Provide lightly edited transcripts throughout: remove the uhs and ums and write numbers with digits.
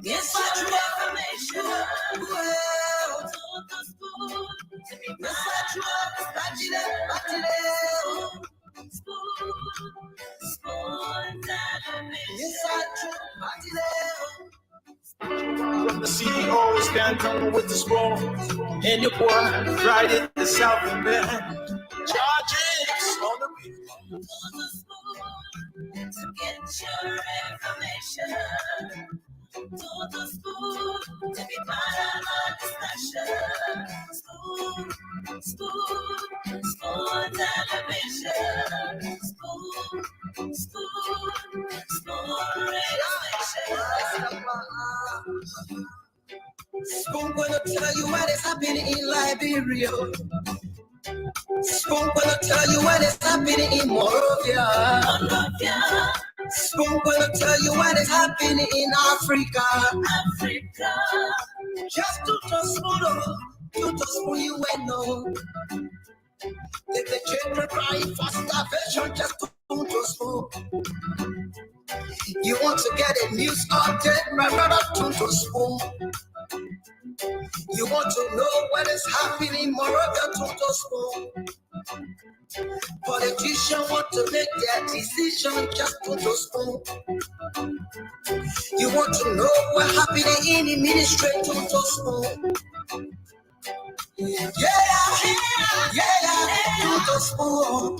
Yes, I true information. Yes, I true. Yes, I true. From the CEO stand on with the scroll, and your boy right in the South Bend. Charges on the beat. To get your information. To the school, to be part of our discussion. School television. School radio station. Spoon gonna tell you what is happening in Liberia. Spoon gonna tell you what is happening in Monrovia. Spoon gonna tell you what is happening in Africa. Just to spoon you will know. The children crying for starvation just to spoon. You want to get a news update, my brother, to spoon. You want to know what is happening, Moreover, to spoon. Politicians want to make their decision just to spoon. You want to know what happening in the ministry to spoon. Yeah, to spoon.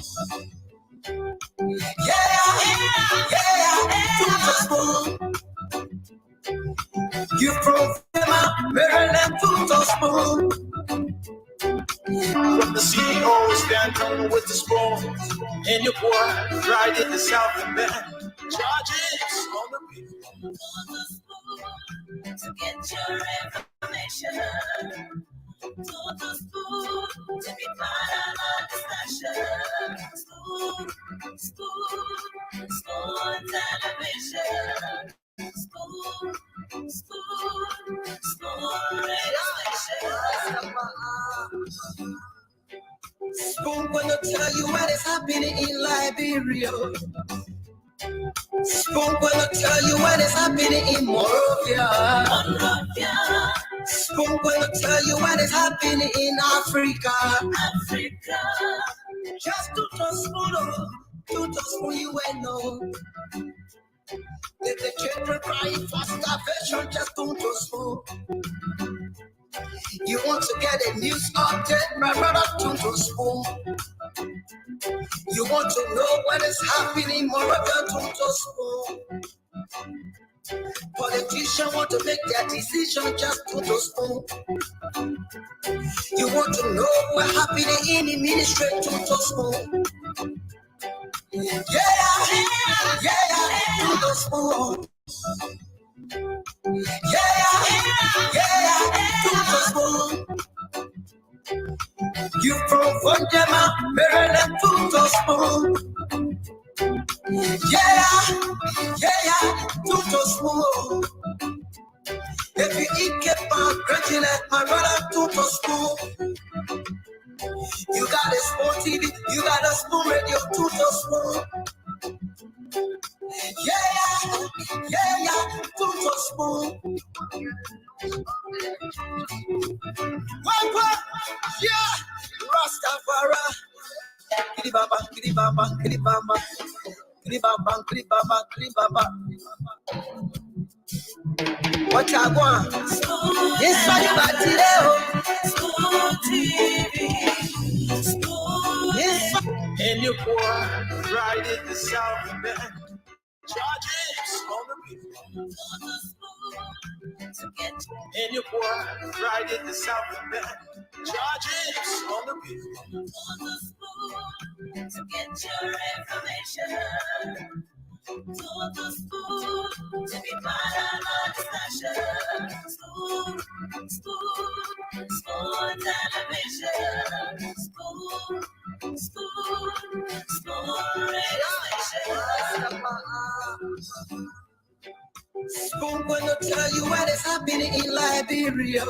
Yeah, to spoon. You from Maryland to spoon. From the CEO stand on with the scroll, and your boy right in the South Bend. Charges on the beat. To get your information. To the school, to be part of our discussion. School television. School radio station. Spoon gonna tell you what is happening in Liberia. Spoon gonna tell you what is happening in Monrovia. Spoon gonna tell you what is happening in Africa. Just to spoon you will know. The children crying for starvation just to spoon. You want to get a news update, my brother, to spoon. You want to know what is happening, Moreover, to spoon. Politicians want to make their decision just to spoon. You want to know what happening in the ministry to spoon. Yeah, to spoon. Yeah, to spoon. You from Vonjama, Maryland to spoon. Yeah, to spoon. If you eat kebab, graduate, my brother, to spoon. You got a spoon TV, you got a spoon radio, to spoon. Yeah, to spoon. What? Yeah, Rastafari. Kiribaba. What I want? Yes, I got today. School TV. Yes. And your boy right in the South Bend. Charges on the beat. And your boy right in the South Bend. Charges on the beat. To get your information. To the school, to be part of our discussion. School television. School radio station. Spoon gonna tell you what is happening in Liberia.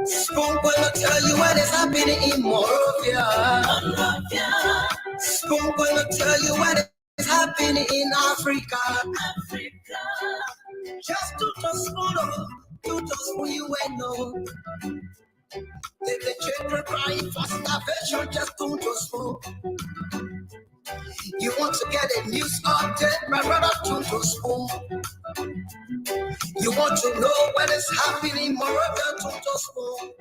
Spoon gonna tell you what is happening in Morovia. Spoon gonna tell you what is happening in Africa. Just to spoon you ain't know. The children crying for starvation, just to spoon. You want to get a news update, my brother, to spoon. You want to know what is happening, Moravia, to spoon.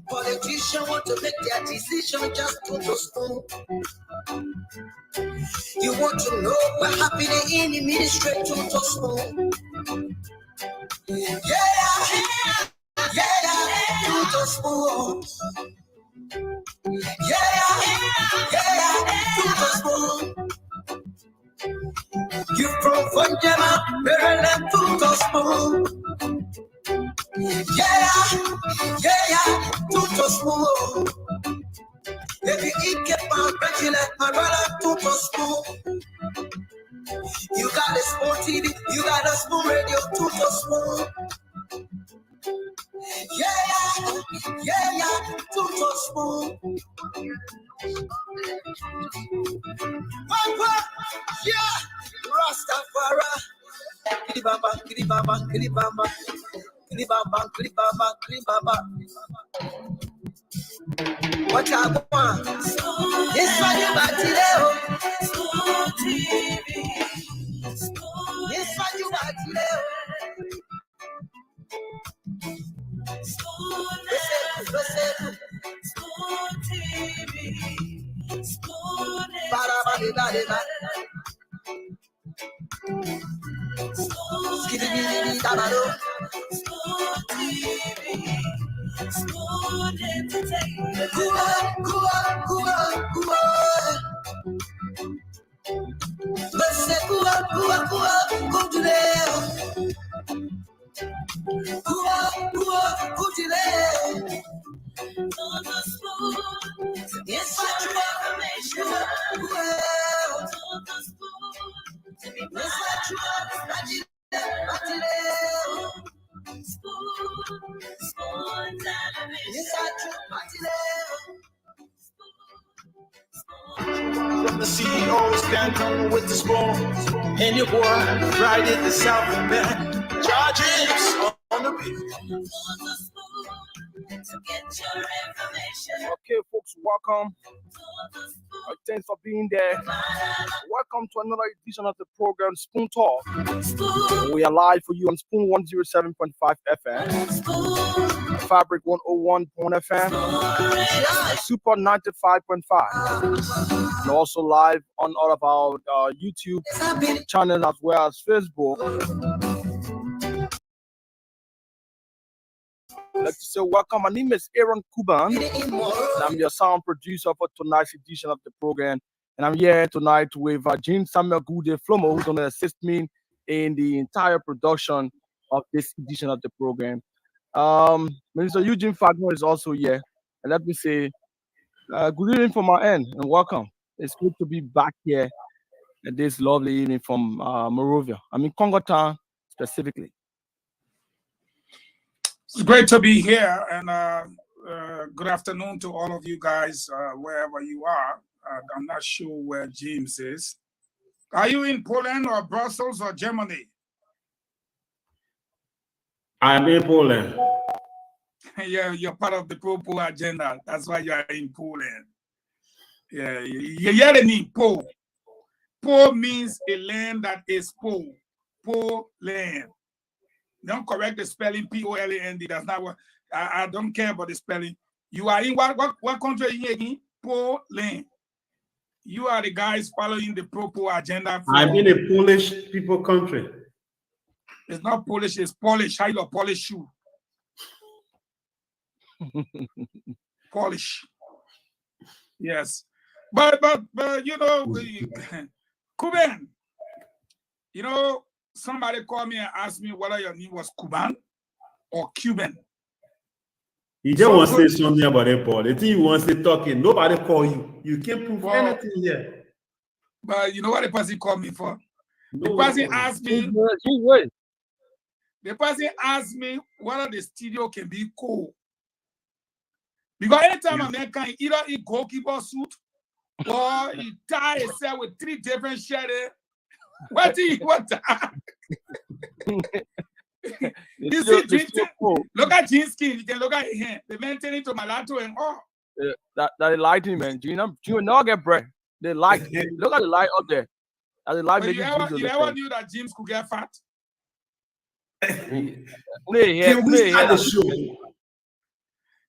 Politicians want to make their decision, just to spoon. You want to know what happening in the ministry, to spoon. Yeah, to spoon. Yeah, to spoon. You from Funjama, Maryland, to spoon. Yeah, to spoon. If you eat keep on breaking like my brother, to spoon. You got a spoon TV, you got a spoon radio, to spoon. Yeah, to spoon. Yeah, Rastafari. Kiribaba, kiribaba, kiribaba, kiribaba, kiribaba, kiribaba. What I want? This one you got today. This one you got today. Listen. From the CEO standing with the spoon, and your boy right in the South Bend. Charges on the beat. Okay, folks, welcome. Thanks for being there. Welcome to another edition of the program Spoon Talk. We are live for you on Spoon 107.5 FM, Fabric 101.1 FM, Super 95.5, and also live on all of our YouTube channels as well as Facebook. I'd like to say welcome. My name is Aaron Kuban, and I'm your sound producer for tonight's edition of the program. And I'm here tonight with Jean Samuel Gude Flomo, who's going to assist me in the entire production of this edition of the program. Minister Eugene Fagno is also here. And let me say good evening from my end and welcome. It's good to be back here at this lovely evening from Morovia. I'm in Congo Town specifically. It's great to be here, and good afternoon to all of you guys, wherever you are. I'm not sure where James is. Are you in Poland or Brussels or Germany? I'm in Poland. Yeah, you're part of the pro-Po agenda. That's why you're in Poland. Yeah, you're hearing me, Po. Po means a land that is Po. Po land. Don't correct the spelling, P-O-L-A-N-D. That's not what I don't care about the spelling. You are in what country are you in? Poland. You are the guys following the pro-Po agenda. I'm in a Polish people country. It's not Polish, it's Polish. How you Polish shoe? Polish. Yes. But you know, Kuban, you know, somebody called me and asked me whether your name was Kuban or Cuban. You just want to say something about it, Paul. The thing you want to say talking, nobody call you. You can't prove anything here. But you know what the person called me for? The person asked me. The person asked me whether the studio can be cool. Because anytime a man can either eat goalkeeper suit or he tie himself with 3 different shirts. What do you want? You see, look at Jean's skin. You can look at his hand. They maintain it to mulatto and all. That they light him, man. Gina now get bread. They light. Look at the light up there. That the light But making you ever knew that James could get fat? Can we start the show?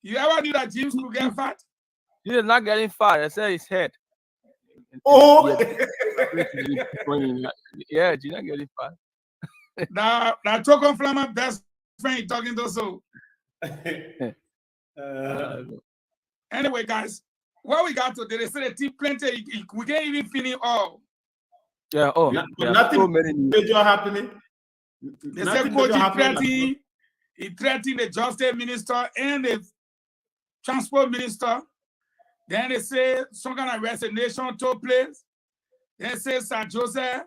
You ever knew that James could get fat? He is not getting fat. I said his head. Oh, yeah, Gina getting fat. Now Chocon Flammer best friend talking to so. Anyway, guys, what we got today? They said the team plenty. We can't even finish all. Yeah. Oh, nothing so many major happening. They said Coach he threatened the Justice Minister and the Transport Minister. Then they say some kind of resignation took place. Then they say St. Joseph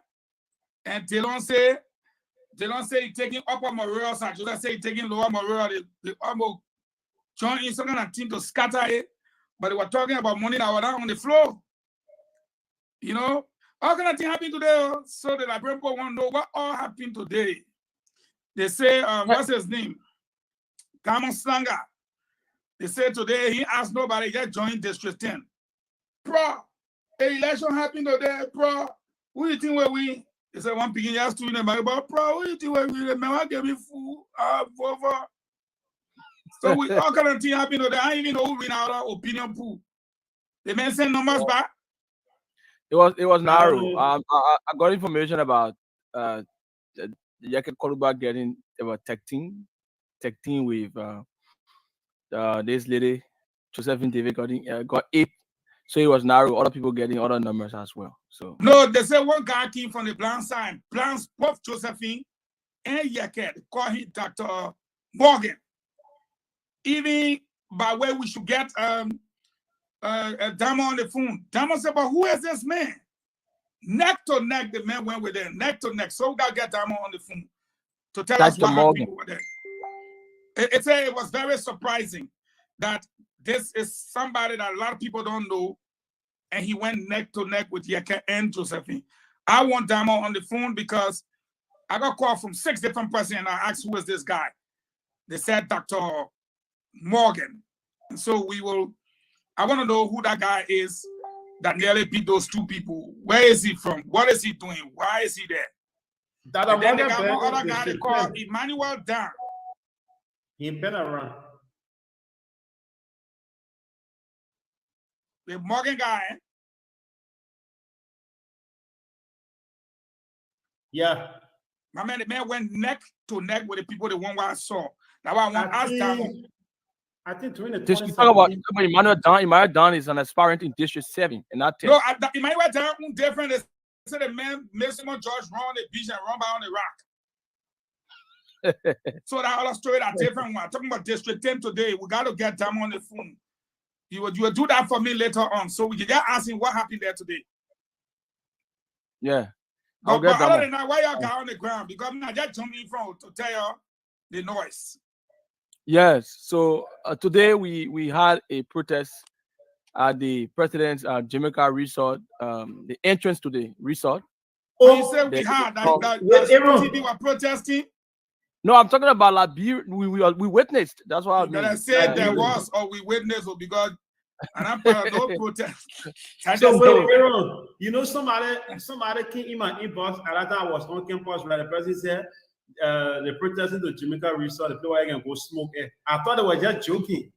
and Delon say he's taking Upper Memorial. St. Joseph say he's taking Lower Memorial. They almost joined in some kind of team to scatter it. But they were talking about money that was down on the floor. You know, all kind of thing happened today. So the Liberian people want to know what all happened today. They say, what's his name? Damon Slanger. They say today he asked nobody just join District 10. Bro, the election happened today, bro. Who do you think will win? They said one picking just to win, but bro, who do you think will win? Man, I give me food, vote. So we all kind of thing happened today. I don't even know who win our opinion pool. The man sent numbers back. It was narrow. I got information about Yeke Koluba getting about tech team with this lady Josephine David got 8. So it was narrow. Other people getting other numbers as well. So no, they said one guy came from the blind side. Blanc, both Josephine and Yeke. They call him Dr. Morgan. Even by way we should get Damo on the phone. Damo said, but who is this man? Neck to neck, the man went with them. Neck to neck. So we got to get Damo on the phone to tell us what happened over there. It was very surprising that this is somebody that a lot of people don't know, and he went neck to neck with Yeke and Josephine. I want Damo on the phone because I got called from 6 different persons, and I asked who is this guy. They said Dr. Morgan. And so I want to know who that guy is that nearly beat those 2 people. Where is he from? What is he doing? Why is he there? And then they got one other guy they call Emmanuel Dan. He been around. The Morgan guy. Yeah. My man, the man went neck to neck with the people the one I saw. That's why I want to ask Damo. I think talk about Emmanuel Dan. Emmanuel Dan is an aspirant in District 7 and not 10. No, Emmanuel Dan different. They said the man Maximum George run the beach and run by on the rock. So that other story, that different one. Talking about District 10 today, we got to get Damo on the phone. You will do that for me later on. So we can just ask him what happened there today. Yeah. But other than that, why y'all got on the ground? Because I just jumped in front to tell y'all the noise. Yes. So today we had a protest at the President's Jamaica Resort, the entrance to the resort. Oh, you said we had that people were protesting? No, I'm talking about Liberia. We witnessed. That's what I mean. I said there was, or we witnessed, or because, and I'm part of no protest. So wait, you know, somebody came in my inbox, and I was on campus where the person said the protesting to Jamaica Resort, the people were going to go smoke it. I thought they were just joking.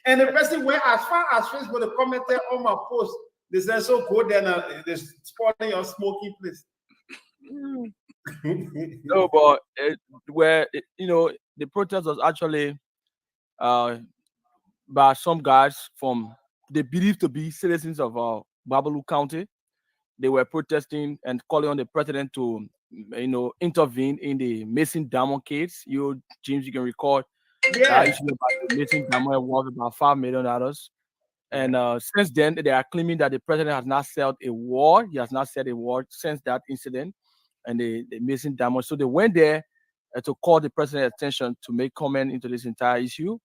And the person went as far as Facebook, the commented on my post. They said, so go there now, they're spoiling your smoking place. No, but the protest was actually by some guys from they believed to be citizens of Babalu County. They were protesting and calling on the president to intervene in the missing diamond case. James, you can recall that issue about the missing diamond was about $5 million. And since then, they are claiming that the president has not settled a war. He has not set a war since that incident. and the missing diamond. So they went there to call the president's attention to make comment into this entire issue.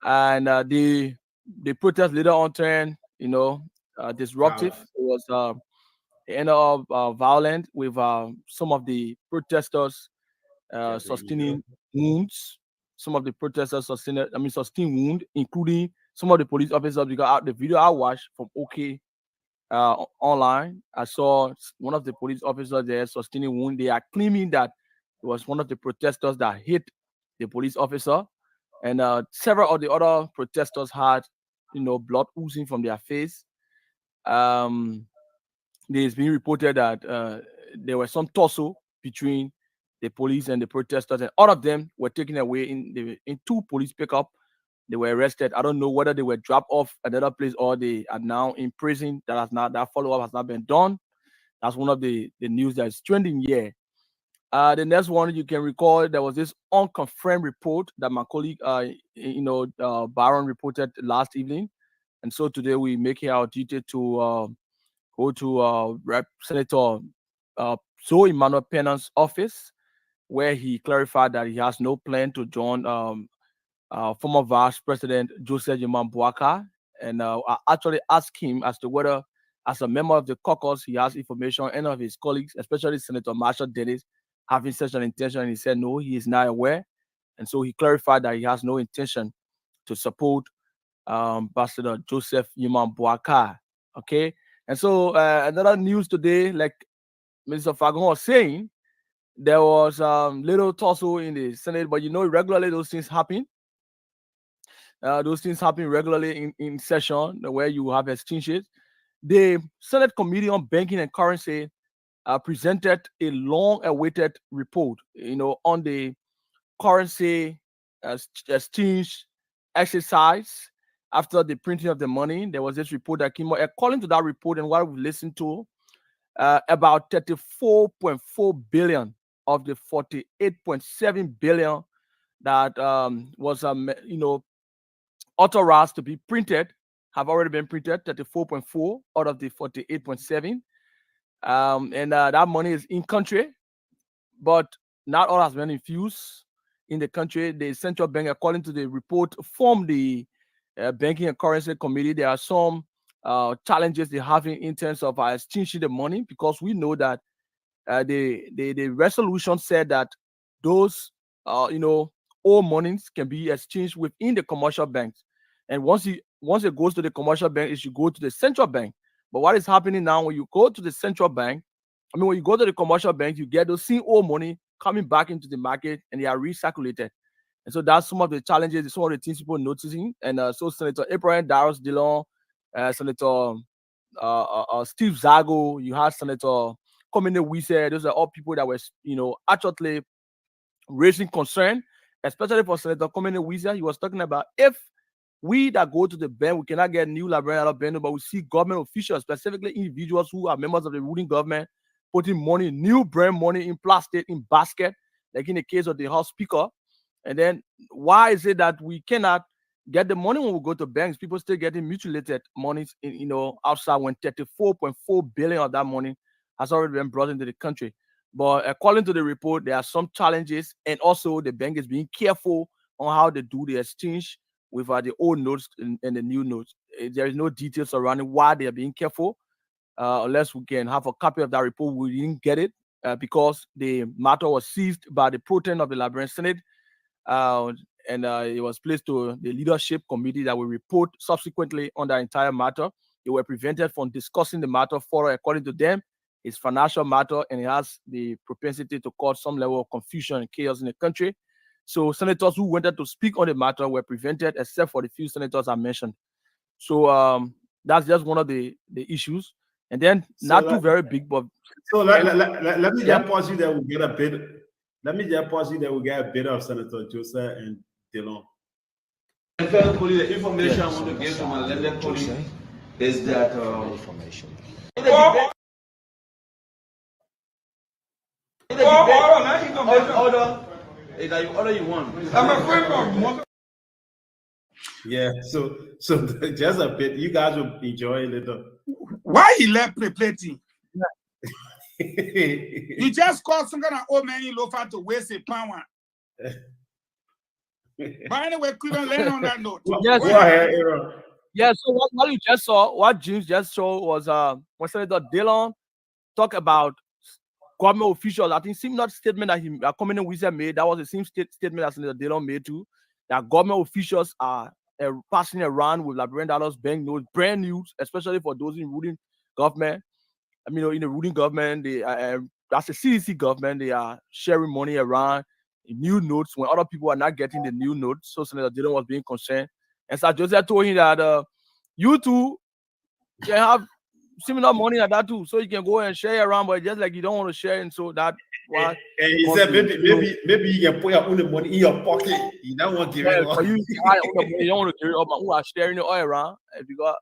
And the protest later on turned, disruptive. It was end up violent with some of the protesters sustaining wounds. Some of the protesters sustained wound, including some of the police officers. Because the video I watched from OK online, I saw one of the police officers there sustaining wound. They are claiming that it was one of the protesters that hit the police officer, and several of the other protesters had, blood oozing from their face. There's been reported that there was some tussle between the police and the protesters, and all of them were taken away in two police pickup. They were arrested. I don't know whether they were dropped off at another place or they are now in prison. That follow-up has not been done. That's one of the news that is trending here. The next one, you can recall, there was this unconfirmed report that my colleague, Baron reported last evening. And so today we make it our duty to go to Senator Zoe Emmanuel Pennant's office, where he clarified that he has no plan to join former Vice President Joseph Yeman Boakai. And I actually asked him as to whether, as a member of the caucus, he has information on any of his colleagues, especially Senator Marshall Dennis, having such an intention. And he said, no, he is not aware. And so he clarified that he has no intention to support Ambassador Joseph Yeman Boakai. Okay. And so another news today, like Mr. Fagon was saying, there was little tussle in the Senate, but regularly those things happen. Those things happen regularly in session where you have exchanges. The Senate Committee on Banking and Currency presented a long-awaited report, on the currency exchange exercise after the printing of the money. There was this report that came out. According to that report and what we've listened to, about 34.4 billion of the 48.7 billion that was authorized to be printed have already been printed. 34.4 out of the 48.7, and that money is in country, but not all has been infused in the country. The central bank, according to the report from the Banking and Currency Committee, there are some challenges they're having in terms of exchanging the money, because we know that the resolution said that those old monies can be exchanged within the commercial banks, and once it goes to the commercial bank, it should go to the central bank. But what is happening now, when you go to the central bank, when you go to the commercial bank, you get those same old money coming back into the market and they are recirculated. And so that's some of the challenges, some of the things people noticing. And so Senator Abraham Darius Dillon, Senator Steve Zago, you have Senator Komene Wise. Those are all people that were, actually raising concern, especially for Senator Komene Wise. He was talking about, if we that go to the bank, we cannot get new librarian out of Bendo, but we see government officials, specifically individuals who are members of the ruling government, putting money, new brand money, in plastic, in basket, like in the case of the House Speaker. And then why is it that we cannot get the money when we go to banks? People still getting mutilated money, outside, when 34.4 billion of that money has already been brought into the country. But according to the report, there are some challenges, and also the bank is being careful on how they do the exchange with the old notes and the new notes. There is no details surrounding why they are being careful. Unless we can have a copy of that report, we didn't get it because the matter was seized by the pro tem of the Liberian Senate, and it was placed to the leadership committee that will report subsequently on the entire matter. They were prevented from discussing the matter further. According to them, it's financial matter, and it has the propensity to cause some level of confusion and chaos in the country. So senators who wanted to speak on the matter were prevented, except for the few senators I mentioned. So that's just one of the issues. And then not too very big, but so let me just pause you there. We get a bit. Let me just pause you there. We get a bit of Senator Joseph and Dillon. The information I want to give to my landed colleague is that information. Order you want. I'm a friend of. Yeah, so just a bit. You guys will enjoy it later. Why he left the plating? You just called some kind of old man in Lofa to waste a pound. But anyway, couldn't land on that note. Yes. Go ahead, Aaron. Yeah, so what you just saw, what James just saw was when Senator Dillon talked about government officials. I think similar statement that Communist Wizard made, that was the same statement that Senator Dillon made too, that government officials are passing around with Liberian dollars, banknotes, brand new, especially for those in ruling government. I mean, in the ruling government, they that's the CDC government, they are sharing money around in new notes when other people are not getting the new notes. So Senator Dillon was being concerned. And Sir Joseph told him that you too can have similar money like that too. So you can go and share around, but just like you don't want to share, and so that And he said maybe you can put your own money in your pocket. You don't want to give it up. You don't want to carry up, but who are sharing it all around because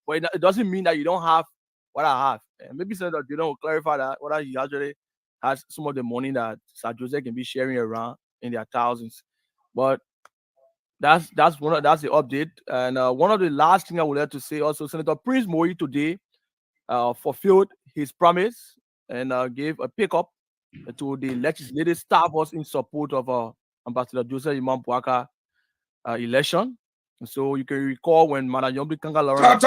but it doesn't mean that you don't have what I have. And maybe Senator Dillon will clarify that whether he actually has some of the money that Sir Joseph can be sharing around in their thousands. But that's the update. And one of the last things I would like to say also, Senator Prince Moyi today fulfilled his promise and gave a pickup to the legislative staff was in support of Ambassador Joseph Imam Bouaka election. And so you can recall when Madam Yombi Kanga Lawrence.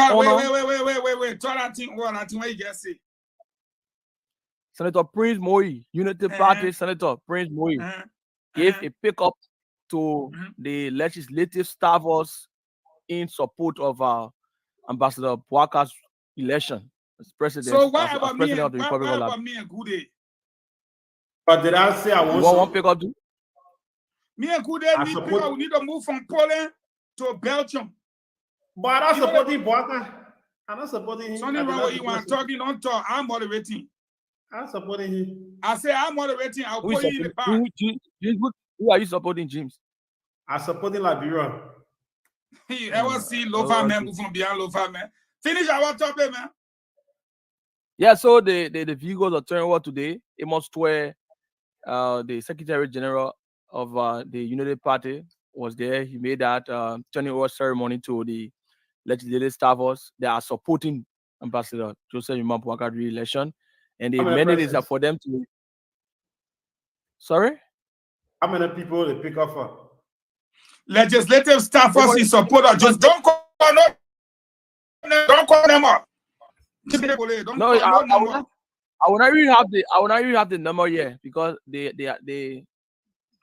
Wait. Tell that thing what you just say. Senator Prince Moyi, Unity Party Senator Prince Moyi, gave a pickup to the legislative staffers in support of Ambassador Bouaka's election as president. So why about me? President of the Republic of about me and Good? But did I say I want one pickup too? Me and Good we need to move from Poland to Belgium. But I'm not supporting Bouaka. I'm not supporting him. Something wrong with you want talking on talk. I'm moderating. I'm supporting him. I say I'm moderating. I'll put you in the back. Who are you supporting, James? I'm supporting Liberia. You ever see Lofa man move from beyond Lofa man? Finish our topic, man. Yeah, so the vehicles are turning over today. Amos Twe, the Secretary General of the Unity Party, was there. He made that turning over ceremony to the legislative staffers. They are supporting Ambassador Joseph Imam Bouaka re-election. And the mandate is for them to. Sorry? How many people they pick up for? Legislative staffers in support of just don't call them up. No, I will not really have the number yet because they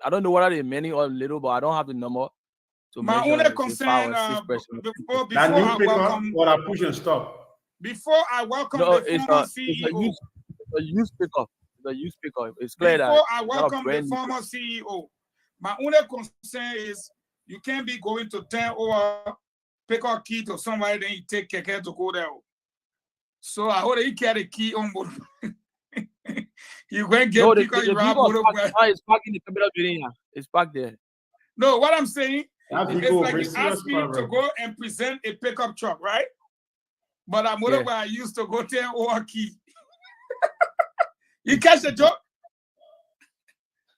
I don't know whether they're many or little, but I don't have the number. My only concern before I welcome what I push and stop. Before I welcome the former CEO. It's a youth pickup. The youth pickup. It's clear that before I welcome the former CEO, my only concern is you can't be going to turn over pick up key to somebody, then you take care to go there. So I hope you carry the key on board. You going to get it's parked in the capital building. It's parked there. No, what I'm saying it's like you asked me to go and present a pickup truck, right? But I'm where I used to go turn over key. You catch the joke?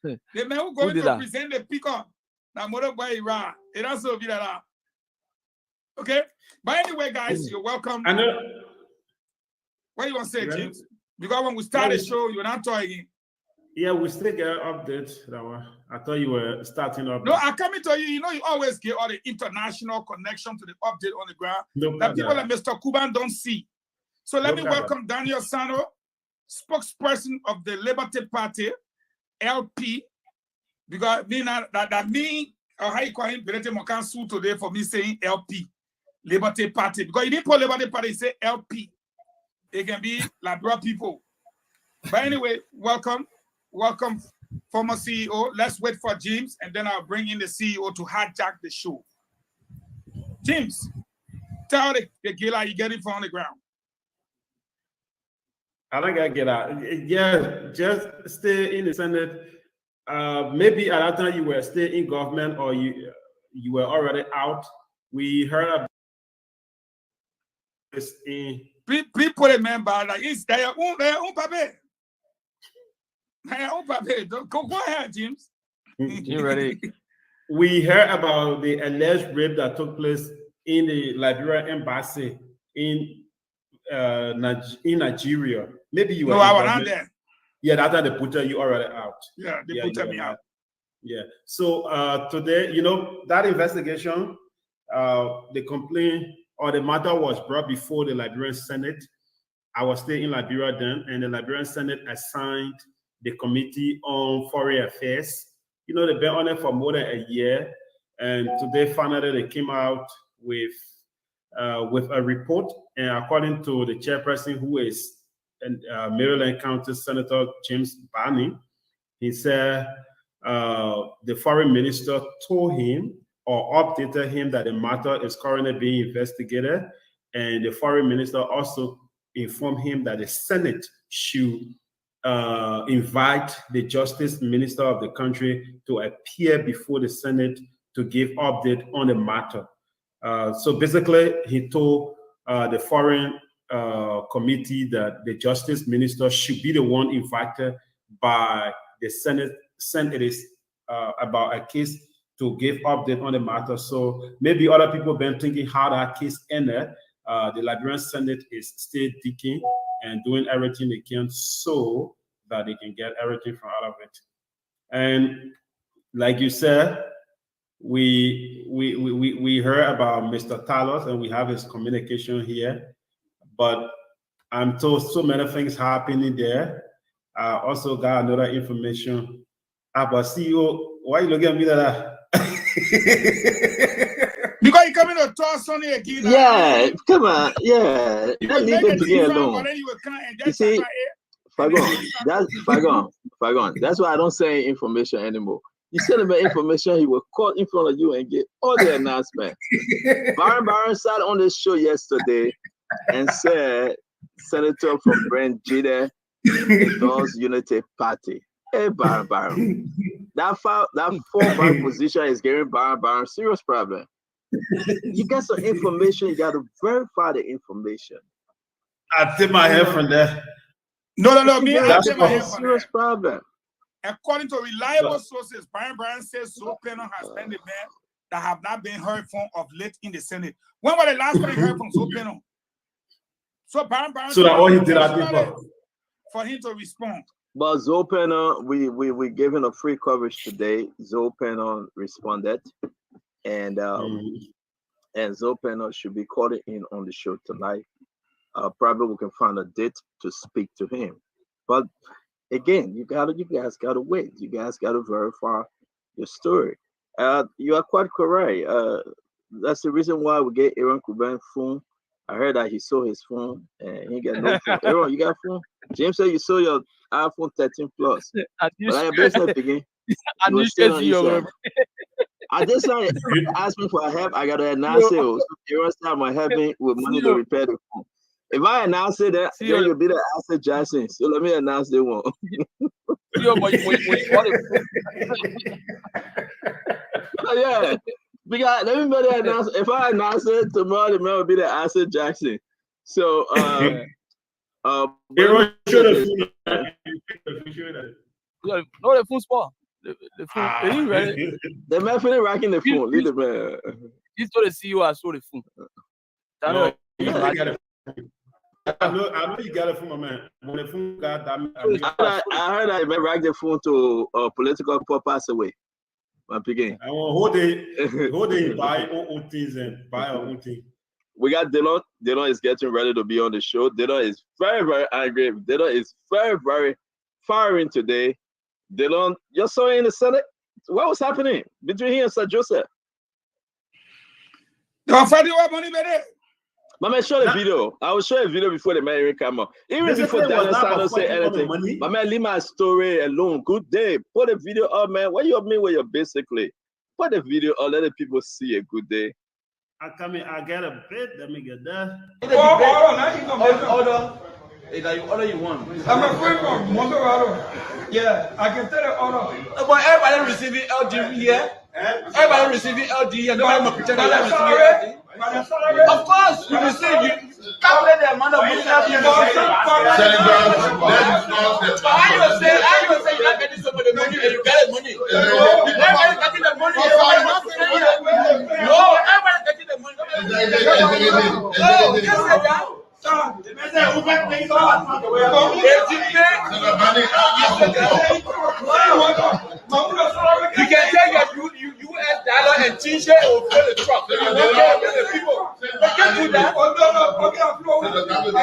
The man who going to present the pickup. Now, where he ran. It also be that. Okay? But anyway, guys, you're welcome. I know. What do you want to say, James? Because when we start the show, you're not talking. Yeah, we still get an update. I thought you were starting up. No, I come to tell you, you always get all the international connection to the update on the ground that people like Mr. Kuban don't see. So let me welcome Daniel Sano, spokesperson of the Liberty Party, LP, because that mean how you call him Benete Mokansu today for me saying LP, Liberty Party, because he didn't put Liberty Party, he said LP. It can be Liberia people. But anyway, welcome, former CEO. Let's wait for James, and then I'll bring in the CEO to hijack the show. James, tell the gala you getting from the ground. I don't gotta get out. Yeah, just stay in the Senate. Maybe at that time you were still in government or you were already out. We heard about this in people remember like it's their own paper. Their own paper. Go ahead, James. You ready? We heard about the alleged rape that took place in the Liberian embassy in in Nigeria. Maybe you were. No, I was not there. Yeah, that time they put you already out. Yeah, they put me out. Yeah. So today, that investigation, the complaint or the matter was brought before the Liberian Senate. I was still in Liberia then, and the Liberian Senate assigned the Committee on Foreign Affairs. They've been on it for more than a year, and today finally they came out with a report. And according to the chairperson, who is Maryland County Senator James Barney, he said the foreign minister told him or updated him that the matter is currently being investigated, and the foreign minister also informed him that the Senate should invite the Justice Minister of the country to appear before the Senate to give update on the matter. So basically, he told the foreign committee that the Justice Minister should be the one invited by the Senate about a case to give update on the matter. So maybe other people have been thinking how that case ended. The Liberian Senate is still digging and doing everything they can so that they can get everything from out of it. And like you said, we heard about Mr. Talos, and we have his communication here. But I'm told so many things happening there. I also got another information about CEO. Why you looking at me like that? Because you coming to talk Sonny again. Yeah, come on. Yeah, you leave it together alone. You see, Fagon. That's why I don't say information anymore. You send him information, he will call in front of you and get all the announcement. Baron sat on this show yesterday and said, Senator from Brent Jida endorses Unity Party. Hey, Baron. That fallback position is giving Baron serious problem. You get some information, you got to verify the information. I tip my head from there. No, me, I tip my head from serious problem. According to reliable sources, Brian says Zoe Pennon has been the man that have not been heard from of late in the Senate. When was the last time you heard from Zoe Pennon? So Brian so that all he did for him to respond. But Zoe Pennon, we gave him a free coverage today. Zoe Pennon responded, and Zoe Pennon should be calling in on the show tonight. Probably we can find a date to speak to him. But again, you guys gotta wait. You guys gotta verify your story. You are quite correct. That's the reason why we get Aaron Kuban phone. I heard that he sold his phone and he got no phone. Aaron, you got a phone? James said you sold your iPhone 13 Plus. But I business again. I just started asking for help. I gotta announce it. So Aaron started my helping with money to repair the phone. If I announce it, then you'll be the Asset Jackson. So let me announce the one. Yeah, because let me better announce. If I announce it tomorrow, the man will be the Asset Jackson. So, no, the phone spot. The phone. Ready? The man feeling rocking the phone. Leave the man. He's told the CEO I sold the phone. I know you got it from my man. When the phone got that, I heard that man racked the phone to political purpose away. I'm picking. I want whole day buy own things and buy our own thing. We got Dylan. Dylan is getting ready to be on the show. Dylan is very, very angry. Dylan is very, very firing today. Dylan, you saw in the Senate. What was happening between him and Sir Joseph? Don't fight your money, baby. My man, show the video. I will show a video before the man come up. Even before Daniel Sanders say anything. My man, leave my story alone. Good day. Put the video up, man. What you mean? Where you're basically put the video up. Let the people see a good day. I get a bit. Let me get that. Order. Order you want. I'm a friend from Montoro. Yeah, I can tell the order. But everybody receiving LG here. Everybody receiving LG here. Nobody pretend they're receiving LG. Of course, you can see you calculate the amount of money that you got. How you say you're not getting some of the money and you get the money? Everybody getting the money. No, everybody getting the money. No, just say that. and T-shirt will fill the truck. Maybe 1K with the people. They can't do that. I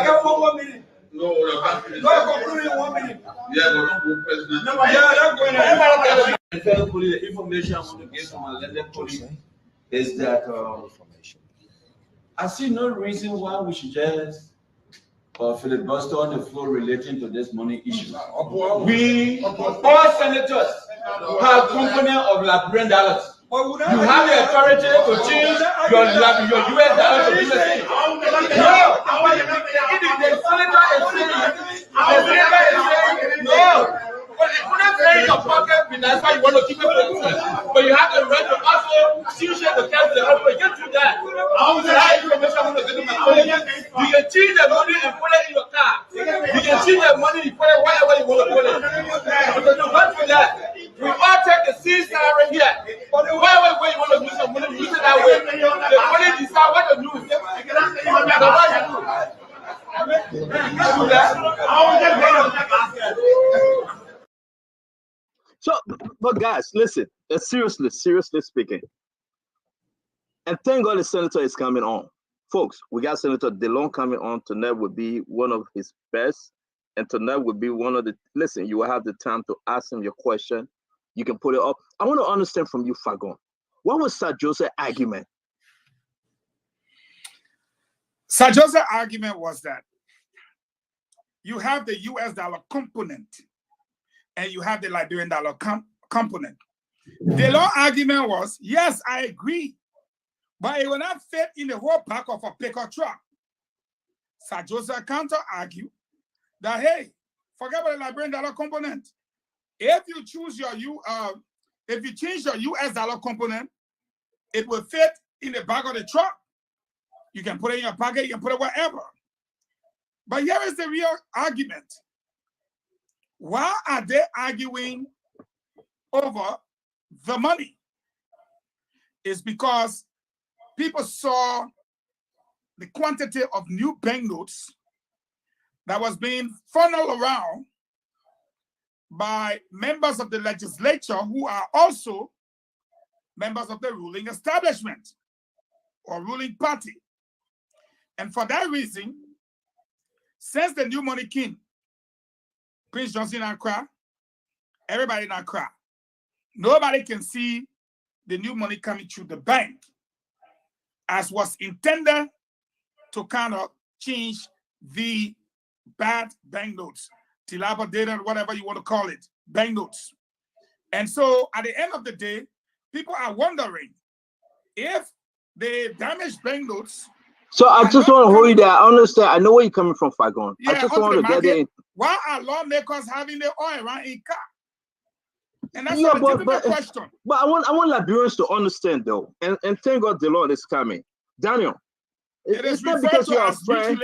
got 1 more minute. No, concluding in 1 minute. Yeah, but president. No, that's going The information I want to give from London police is that I see no reason why we should just filibuster on the floor relating to this money issue. We, all senators, have component of Liberian dollars. You have the authority to change your US dollar to USD. No, if the senator is saying, no. But it couldn't play in your pocket, that's why you want to keep it for yourself. But you have the right to also choose the cash the offer. You can't do that. You can change the money and put it in your car. You can change the money and put it wherever you want to put it. Because you can't do that. We all take the same salary here. But wherever you want to use your money, use it that way. The money decide what to do. So, but guys, listen, seriously speaking, and thank God the senator is coming on. Folks, we got Senator DeLong coming on. Tonight would be one of his best, and tonight would be one of the, listen, you will have the time to ask him your question. You can put it up. I want to understand from you, Fagon, what was Sir Joseph's argument? Sir Joseph's argument was that you have the US dollar component and you have the Liberian dollar component. The law argument was, yes, I agree, but it will not fit in the whole pack of a pickup truck. Sir Joseph counter-argued that, hey, forget about the Liberian dollar component. If you choose if you change your US dollar component, it will fit in the back of the truck. You can put it in your pocket, you can put it wherever. But here is the real argument. Why are they arguing over the money? It's because people saw the quantity of new banknotes that was being funneled around by members of the legislature who are also members of the ruling establishment or ruling party. And for that reason, since the new money came, Prince Johnson in Accra, everybody in Accra, nobody can see the new money coming through the bank as was intended to kind of change the bad banknotes, dilapidated, whatever you want to call it, banknotes. And so at the end of the day, people are wondering if the damaged banknotes. So I just want to hold you there. I understand. I know where you're coming from, Fagon. Yeah, I just want to get in. Why are lawmakers having the oil around in car? And that's a legitimate question. But I want Liberians to understand though, and thank God the Lord is coming. Daniel, it's not because you are a friend.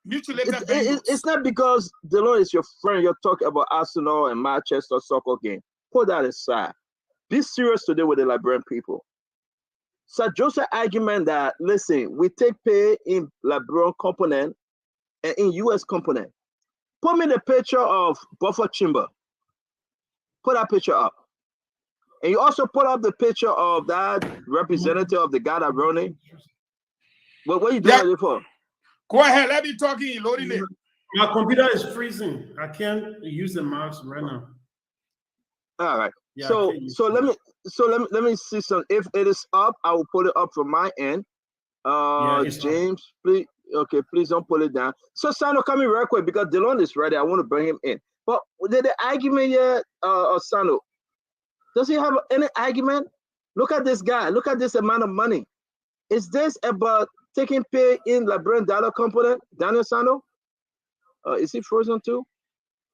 Mutilated it's not because the Lord is your friend. You're talking about Arsenal and Manchester soccer game. Put that aside. Be serious today with the Liberian people. Sir Joseph's argument that, listen, we take pay in Liberian component and in US component. Put me the picture of Buffer Chamber. Put that picture up. And you also put up the picture of that representative of the guy that run it. But what are you doing it for? Go ahead, let me talk in loading it. My computer is freezing. I can't use the mouse right now. All right. Yeah, so let me see some. If it is up, I will put it up from my end. James, up. Please. Okay, please don't pull it down. So Sano, coming real quick because Delon is ready. I want to bring him in. But did the argument yet, Sano? Does he have any argument? Look at this guy. Look at this amount of money. Is this about taking pay in Liberian dollar component, Daniel Sano? Is he frozen too?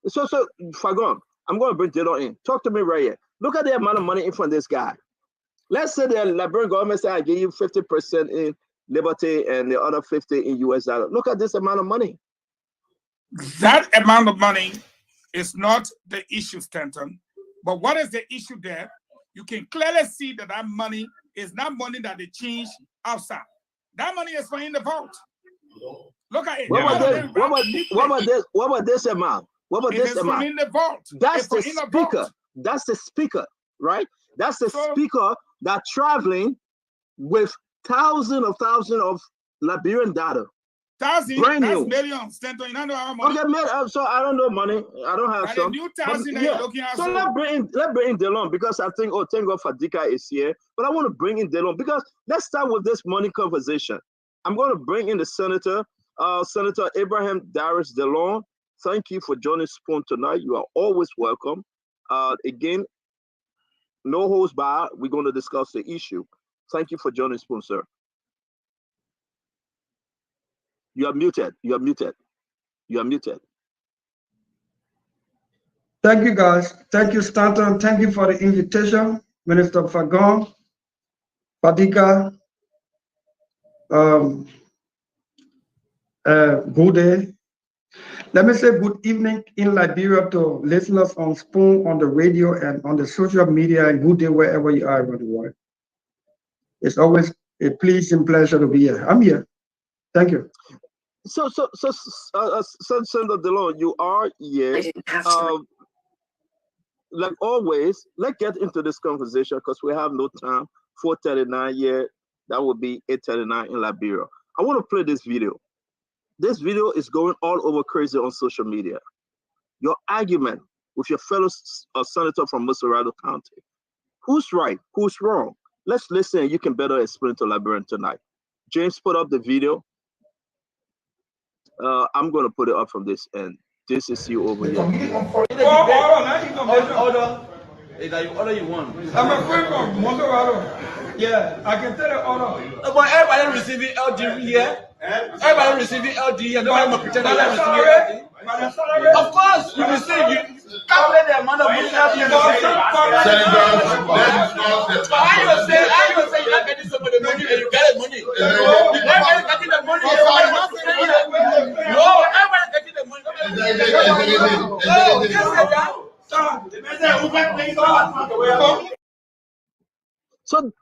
So Fagon, I'm going to bring Delon in. Talk to me right here. Look at the amount of money in front of this guy. Let's say the Liberian government said I give you 50% in Liberty and the other 50 in US dollar. Look at this amount of money. That amount of money is not the issue, Stanton. But what is the issue there? You can clearly see that that money is not money that they change outside. That money is for in the vault. Look at it. What about this amount? What about this amount? In the vault. That's the speaker. That's the speaker, right? That's the speaker that traveling with thousands of Liberian data. Thousands, brand that's new. Millions. Stanton, you don't know how much. Okay, so I don't know money. I don't have But some. the new thousand that you're looking at. So let's bring in Delon, because I think, thank God Fadika is here. But I want to bring in Delon because let's start with this money conversation. I'm going to bring in the Senator, Senator Abraham Darius Delon. Thank you for joining Spoon tonight. You are always welcome. Again, no holds barred. We're going to discuss the issue. Thank you for joining Spoon, sir. You are muted. You are muted. You are muted. Thank you, guys. Thank you, Stanton. Thank you for the invitation, Minister Fagon, Fadika, good day. Let me say good evening in Liberia to listeners on Spoon, on the radio, and on the social media, and good day wherever you are around the world. It's always a pleasing pleasure to be here. I'm here. Thank you. So, Senator Delon, you are here. Like always, let's get into this conversation because we have no time. 4:39 here. That would be 8:39 in Liberia. I want to play this video. This video is going all over crazy on social media. Your argument with your fellow senator from Musarado County. Who's right? Who's wrong? Let's listen. You can better explain to Liberian tonight. James, put up the video. I'm going to put it up from this end. This is you over here. Order. Order you want. I'm a friend from Monterado. Yeah, I can tell the order. But everybody receiving LD here. Everybody receiving LD and nobody will pretend they're receiving LD. Of course, you receive. You calculate the amount of money that you receive. But how you say you're not getting some of the money and you get the money? Everybody's getting the money. No, everybody's getting the money. Oh, just say that.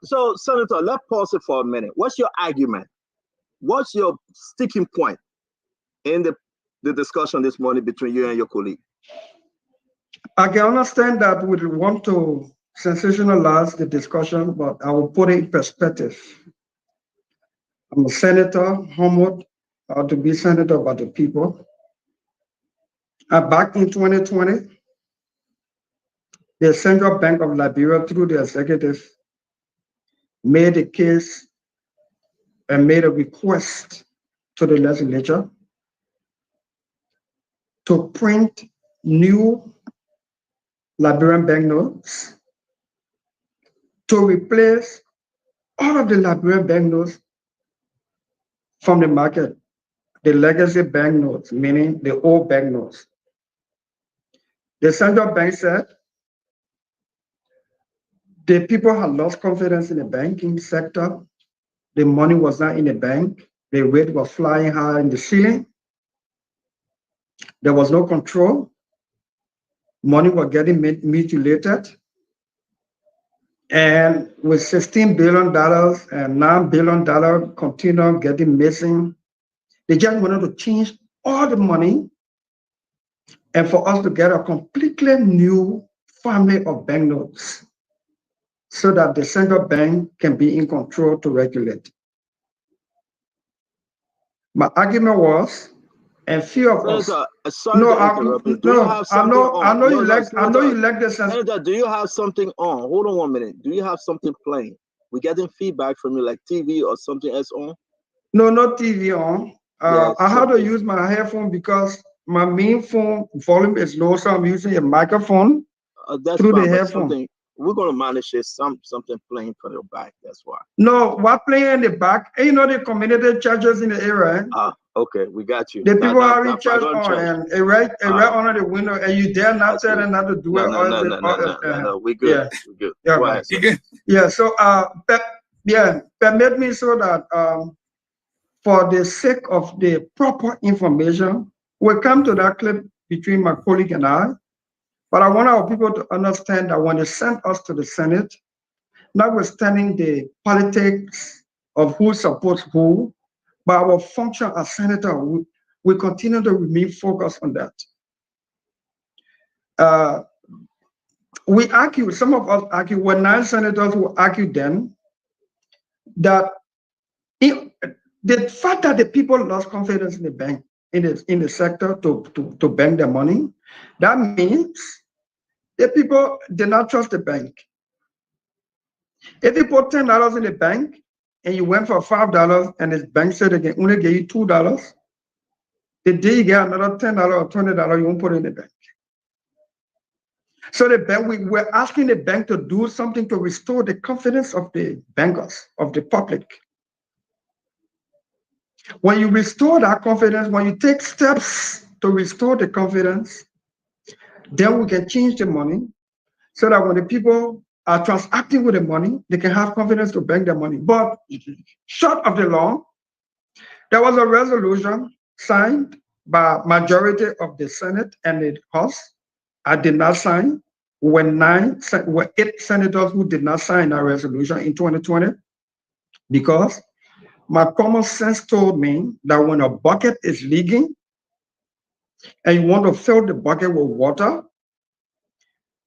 So, Senator, let's pause it for a minute. What's your argument? What's your sticking point in the discussion this morning between you and your colleague? I can understand that we want to sensationalize the discussion, but I will put it in perspective. I'm a senator, humbled to be senator by the people. Back in 2020, the Central Bank of Liberia, through the executive, made a case and made a request to the legislature to print new Liberian banknotes to replace all of the Liberian banknotes from the market, the legacy banknotes, meaning the old banknotes. The central bank said the people had lost confidence in the banking sector. The money was not in the bank. The rate was flying high in the ceiling. There was no control. Money was getting mutilated. And with $16 billion and $9 billion continue getting missing, they just wanted to change all the money and for us to get a completely new family of banknotes so that the central bank can be in control to regulate. My argument was, and few of us. Sorry I know you like the sense. Senator, do you have something on? Hold on 1 minute. Do you have something playing? We're getting feedback from you, like TV or something else on? No, not TV on. I have to use my headphone because my main phone volume is low, so I'm using a microphone through the headphone. We're going to manage it, something playing for your back, that's why. No, what playing in the back? You know the community churches in the area. Okay, we got you. The people are in church and right under the window, and you dare not tell them not to do it. No, we good. Yeah. We good. Yeah, go ahead. Yeah. So, permit me so that for the sake of the proper information, we'll come to that clip between my colleague and I. But I want our people to understand that when they sent us to the Senate, notwithstanding the politics of who supports who, but our function as senator, we continue to remain focused on that. we argue, some of us argue, were 9 senators who argued then that the fact that the people lost confidence in the bank, in the sector to bank their money, that means the people did not trust the bank. If you put $10 in the bank and you went for $5 and the bank said they can only give you $2, the day you get another $10 or $20, you won't put it in the bank. So the bank, we were asking the bank to do something to restore the confidence of the bankers, of the public. When you restore that confidence, when you take steps to restore the confidence, then we can change the money so that when the people are transacting with the money, they can have confidence to bank their money. But short of the law, there was a resolution signed by majority of the Senate and the House. I did not sign. We were 8 senators who did not sign that resolution in 2020 because my common sense told me that when a bucket is leaking and you want to fill the bucket with water,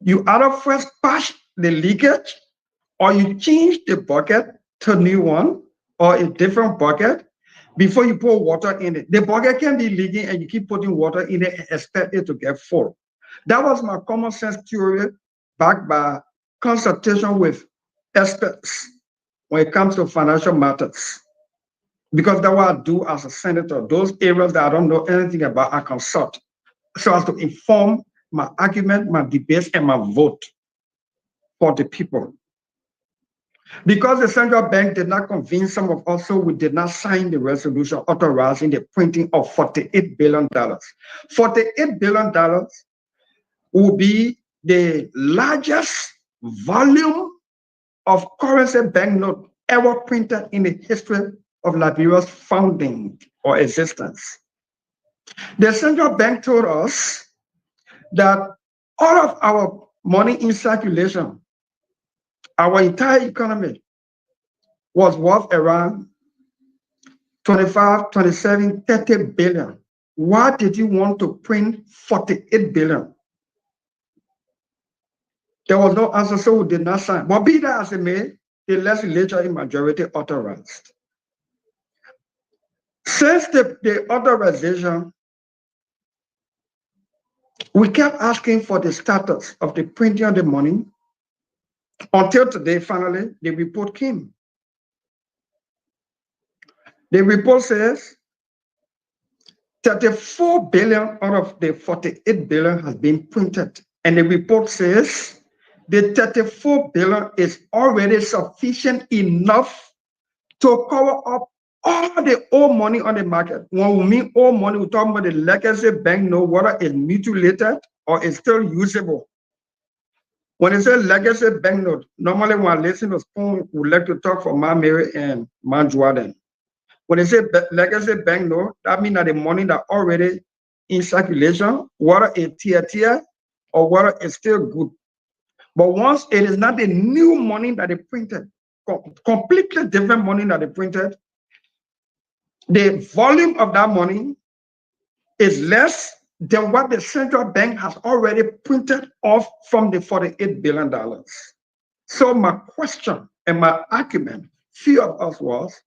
you either first patch the leakage or you change the bucket to a new one or a different bucket before you pour water in it. The bucket can be leaking and you keep putting water in it and expect it to get full. That was my common sense theory backed by consultation with experts when it comes to financial matters. Because that's what I do as a senator. Those areas that I don't know anything about, I consult so as to inform my argument, my debates, and my vote for the people. Because the central bank did not convince some of us, so we did not sign the resolution authorizing the printing of $48 billion. $48 billion will be the largest volume of currency banknote ever printed in the history of Liberia's founding or existence. The central bank told us that all of our money in circulation, our entire economy, was worth around 25, 27, 30 billion. Why did you want to print 48 billion? There was no answer, so we did not sign. But be that as it may, the legislature in majority authorized. Since the authorization, we kept asking for the status of the printing of the money until today, finally, the report came. The report says 34 billion out of the 48 billion has been printed. And the report says the 34 billion is already sufficient enough to cover up all the old money on the market. When we mean old money, we're talking about the legacy banknote, whether it's mutilated or is still usable. When they say legacy banknote, normally when I listen to Spoon, we like to talk for Ma Mary and Ma Jordan. When they say legacy banknote, that means that the money that already in circulation, whether it's tier or whether it's still good. But once it is not the new money that they printed, completely different money that they printed, the volume of that money is less than what the central bank has already printed off from the $48 billion. So my question and my argument, few of us was,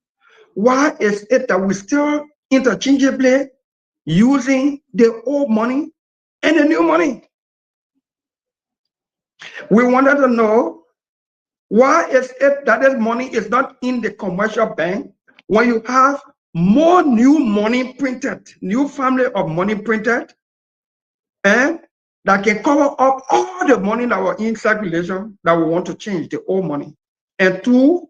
why is it that we still interchangeably using the old money and the new money? We wanted to know, why is it that this money is not in the commercial bank when you have more new money printed, new family of money printed, and that can cover up all the money that were in circulation that we want to change, the old money. And 2,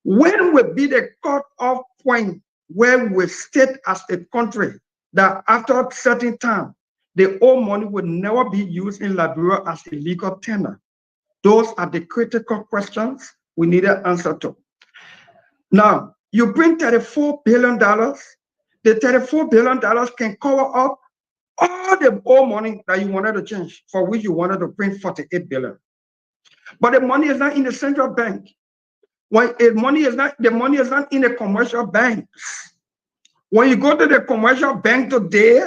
when will be the cut-off point where we state as a country that after a certain time, the old money will never be used in Liberia as a legal tender? Those are the critical questions we need an answer to. Now, you bring $34 billion, the $34 billion can cover up all the old money that you wanted to change, for which you wanted to print 48 billion. But the money is not in the central bank. When the money is not in the commercial banks. When you go to the commercial bank today,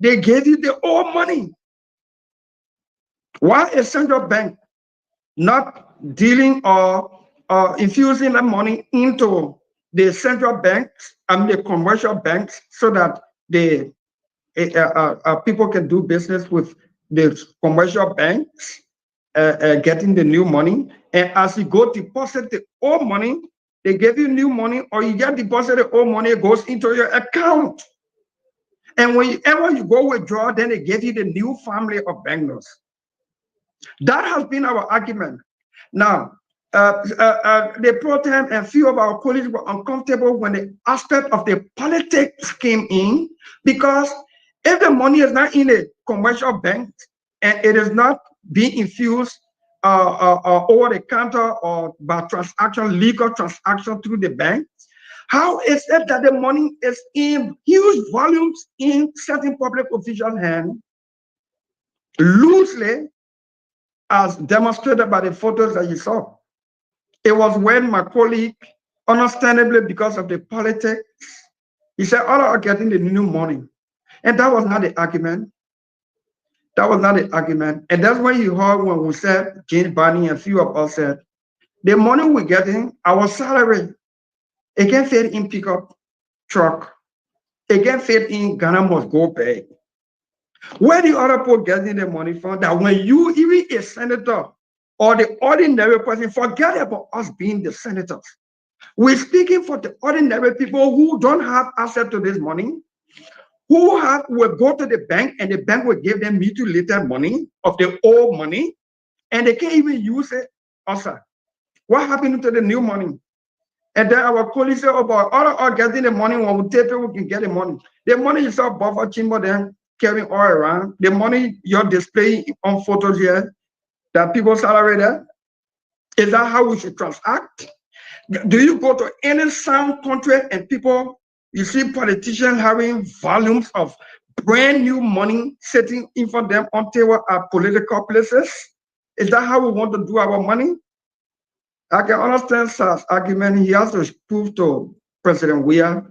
they give you the old money. Why is central bank not dealing or infusing the money into the central banks and the commercial banks so that the people can do business with the commercial banks, getting the new money? And as you go deposit the old money, they give you new money, or you get deposited old money, it goes into your account. And whenever you go withdraw, then they give you the new family of banknotes. That has been our argument. Now, the pro tem and few of our colleagues were uncomfortable when the aspect of the politics came in, because if the money is not in a commercial bank and it is not being infused over the counter or by transaction, legal transaction through the bank, how is it that the money is in huge volumes in certain public officials' hands, loosely, as demonstrated by the photos that you saw? It was when my colleague, understandably because of the politics, he said, all are getting the new money. And that was not the argument. That was not the argument. And that's when you heard when we said, James Barney and a few of us said, the money we're getting, our salary, it can fit in pickup truck. It can fit in Ghana must go bag. Where the other people getting the money from? That when you, even a senator or the ordinary person, forget about us being the senators. We're speaking for the ordinary people who don't have access to this money, who will go to the bank and the bank will give them mutilated money of the old money, and they can't even use it. Also, what happened to the new money? And then our colleagues say about all getting the money when we take people can get the money. The money you saw buffer chamber then carrying all around. The money you're displaying on photos here, that people's salary there, is that how we should transact? Do you go to any sound country and people, you see politicians having volumes of brand new money sitting in front of them on table at political places? Is that how we want to do our money? I can understand Sir's argument. He has to prove to President Weah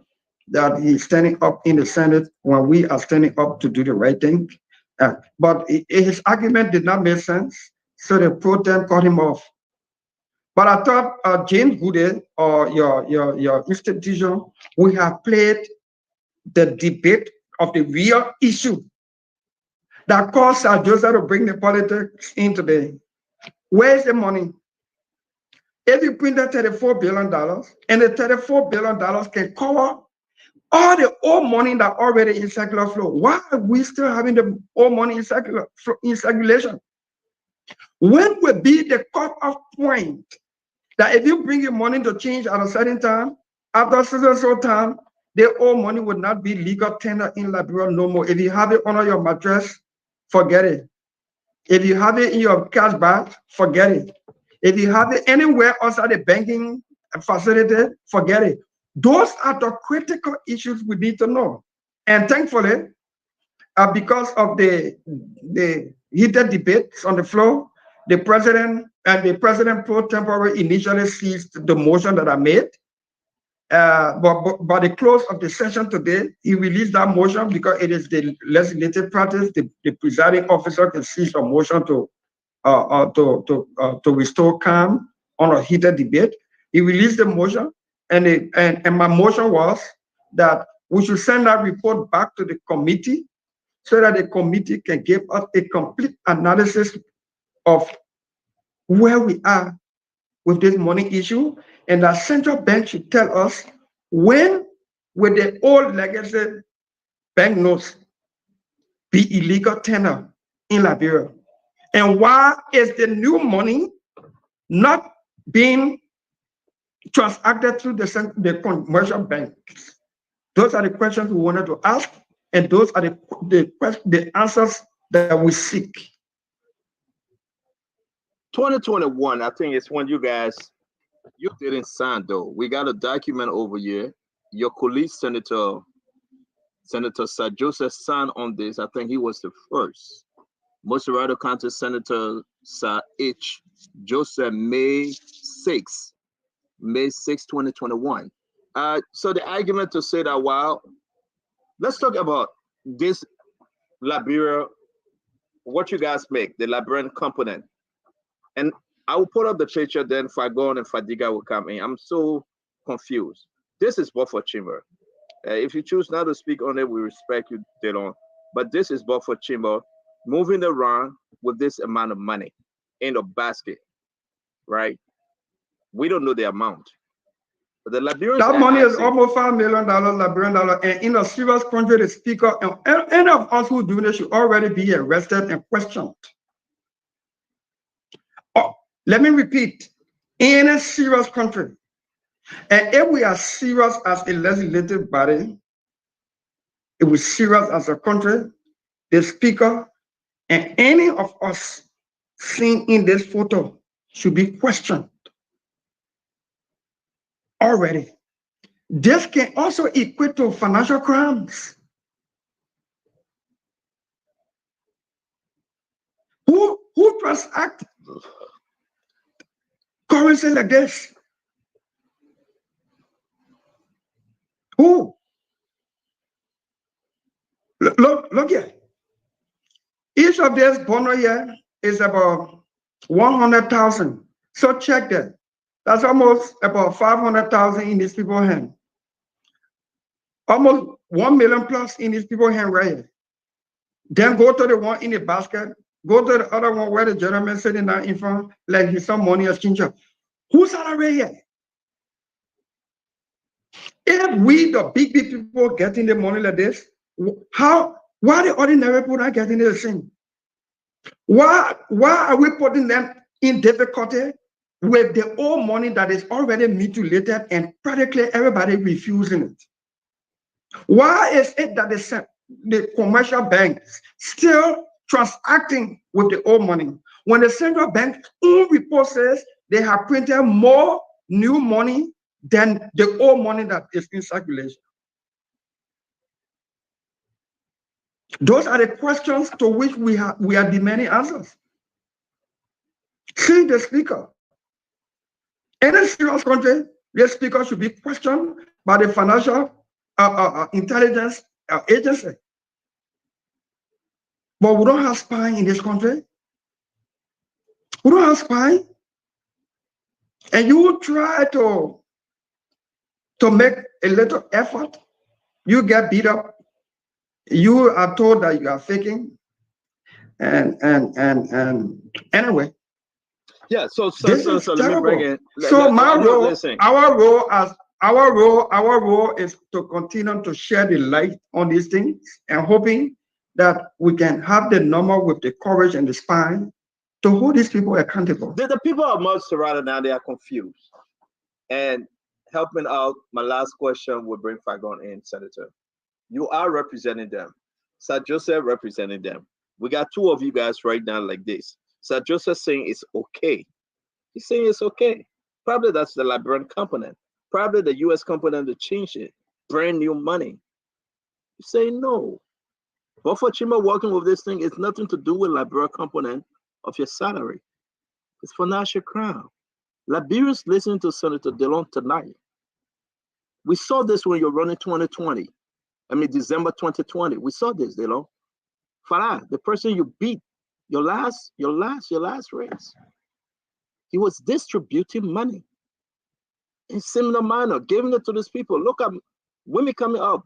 that he's standing up in the Senate when we are standing up to do the right thing. But his argument did not make sense, so the pro tem cut him off. But I thought James Goode or your institution, we have played the debate of the real issue that caused Sir Joseph to bring the politics in today. Where's the money? If you print that $34 billion, and the $34 billion can cover all the old money that already in circular flow, why are we still having the old money in circulation? When will be the cut-off point that if you bring your money to change at a certain time, after a certain time, the old money would not be legal tender in Liberia no more? If you have it under your mattress, forget it. If you have it in your cash bag, forget it. If you have it anywhere outside the banking facility, forget it. Those are the critical issues we need to know. And thankfully, because of the heated debates on the floor, the president and the president pro tempore initially seized the motion that I made. But by the close of the session today, he released that motion because it is the legislative practice. The presiding officer can seize a motion to restore calm on a heated debate. He released the motion, and my motion was that we should send that report back to the committee so that the committee can give us a complete analysis of where we are with this money issue, and the central bank should tell us when will the old legacy banknotes be illegal tender in Liberia, and why is the new money not being transacted through the commercial banks? Those are the questions we wanted to ask, and those are the answers that we seek. 2021, I think it's when you didn't sign though. We got a document over here. Your colleague, Senator Sir Joseph, signed on this. I think he was the first. Moserado County Senator Sir H. Joseph, May 6, 2021. So the argument to say that, wow, let's talk about this Liberia what you guys make, the Liberian component. And I will put up the picture, then Fagon and Fadiga will come in. I'm so confused. This is Buffer Chamber. If you choose not to speak on it, we respect you, Delon. But this is Buffer Chamber moving around with this amount of money in a basket, right? We don't know the amount. But the Liberians, that money is almost $5 million Liberian dollar, and in a serious country, the speaker and any of us who do this should already be arrested and questioned. Oh, let me repeat: in a serious country, and if we are serious as a legislative body, if we're serious as a country, the speaker and any of us seen in this photo should be questioned already. This can also equate to financial crimes. Who transact currency like this? Who? Look here. Each of these bono here is about 100,000. So check that. That's almost about 500,000 in these people's hand. Almost 1 million plus in these people's hand right here. Then go to the one in the basket. Go to the other one where the gentleman sitting down in front, like he's some money exchanger. Who's salary here? If we, the big people, getting the money like this, why the ordinary people not getting the same? Why are we putting them in difficulty with the old money that is already mutilated and practically everybody refusing it? Why is it that the commercial banks still transacting with the old money when the central bank own report says they have printed more new money than the old money that is in circulation? Those are the questions to which we are demanding answers. See the speaker. In a serious country, the speaker should be questioned by the financial intelligence agency. But we don't have spying in this country. We don't have spying. And you try to make a little effort, you get beat up. You are told that you are faking, and anyway. Yeah. So this let me bring it. So my role, our role is to continue to share the light on these things and hoping that we can have the number with the courage and the spine to hold these people accountable. The people of Montserrat now, they are confused. And helping out, my last question will bring Fagon in, Senator. You are representing them. Sir Joseph representing them. We got two of you guys right now like this. Sir Joseph saying it's okay. He's saying it's okay. Probably that's the Liberian component. Probably the US component to change it. Brand new money. You say no. Buffer Chima working with this thing is nothing to do with Liberian component of your salary. It's financial crime. Liberians listening to Senator Delon tonight. We saw this when you're running 2020. December 2020. We saw this, Delon. Farah, the person you beat your last race. He was distributing money in similar manner, giving it to these people. Look at women coming up.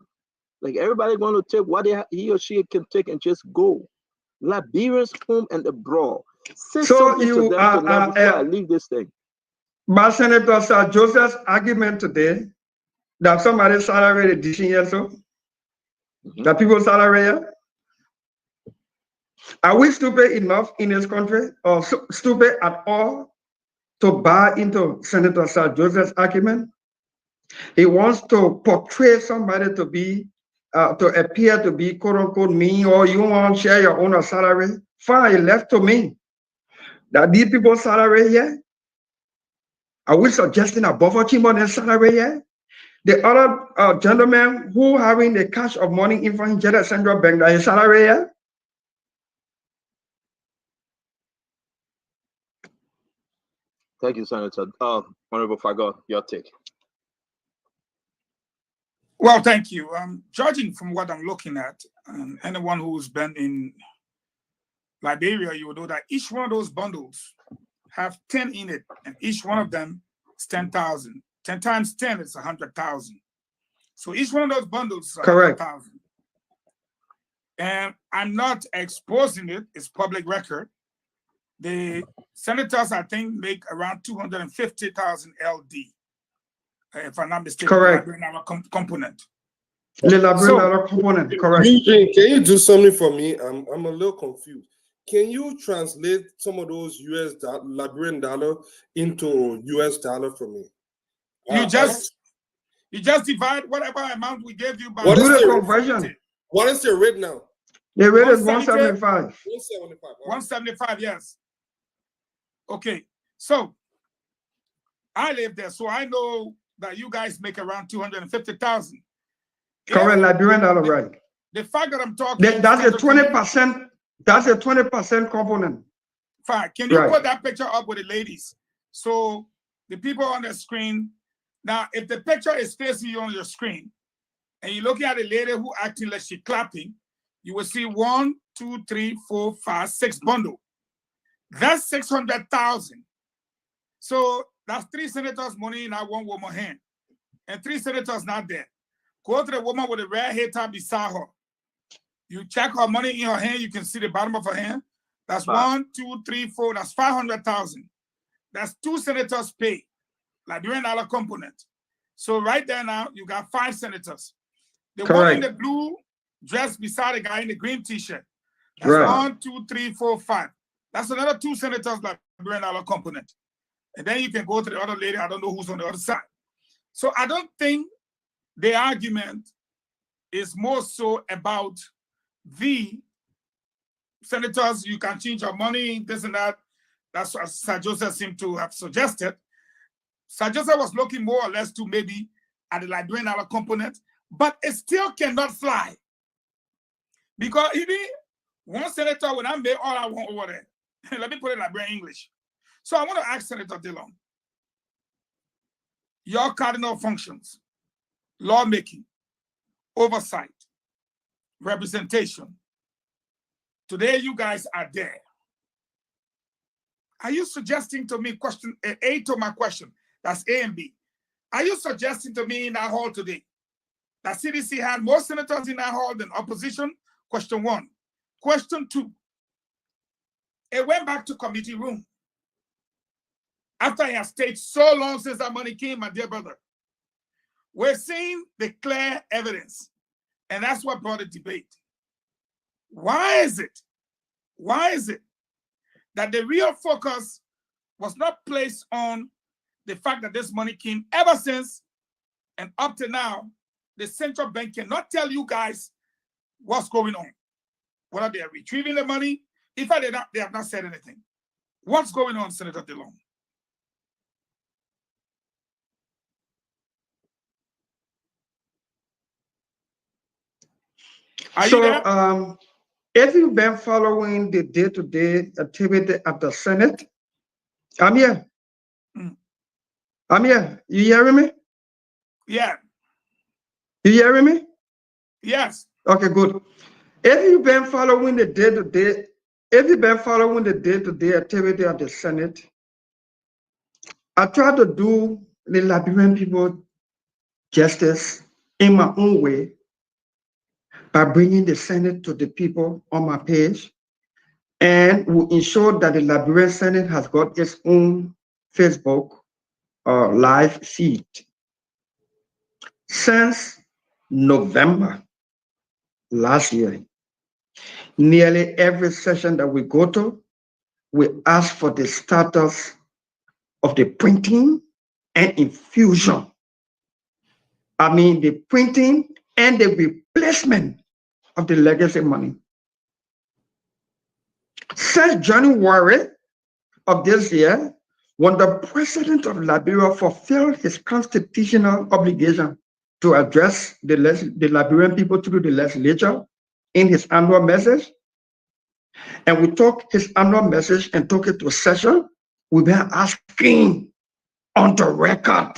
Like everybody going to take what he or she can take and just go. Liberians home and abroad. So you leave this thing. But Senator Sir Joseph's argument today that somebody's salary is 18 years old, that people's salary, are we stupid enough in this country or stupid at all to buy into Senator Sir Joseph's argument? He wants to portray somebody to be, to appear to be quote unquote mean, or you want to share your own salary. Fine, left to me. That these people's salary here, are we suggesting a buffer chamber than salary here? The other gentleman who having the cash of money in front of central bank, that is salary here? Thank you, Senator. Honorable Fagon, your take. Well, thank you. Judging from what I'm looking at, anyone who's been in Liberia, you will know that each one of those bundles have 10 in it, and each one of them is 10,000. 10 times 10 is 100,000. So each one of those bundles is 100,000. And I'm not exposing it, it's public record. The senators, I think, make around 250,000 LD, if I'm not mistaken. Correct. Component. Component, correct. Can you do something for me? I'm a little confused. Can you translate some of those Liberian dollar into US dollar for me? You just divide whatever amount we gave you by what is the conversion? What is the rate now? The rate is 175. 175. 175, yes. Okay, so I live there, so I know that you guys make around 250,000. Correct, Liberian dollar, right? The fact that I'm talking, that's a 20%. That's a 20% component. Fine. Can you put that picture up with the ladies? So the people on the screen. Now, if the picture is facing you on your screen, and you're looking at a lady who acting like she's clapping, you will see 1, 2, 3, 4, 5, 6 bundle. That's 600,000. So that's 3 senators' money in that one woman hand, and 3 senators not there. Go to the woman with the red hair tie beside her. You check her money in her hand, you can see the bottom of her hand. That's 1, 2, 3, 4. That's 500,000. That's 2 senators pay, Liberian dollar component. So right there now, you got 5 senators. The one in the blue dress beside the guy in the green t-shirt. That's 1, 2, 3, 4, 5. That's another 2 senators Liberian dollar component. And then you can go to the other lady. I don't know who's on the other side. So I don't think the argument is more so about the senators, you can change your money, this and that. That's what Sir Joseph seemed to have suggested. Sir Joseph was looking more or less to maybe at the Liberian dollar component, but it still cannot fly. Because even one senator, when I made all I want over there, let me put it in Liberian English. So I want to ask Senator Dillon, your cardinal functions, lawmaking, oversight, representation. Today, you guys are there. Are you suggesting to me question A to my question? That's A and B. Are you suggesting to me in that hall today that CDC had more senators in that hall than opposition? Question 1. Question 2. It went back to committee room. After it has stayed so long since that money came, my dear brother. We're seeing the clear evidence. And that's what brought the debate. Why is it that the real focus was not placed on the fact that this money came ever since and up to now, the central bank cannot tell you guys what's going on. Whether they are retrieving the money, in fact, they have not said anything. What's going on, Senator Dillon? So, if you've been following the day-to-day activity at the Senate, I'm here. I'm here. You hearing me? Yeah. You hearing me? Yes. Okay, good. If you've been following the day-to-day, activity at the Senate, I try to do the Liberian people justice in my own way by bringing the Senate to the people on my page, and will ensure that the Liberian Senate has got its own Facebook live feed. Since November last year, nearly every session that we go to, we ask for the status of the printing and infusion. I mean, the printing and the replacement of the legacy money. Since January of this year, when the president of Liberia fulfilled his constitutional obligation to address the Liberian people through the legislature in his annual message, and we took his annual message and took it to session, we've been asking on the record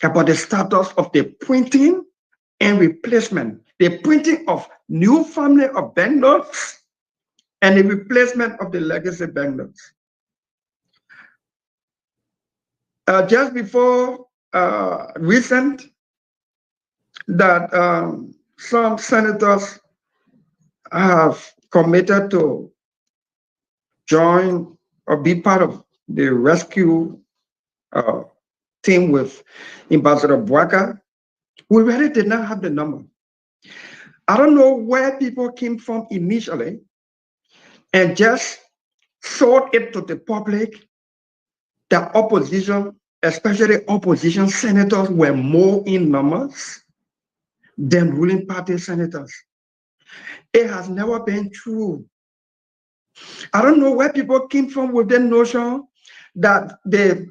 about the status of the printing and replacement, the printing of new family of banknotes and the replacement of the legacy banknotes. Just before recent, that some senators have committed to join or be part of the rescue team with Ambassador Bouaka. We really did not have the number. I don't know where people came from initially and just sold it to the public that opposition, especially opposition senators, were more in numbers than ruling party senators. It has never been true. I don't know where people came from with the notion that the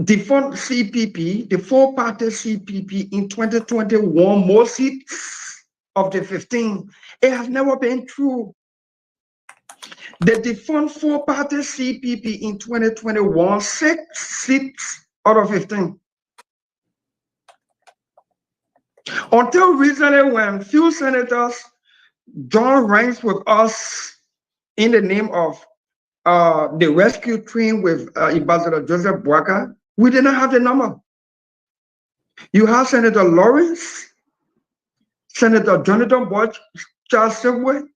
defunct CPP, the four-party CPP in 2020 won more seats of the 15. It has never been true. The defunct four-party CPP in 2020 won 6 seats out of 15. Until recently, when few senators joined ranks with us in the name of the rescue team with Ambassador Joseph Bouaka, we did not have the number. You have Senator Lawrence, Senator Jonathan Boyd, Charles Sigwe.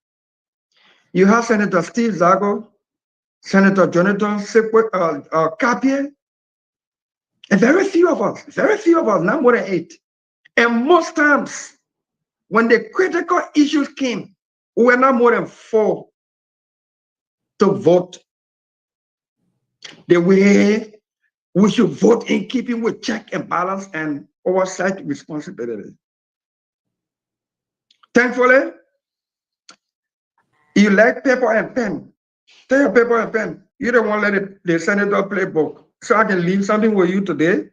You have Senator Steve Zago, Senator Jonathan Kapie, and very few of us, not more than 8. And most times, when the critical issues came, we were not more than 4 to vote the way we should vote, in keeping with check and balance and oversight responsibility. Thankfully, you like paper and pen. Take your paper and pen. You don't want to let the senator play book. So I can leave something with you today,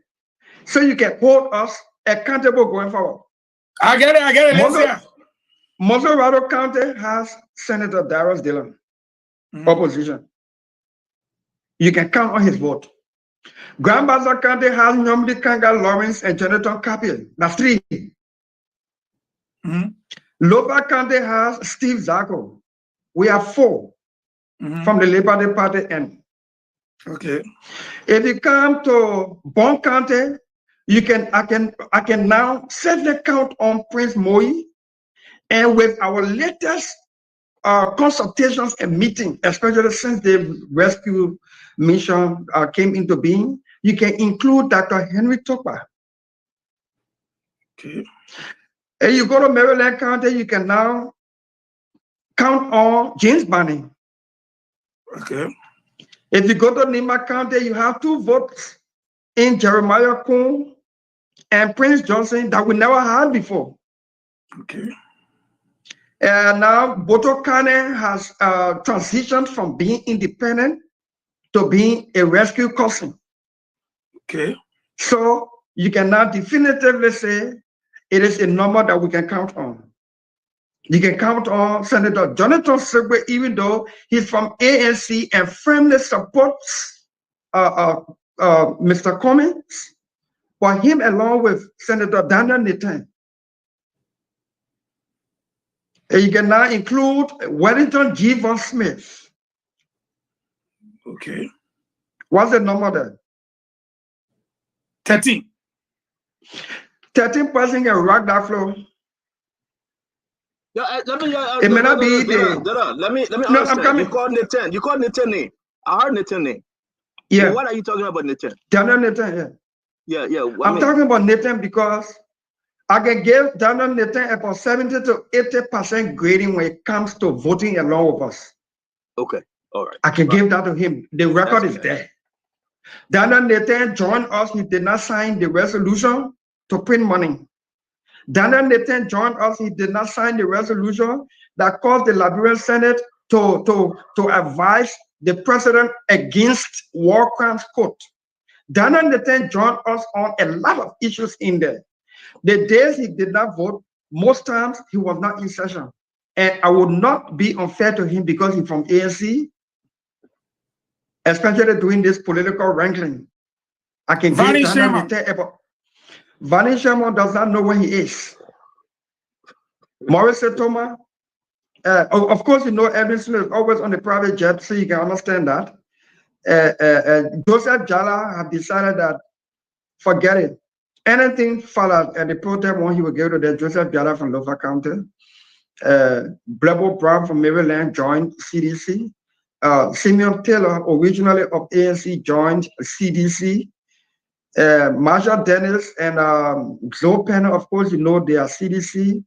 so you can hold us accountable going forward. I get it. Moserado County has Senator Darius Dillon, opposition. You can count on his vote. Grand Bassa County has Nyomdi Kanga Lawrence and Jonathan Kapie. That's 3. Lopa County has Steve Zago. We have 4 from the Labor Party end. Okay. If you come to Bon County, I can now safely count on Prince Moi, and with our latest consultations and meeting, especially since the rescue mission came into being, you can include Dr. Henry Topa. Okay. And you go to Maryland County, you can now count on James Barney. Okay. If you go to Nima County, you have 2 votes in Jeremiah Kuhn and Prince Johnson that we never had before. Okay. And now Boto County has transitioned from being independent to being a rescue cousin. Okay. So you can now definitively say it is a number that we can count on. You can count on Senator Jonathan Sigwe, even though he's from ANC and firmly supports Mr. Cummings, but him along with Senator Daniel Nathan. And you can now include Wellington G. Von Smith. Okay. What's the number there? 13. 13 person can rock that floor. Yeah, let me. It may not be Let me. No, I'm coming. You called Nathan. You called Nathan name. I heard Nathan name. Yeah. But what are you talking about, Nathan? Daniel Nathan, yeah. Yeah. I'm talking about Nathan because I can give Daniel Nathan about 70 to 80% grading when it comes to voting along with us. Okay. All right. I can give that to him. The record is there. Daniel Nathan joined us. He did not sign the resolution to print money. Daniel Nathan joined us. He did not sign the resolution that caused the Liberian Senate to advise the president against war crimes court. Daniel Nathan joined us on a lot of issues in there. The days he did not vote, most times he was not in session. And I would not be unfair to him because he's from ANC, especially doing this political wrangling. I can give Daniel Nathan about. Vani Sherman does not know where he is. Maurice Toma Of course, you know, Edwin Smith is always on the private jet, so you can understand that. Joseph Jala had decided that forget it. Anything followed at the protest one, he would go to the Joseph Jala from Lofa County. Blebo Brown from Maryland joined CDC. Simeon Taylor, originally of ANC, joined CDC. Marshall Dennis and Joe Penner, of course, you know, they are CDC.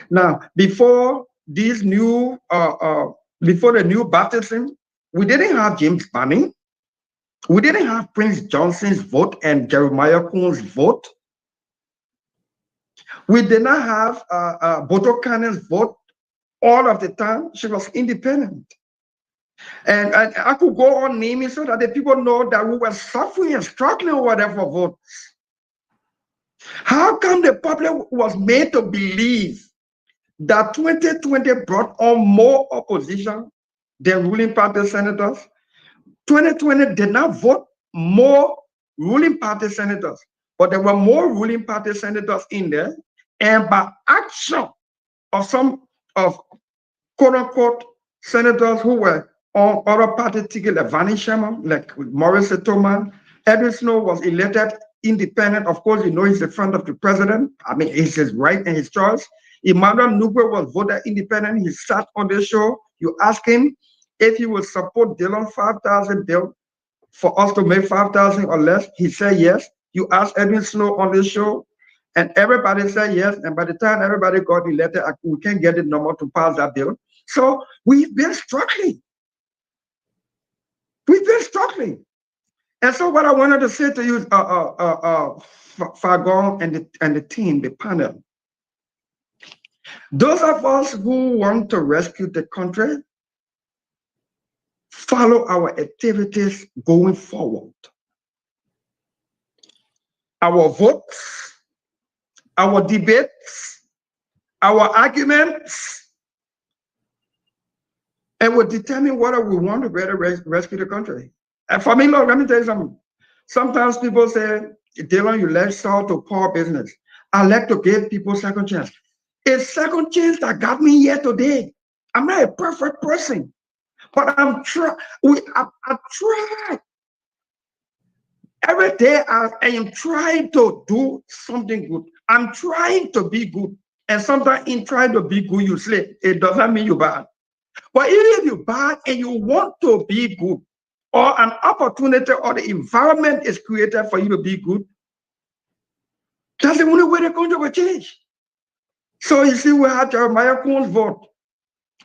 Now, before these new, before the new baptism, we didn't have James Banning. We didn't have Prince Johnson's vote and Jeremiah Coon's vote. We did not have Boto Cannon's vote all of the time. She was independent. And I could go on naming so that the people know that we were suffering and struggling over there for votes. How come the public was made to believe that 2020 brought on more opposition than ruling party senators? 2020 did not vote more ruling party senators, but there were more ruling party senators in there. And by action of some of quote-unquote senators who were on other party ticket, like Vanny Sherman, like Maurice Toman, Edwin Snow was elected independent. Of course, you know, he's the friend of the president. I mean, it's his right and his choice. Emmanuel Nugwe was voted independent. He sat on the show. You ask him if he would support Dillon 5,000 bill for us to make 5,000 or less. He said yes. You ask Edwin Snow on the show, and everybody said yes. And by the time everybody got elected, we can't get the number to pass that bill. So we've been struggling. We've been struggling. And so what I wanted to say to you, Fargon and the team, the panel, those of us who want to rescue the country, follow our activities going forward. Our votes, our debates, our arguments, and will determine whether we want to better rescue the country. And for me, look, let me tell you something. Sometimes people say, Dillon, you left Saul to poor business. I like to give people second chance. A second chance that got me here today. I'm not a perfect person, but I'm trying. I try. Every day I am trying to do something good. I'm trying to be good. And sometimes in trying to be good, you slip. It doesn't mean you're bad. But even if you're bad and you want to be good, or an opportunity or the environment is created for you to be good, that's the only way the country will change. So you see, we have Jeremiah Coon's vote.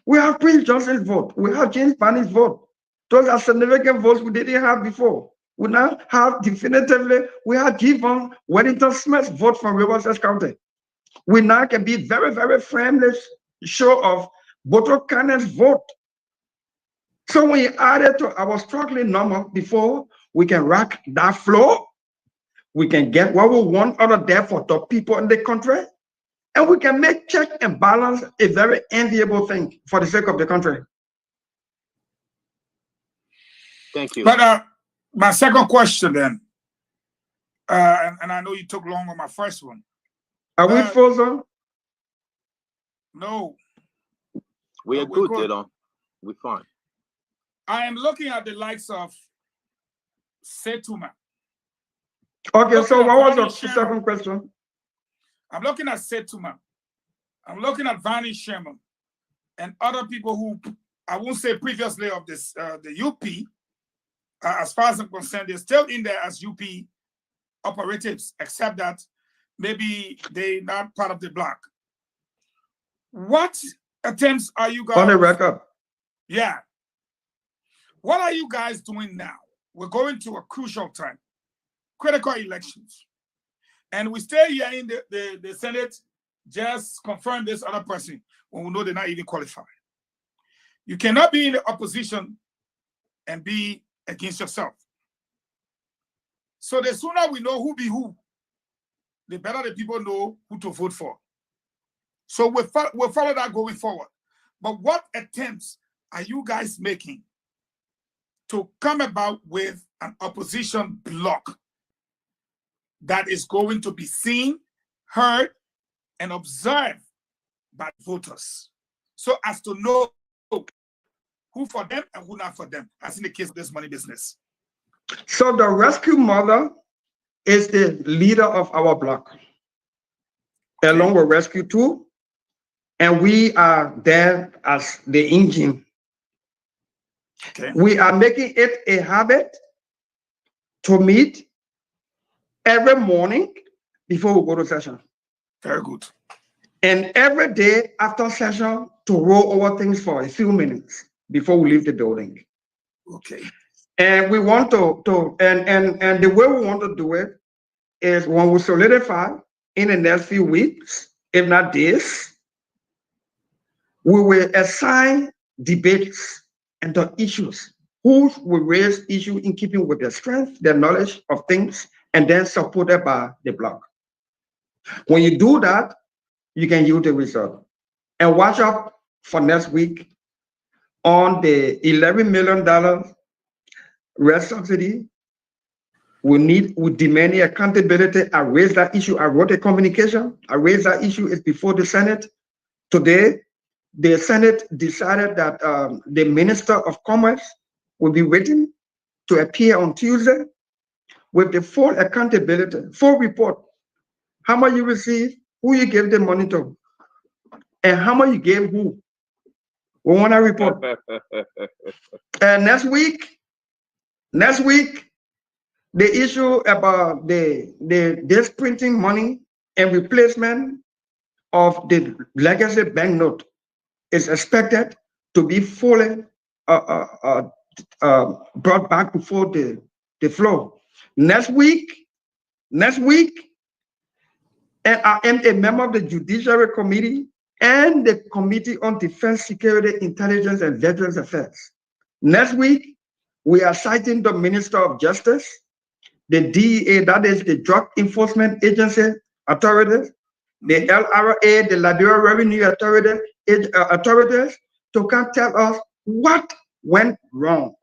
We have Prince Johnson's vote. We have James Banning's vote. Those are significant votes we didn't have before. We now have definitively, we have Given Wellington Smith's vote from Riverside County. We now can be very, very firmly sure of Boto Cannon's vote. So when you add it to our struggling number before, we can rack that floor. We can get what we want out of there for the people in the country. And we can make check and balance a very enviable thing for the sake of the country. Thank you. But my second question then, and I know you took long on my first one. Are we frozen? No. We are good, Dillon. We're fine. I am looking at the likes of Setuma. Okay, so what was your second question? I'm looking at Setuma. I'm looking at Vanny Sherman and other people who, I won't say previously of this, the UP, as far as I'm concerned, they're still in there as UP operatives, except that maybe they're not part of the bloc. What attempts are you guys? On the record. Yeah. What are you guys doing now? We're going to a crucial time, critical elections. And we stay here in the Senate, just confirm this other person when we know they're not even qualified. You cannot be in the opposition and be against yourself. So the sooner we know who be who, the better the people know who to vote for. So we'll follow that going forward. But what attempts are you guys making to come about with an opposition bloc that is going to be seen, heard, and observed by voters? so as to know who for them and who not for them, as in the case of this money business. So the rescue mother is the leader of our block, along with Rescue 2, and we are there as the engine. Okay. We are making it a habit to meet every morning before we go to session. Very good. And every day after session to roll over things for a few minutes before we leave the building. Okay. And we want and the way we want to do it is when we solidify in the next few weeks, if not days, we will assign debates and the issues. Who will raise issue in keeping with their strength, their knowledge of things, and then supported by the block. When you do that, you can yield the result. And watch out for next week on the $11 million red subsidy. We demand accountability. I raised that issue. I wrote a communication. I raised that issue. It's before the Senate. Today, the Senate decided that the Minister of Commerce will be waiting to appear on Tuesday with the full accountability, full report. How much you receive, who you gave the money to, and how much you gave who. We want to report. And next week, the issue about this printing money and replacement of the legacy banknote is expected to be fully brought back before the floor. Next week, and I am a member of the Judiciary Committee and the Committee on Defense, Security, Intelligence, and Veterans Affairs. Next week, we are citing the Minister of Justice, the DEA, that is the Drug Enforcement Agency authorities, the LRA, the Liberia Revenue Authority, authorities, to come tell us what went wrong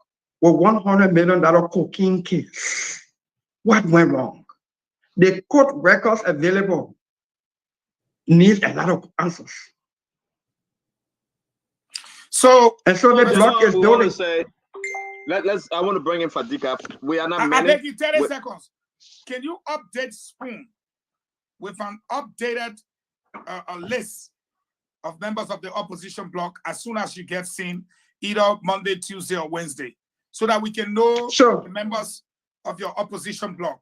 with $100 million cocaine case. What went wrong? The court records available need a lot of answers. So the block is building. I want to bring in Fadika. We are not I beg you 30 seconds. Can you update Spoon with an updated a list of members of the opposition bloc as soon as you get seen, either Monday, Tuesday, or Wednesday, so that we can know the members of your opposition bloc,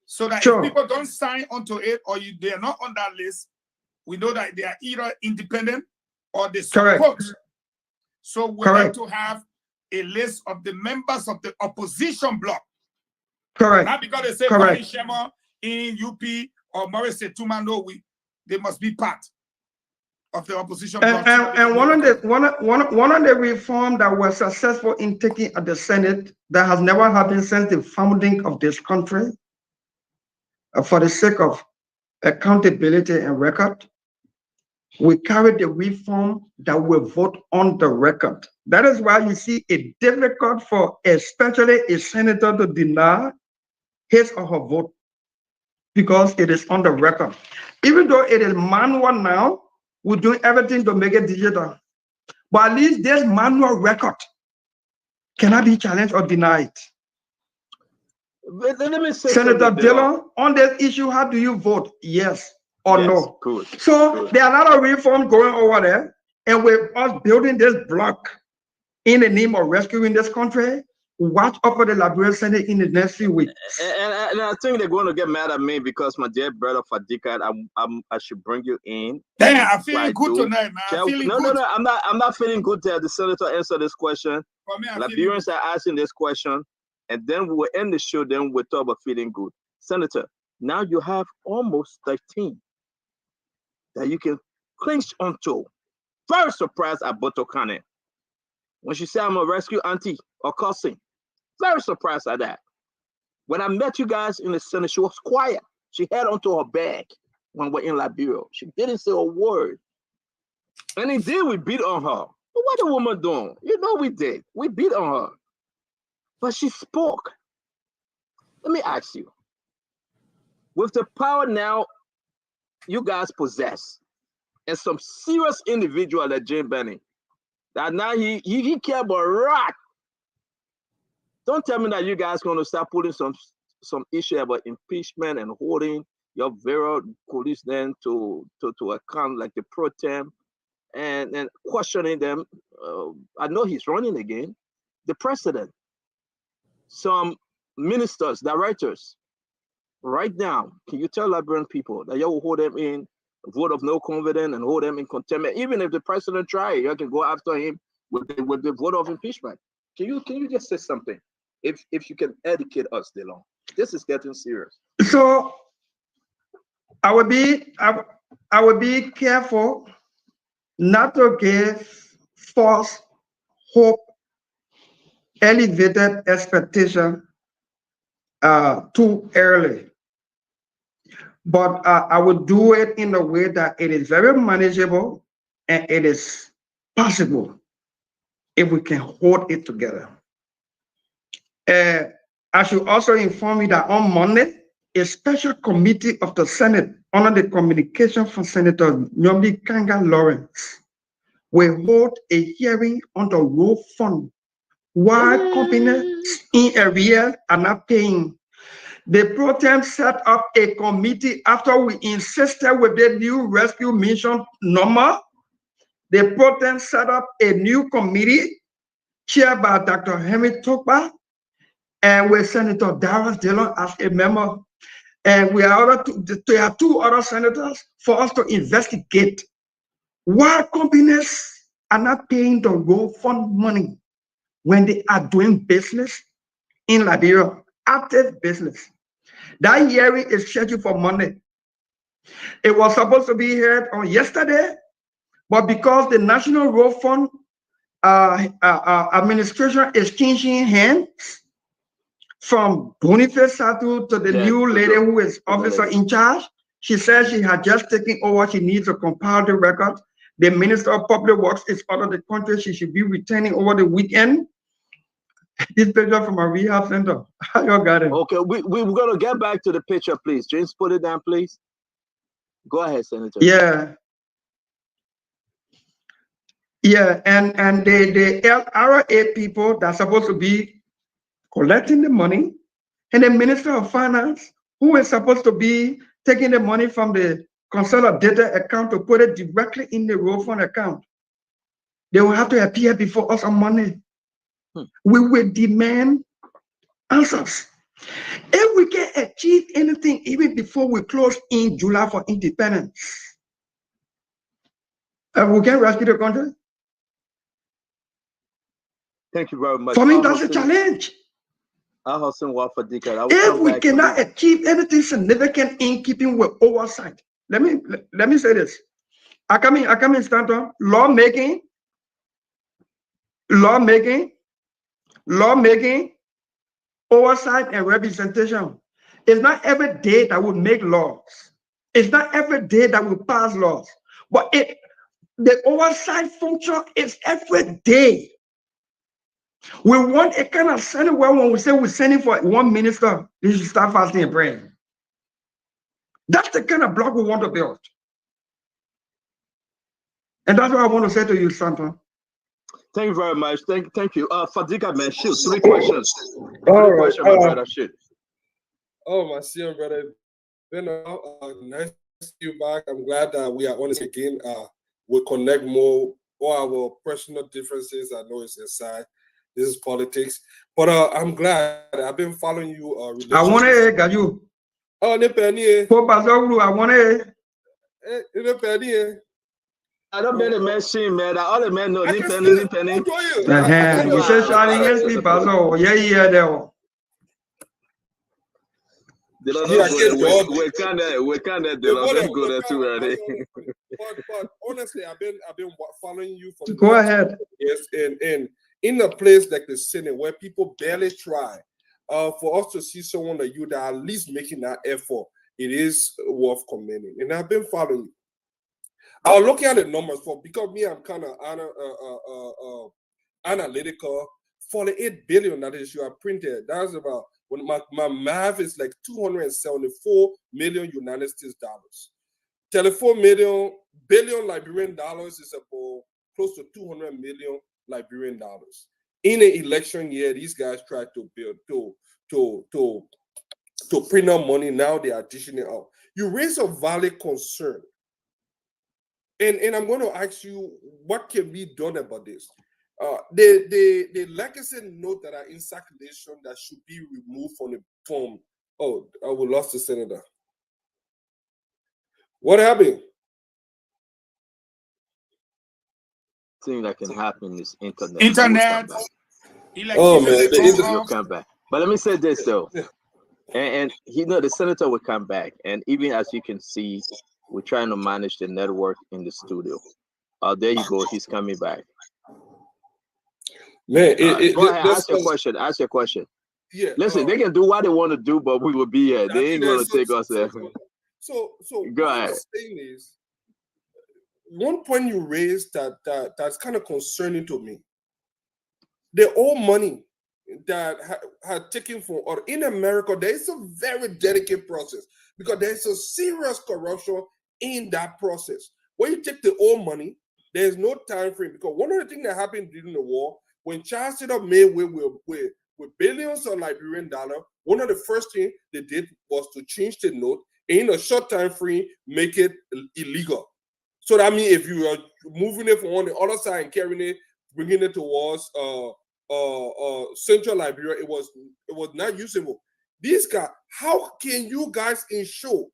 so that if people don't sign onto it or they are not on that list, we know that they are either independent or they support. So we like to have a list of the members of the opposition bloc. Correct. Not because they say Barry Shema in UP or Maurice Setuma, no, they must be part of the opposition bloc. And one of the reforms that was successful in taking at the Senate that has never happened since the founding of this country, for the sake of accountability and record, we carry the reform that will vote on the record. That is why you see it difficult for especially a senator to deny his or her vote, because it is on the record. Even though it is manual now, we're doing everything to make it digital. But at least this manual record cannot be challenged or denied. Let me say Senator Dillon, on this issue, how do you vote? Yes or no? Good. So there are a lot of reforms going over there, and with us building this block in the name of rescuing this country, watch out for the Liberian Senate in the next few weeks. And I think they're going to get mad at me because my dear brother Fadika, I should bring you in. Damn, I'm feeling good tonight, man. No, I'm not feeling good there. The senator answer this question. Liberians are asking this question, and then we will end the show. Then we'll talk about feeling good. Senator, now you have almost 13 that you can clinch onto. Very surprised at Botokane when she said I'm a rescue auntie or cousin. Very surprised at that. When I met you guys in the Senate, she was quiet. She held onto her bag when we're in Liberia. She didn't say a word. And indeed, we beat on her. But what the woman doing? You know we did. We beat on her. But she spoke. Let me ask you. With the power now you guys possess, and some serious individual like Jane Benning, that now he care about rat. Don't tell me that you guys going to start putting some issue about impeachment and holding your very police then to account, like the pro tem, and questioning them. I know he's running again. The president, some ministers, directors, right now, can you tell Liberian people that you will hold them in a vote of no confidence and hold them in contempt? Even if the president tries, you can go after him with the vote of impeachment. Can you just say something? If you can educate us, DeLong. This is getting serious. So I would be careful not to give false hope, elevated expectation too early. But I would do it in a way that it is very manageable and it is possible if we can hold it together. I should also inform you that on Monday, a special committee of the Senate under the communication from Senator Nyombi Kanga Lawrence will hold a hearing on the road fund. Why companies in area are not paying. The pro tem set up a committee after we insisted with the new rescue mission number. The pro tem set up a new committee chaired by Dr. Henry Tokba and with Senator Darius Dillon as a member. And we are ordered to have two other senators for us to investigate why companies are not paying the road fund money when they are doing business in Liberia, active business. That hearing is scheduled for Monday. It was supposed to be held on yesterday, but because the National Road Fund administration is changing hands from Boniface Satu to the new lady who is officer in charge, she says she had just taken over. She needs to compile the record. The Minister of Public Works is out of the country. She should be returning over the weekend. This picture from a rehab center. You got it. Okay, we're going to get back to the picture, please. James, put it down, please. Go ahead, Senator. Yeah. Yeah, and the LRA people that's supposed to be collecting the money, and the Minister of Finance, who is supposed to be taking the money from the consolidated account to put it directly in the road fund account. They will have to appear before us on Monday. We will demand answers. If we can achieve anything even before we close in July for independence, we can rescue the country. Thank you very much. For me, that's a challenge. If we cannot achieve anything significant in keeping with oversight, let me say this. I come in Stanton, lawmaking, oversight and representation. It's not every day that we make laws. It's not every day that we pass laws. But the oversight function is every day. We want a kind of Senate where when we say we're sending for one minister, they should start fasting and praying. That's the kind of block we want to build. And that's what I want to say to you, Santa. Thank you very much. Thank you. Fadika, man, shoot, 3 questions. Three questions, my brother, shoot. Oh, my dear brother. Nice to see you back. I'm glad that we are on this again. We'll connect more. All our personal differences, I know it's aside. This is politics. But I'm glad. I've been following you. I want to get you. Oh, Nepeni. I want to. Nepeni. I don't better mention, man. All the men know Nepeni. You say shining against me, Bazo. Yeah, there. We can't go there too early. But honestly, I've been following you for go ahead. Yes, and in a place like the Senate where people barely try, for us to see someone like you that are at least making that effort, it is worth commending. And I've been following you. I was looking at the numbers because me, I'm kind of analytical. 48 billion that is you are printed. That's about when my math is like 274 million United States dollars. Telephone million billion Liberian dollars is about close to 200 million Liberian dollars. In an election year, these guys tried to build to print out money. Now they are dishing it out. You raise a valid concern. And I'm going to ask you what can be done about this. The legacy note that are in circulation that should be removed from the form. Oh, we lost the senator. What happened? Thing that can happen is internet. Internet. Oh man, the internet will come back. But let me say this though, and the senator will come back, and even as you can see, we're trying to manage the network in the studio. There you go. He's coming back. Man, go ahead. Ask your question. Ask your question. Yeah. Listen, they can do what they want to do, but we will be here. They ain't going to take us there. So go what ahead. I'm saying is, one point you raised that's kind of concerning to me. The old money that had taken from, or in America, there is a very delicate process because there is a serious corruption in that process. When you take the old money, there is no time frame, because one of the things that happened during the war, when Charles Taylor made way with billions of Liberian dollars, one of the first things they did was to change the note and in a short time frame make it illegal. So that means if you are moving it from on the other side and carrying it, bringing it towards Central Liberia, it was not usable. These guys, how can you guys ensure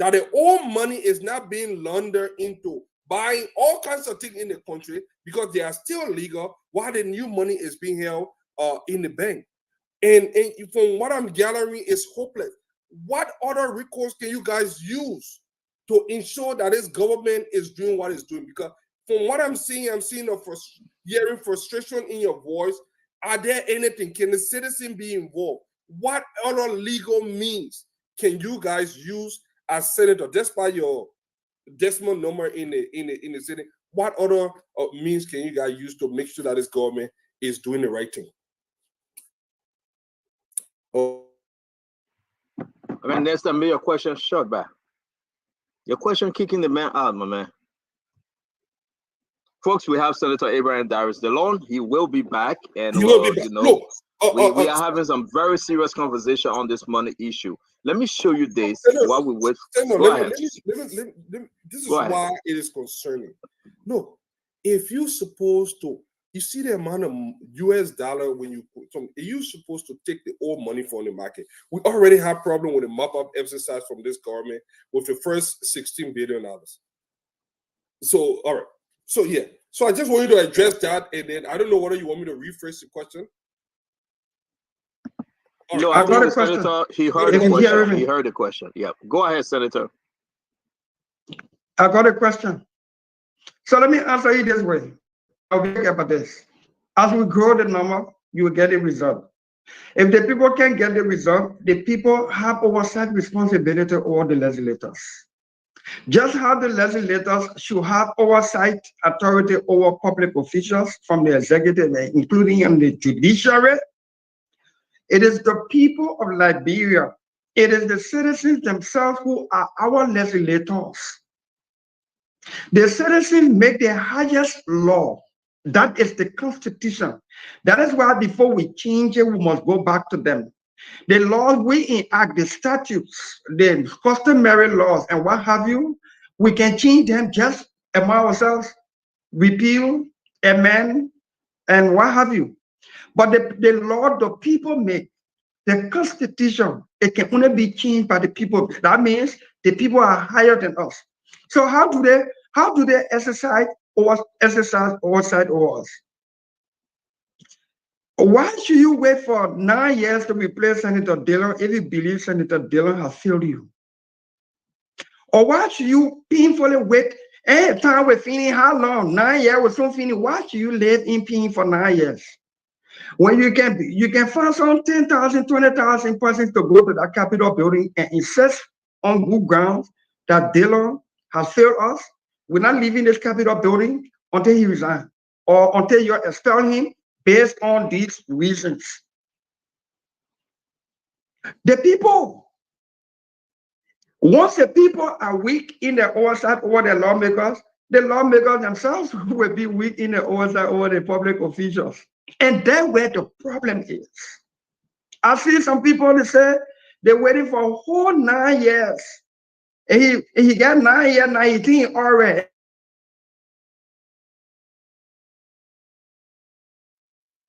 that the old money is not being laundered into buying all kinds of things in the country because they are still legal, while the new money is being held in the bank? And from what I'm gathering, is hopeless. What other recourse can you guys use to ensure that this government is doing what it's doing? Because from what I'm seeing hearing frustration in your voice. Are there anything? Can the citizen be involved? What other legal means can you guys use as senator, despite your decimal number in the city? What other means can you guys use to make sure that this government is doing the right thing? Oh, I mean, that's your question short back. Your question kicking the man out, my man. Folks, we have Senator Abraham Darius Delon. He will be back, and he will be back. We are having some very serious conversation on this money issue. Let me show you this while we wait. This is why it is concerning. No, if you're supposed to, you see the amount of US dollar when you put some, you're supposed to take the old money from the market. We already have problem with the mop-up exercise from this government with the first $16 billion. So, all right. So, yeah. So I just want you to address that, and then I don't know whether you want me to rephrase the question. No, I got a question. Senator, he heard the question. He heard the question. Yeah. Go ahead, Senator. I got a question. So let me answer you this way. I'll think about this. As we grow the number, you will get a result. If the people can get the result, the people have oversight responsibility over the legislators. Just how the legislators should have oversight authority over public officials from the executive, including in the judiciary, it is the people of Liberia, it is the citizens themselves who are our legislators. The citizens make the highest law. That is the Constitution. That is why before we change it, we must go back to them. The laws we enact, the statutes, the customary laws, and what have you, we can change them just among ourselves, repeal, amend, and what have you. But the law the people make, the Constitution, it can only be changed by the people. That means the people are higher than us. So how do they exercise oversight over us? Why should you wait for 9 years to replace Senator Dillon if you believe Senator Dillon has failed you? Or why should you painfully wait? Hey, time with Finney, how long? 9 years with some Finney. Why should you live in pain for 9 years? When you can find some 10,000, 20,000 persons to go to that Capitol building and insist on good grounds that Dillon has failed us. We're not leaving this Capitol building until he resigns or until you expel him based on these reasons. The people, Once the people are weak in the oversight over the lawmakers themselves will be weak in the oversight over the public officials. And that's where the problem is. I see some people that say they're waiting for a whole 9 years. And he got 9 years, 19 already.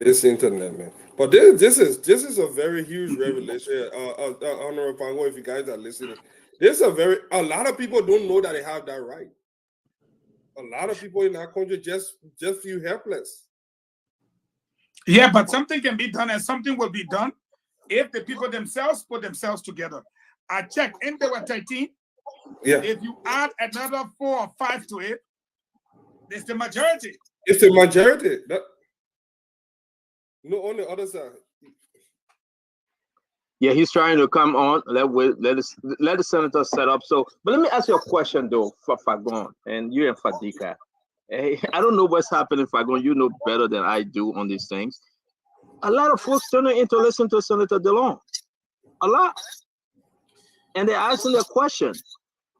This internet, man. But this is a very huge revelation. Honorable Pango, if you guys are listening, a lot of people don't know that they have that right. A lot of people in our country just feel helpless. Yeah, but something can be done, and something will be done if the people themselves put themselves together. I checked, and there were 13. Yeah. If you add another 4 or 5 to it, it's the majority. It's the majority. No, on the other side. Yeah, he's trying to come on. Let the senator set up. So, but let me ask you a question though, for Fagon and you and Fadika. Hey, I don't know what's happening, Fagon. You know better than I do on these things. A lot of folks turning in to listen to Senator DeLong. A lot. And they're asking their question.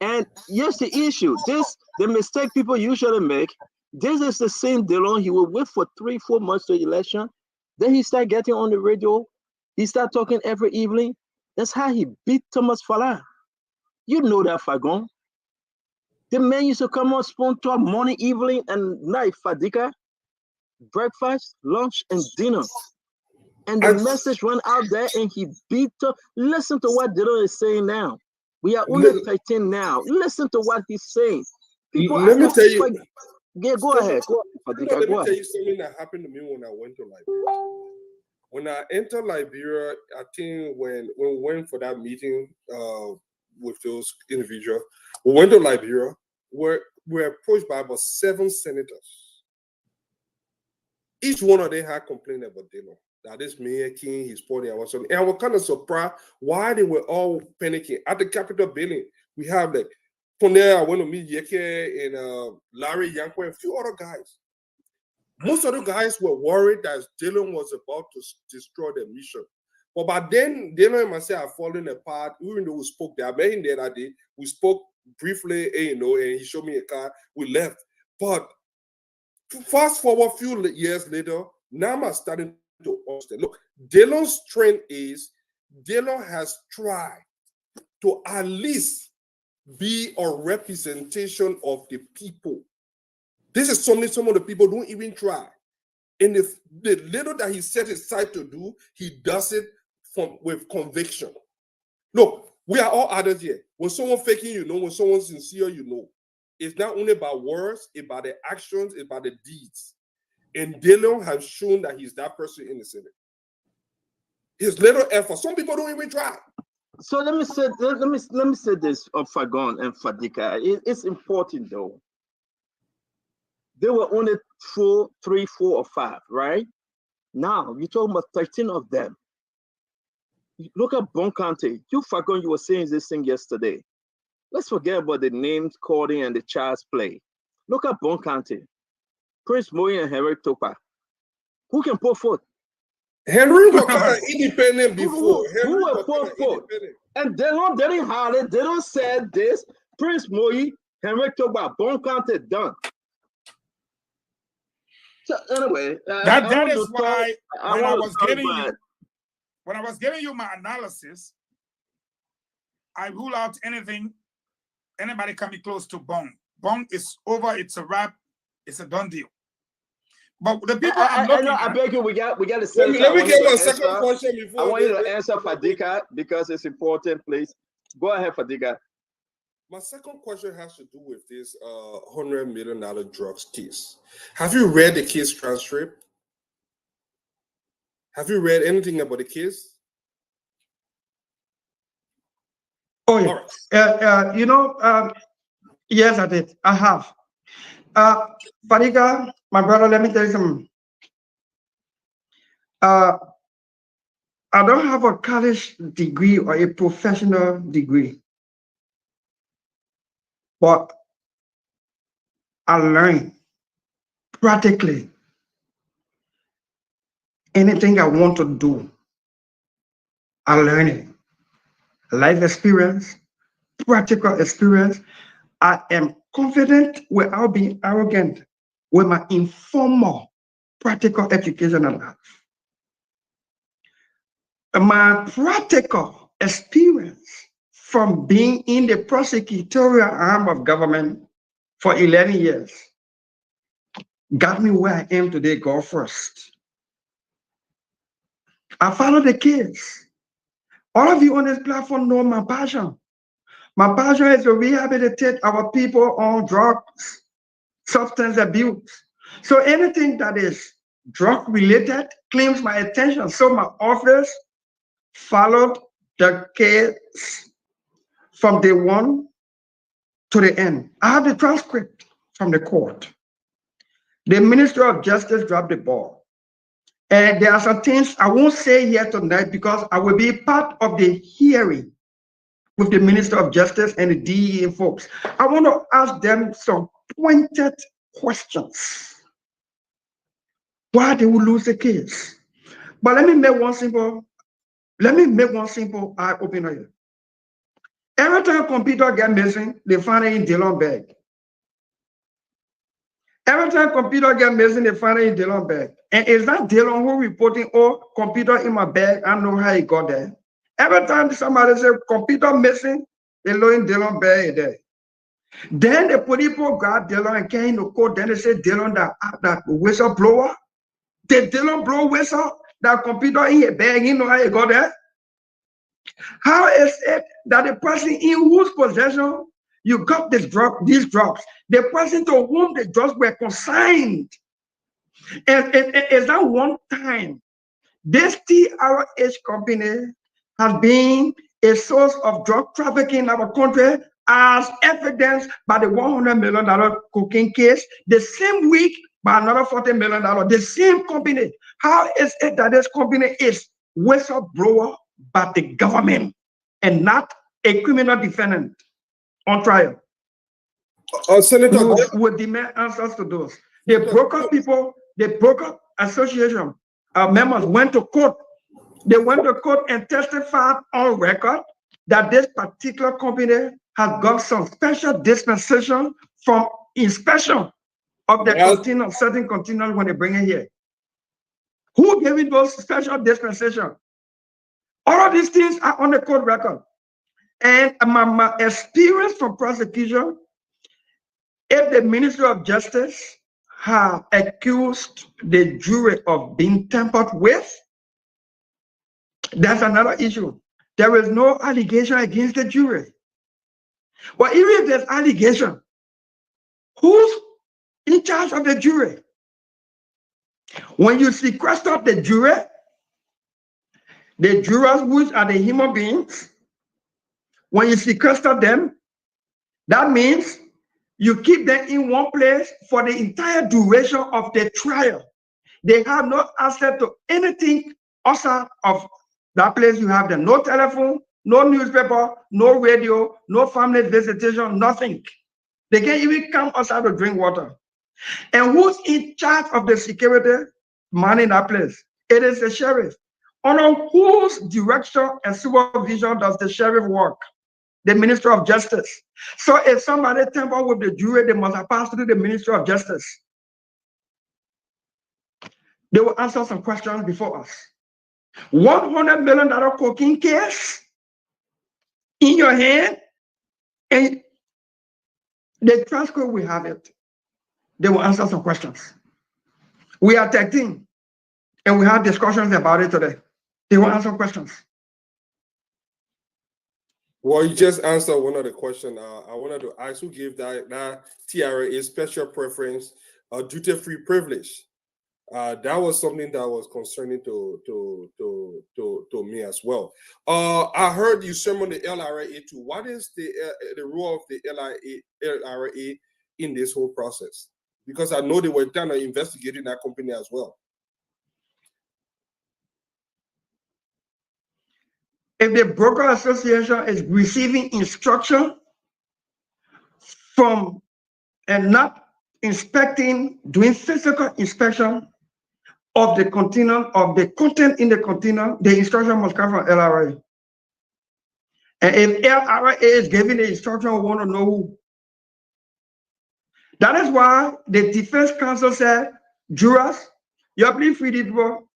And here's the issue. The mistake people usually make, this is the same DeLong he will wait for 3-4 months to election. Then he start getting on the radio. He start talking every evening. That's how he beat Thomas Falah. You know that, Fagon. The man used to come on Spoon Talk morning, evening, and night, Fadika. Breakfast, lunch, and dinner. And the message went out there and he beat her. Listen to what Dillon is saying now. We are only 13 now. Listen to what he's saying. People let me tell you. Yeah, go ahead. Let me tell you something that happened to me when I went to Liberia. When I entered Liberia, I think when we went for that meeting with those individuals, we went to Liberia. We were approached by about 7 senators. Each one of them had complained about Dillon. That this Mayor King, he's party and something. And I was kind of surprised why they were all panicking. At the Capitol building, we have like from there, I went to meet Yeke and Larry Yanko and a few other guys. Most of the guys were worried that Dillon was about to destroy their mission. But by then, Dillon and myself are falling apart. Even though we spoke there, I met him there that day. We spoke briefly, and he showed me a car. We left. But fast forward a few years later, now I'm starting to understand. Look, Dillon's strength is Dillon has tried to at least be a representation of the people. This is something some of the people don't even try. And the little that he set his sight to do, he does it with conviction. Look, we are all others here. When someone faking, you know. When someone's sincere, you know. It's not only about words, it's about the actions, it's about the deeds. And Dillon has shown that he's that person in the Senate. His little effort. Some people don't even try. So let me say this of Fagon and Fadika. It's important though. There were only 3, 4, or 5, right? Now you're talking about 13 of them. Look at Bon County. You, Fagon, you were saying this thing yesterday. Let's forget about the names calling and the child's play. Look at Bon County. Prince Moyi and Henry Topa. Who can put forth? Henry was independent before. Who will put forth? And they didn't hide it. They don't say this. Prince Moyi, Henry Topa, Bon County done. So anyway, that is why when I was giving you my analysis, I rule out anybody coming close to Bon. Bon is over. It's a wrap. It's a done deal. But the people I beg you, we got to say. Let me get my second question before. I want you to answer Fadika because it's important, please. Go ahead, Fadika. My second question has to do with this $100 million drugs case. Have you read the case transcript? Have you read anything about the case? Oh, yeah. Yes, I did. I have. Fadika, my brother, let me tell you something. I don't have a college degree or a professional degree, but I learned practically anything I want to do. I learn it. Life experience, practical experience. I am confident without being arrogant with my informal practical education and life. My practical experience from being in the prosecutorial arm of government for 11 years got me where I am today, God first. I follow the kids. All of you on this platform know my passion. My passion is to rehabilitate our people on drugs, substance abuse. So anything that is drug related claims my attention. So my office followed the case from day one to the end. I have the transcript from the court. The Minister of Justice dropped the ball. And there are some things I won't say here tonight because I will be part of the hearing with the Minister of Justice and the DEA folks. I want to ask them some pointed questions. Why they will lose the case? But let me make one simple eye opener here. Every time a computer get missing, they find it in Dillon bag. Every time computer get missing, they find it in Dillon bag. And is that Dillon who reporting, oh, computer in my bag, I know how it got there. Every time somebody say computer missing, they know in Dillon bag there. Then the police got Dillon and came to court. Then they say Dillon that whistleblower. The Dillon blow whistle, that computer in your bag, you know how it got there? How is it that the person in whose possession you got these drugs, the person to whom the drugs were consigned, and is that one time this TRH company has been a source of drug trafficking in our country, as evidenced by the $100 million cocaine case, the same week by another $40 million, the same company. How is it that this company is whistleblower by the government and not a criminal defendant on trial? Senator, would demand answers to those. The broker people, the broker association members went to court. They went to court and testified on record that this particular company has got some special dispensation from inspection of the container, certain containers when they bring it here. Who gave it those special dispensation? All of these things are on the court record. And my experience from prosecution, if the Ministry of Justice have accused the jury of being tampered with, that's another issue. There is no allegation against the jury. But even if there's allegation, who's in charge of the jury? When you sequester the jurors, which are the human beings, when you sequester them, that means you keep them in one place for the entire duration of the trial. They have no access to anything outside of that place. You have them. No telephone, no newspaper, no radio, no family visitation, nothing. They can't even come outside to drink water. And who's in charge of the security man in that place? It is the sheriff. Under whose direction and supervision does the sheriff work? The Minister of Justice. So if somebody tamper with the jury, they must have passed through the Ministry of Justice. They will answer some questions before us. $100 million cocaine case in your hand, and the transcript, we have it. They will answer some questions. We are tag team, and we have discussions about it today. They will answer questions. Well, you just answered one of the questions. I wanted to ask who gave that TRA special preference, duty-free privilege. That was something that was concerning to me as well. I heard you summon the LRA too. What is the role of the LRA in this whole process? Because I know they were kind of investigating that company as well. If the broker association is receiving instruction from and not inspecting, doing physical inspection of the container, of the content in the container, the instruction must come from LRA. And if LRA is giving the instruction, we want to know who. That is why the defense counsel said, jurors, you please free these people.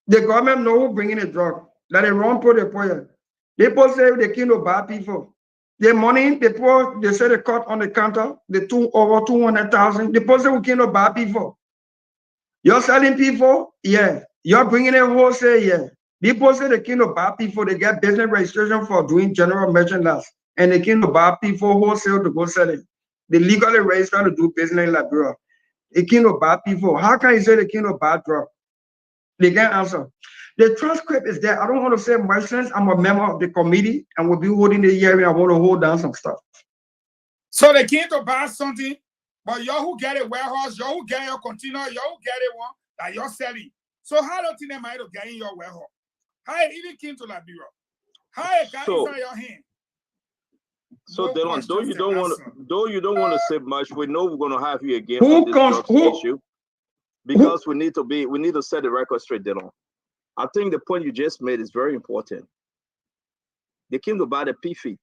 The government know who bringing the drug. That they run for the poor. They both say they kill no bad people. The money they pour, they say they cut on the counter, the over 200,000. They both say we kill no bad people. You're selling people, yeah. You're bringing in wholesale, yeah. People say they kill no bad people. They get business registration for doing general merchandise, and they kill no bad people wholesale to go sell it. They legally registered to do business in Liberia. They kill no bad people. How can you say they kill no bad drug? They can't answer. The transcript is there. I don't want to say much since I'm a member of the committee and we'll be holding the hearing. I want to hold down some stuff. So they came to buy something, but y'all who get a warehouse, y'all who get your container, y'all who get it one that you're selling. So how do you think they might get in your warehouse? How it even came to Liberia? How it got inside your hand? So Delon, though you don't want to say much, we know we're going to have you again on this drugs issue because we need to set the record straight, Delon. I think the point you just made is very important. They came to buy the PFI.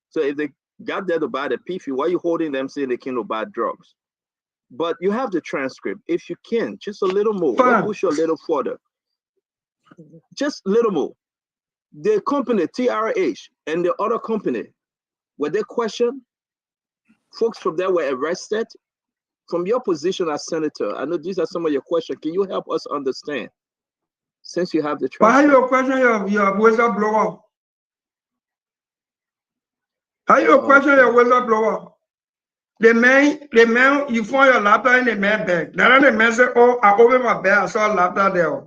So if they got there to buy the PFI, why are you holding them saying they came to buy drugs? But you have the transcript. If you can, just a little more, push a little further. Just a little more. The company, TRH, and the other company, were they questioned? Folks from there were arrested. From your position as senator, I know these are some of your questions. Can you help us understand? Since you have the transcript. How you question your whistleblower? How you question your whistleblower? The man, you find your laptop in the man bag. Then the man said, oh, I opened my bag, I saw a laptop there.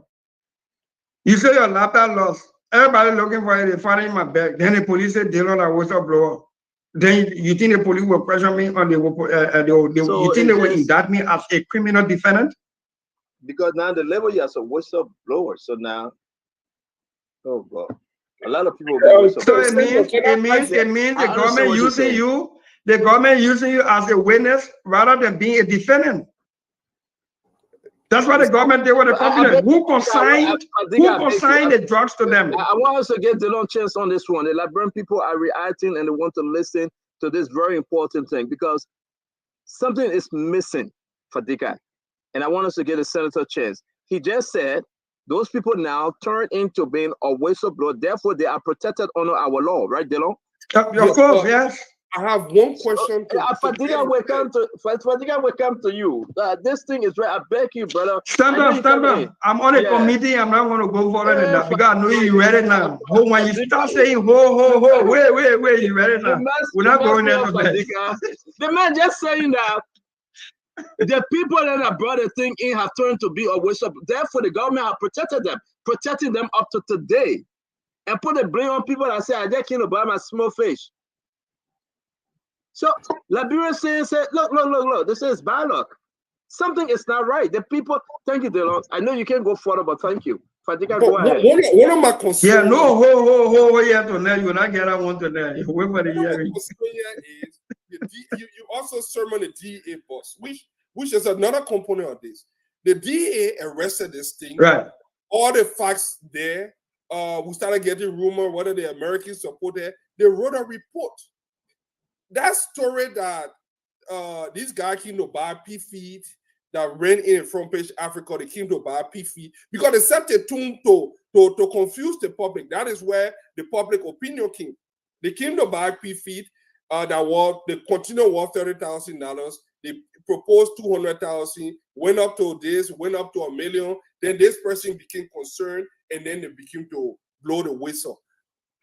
You say your laptop lost. Everybody looking for it, they find it in my bag. Then the police said, Dylan, a whistleblower. Then you think the police will question me on you think they will indict me as a criminal defendant? Because now the label you as a whistleblower. So now, oh God, a lot of people. So it means the government using you. The government using you as a witness rather than being a defendant. That's what the government did with the company. Who consigned the drugs to them? I want us to get the long chance on this one. The Liberian people are reacting and they want to listen to this very important thing because something is missing for Dikai. And I want us to get a senator chance. He just said those people now turn into being a whistleblower. Therefore, they are protected under our law, right, Delon? Of course, yes. I have one question. Fadiga will come to you. This thing is right. I beg you, brother. Stand up. I'm on a committee. I'm not going to go further than that because I know you read it now. When you start saying ho, wait, you read it now. We're not going there today. The man just saying that the people that have brought the thing in have turned to be a whistleblower. Therefore, the government have protected them, protecting them up to today, and put the blame on people that say, I just can't buy my small fish. So Liberia says, look, this is bad luck. Something is not right. The people, thank you, Delon. I know you can't go further, but thank you. Fadiga, go ahead. One of my concerns. Yeah, no, ho, you have to know. You will not get that one today. Wait for the hearing. You also sermon the DA boss, which is another component of this. The DA arrested this thing. Right. All the facts there. We started getting rumor whether the Americans supported. They wrote a report. That story that this guy came to buy PFeed that ran in front page Africa, they came to buy PFeed because they set a tune to confuse the public. That is where the public opinion came. They came to buy PFeed that was the container was $30,000. They proposed 200,000, went up to this, went up to $1 million. Then this person became concerned, and then they became to blow the whistle.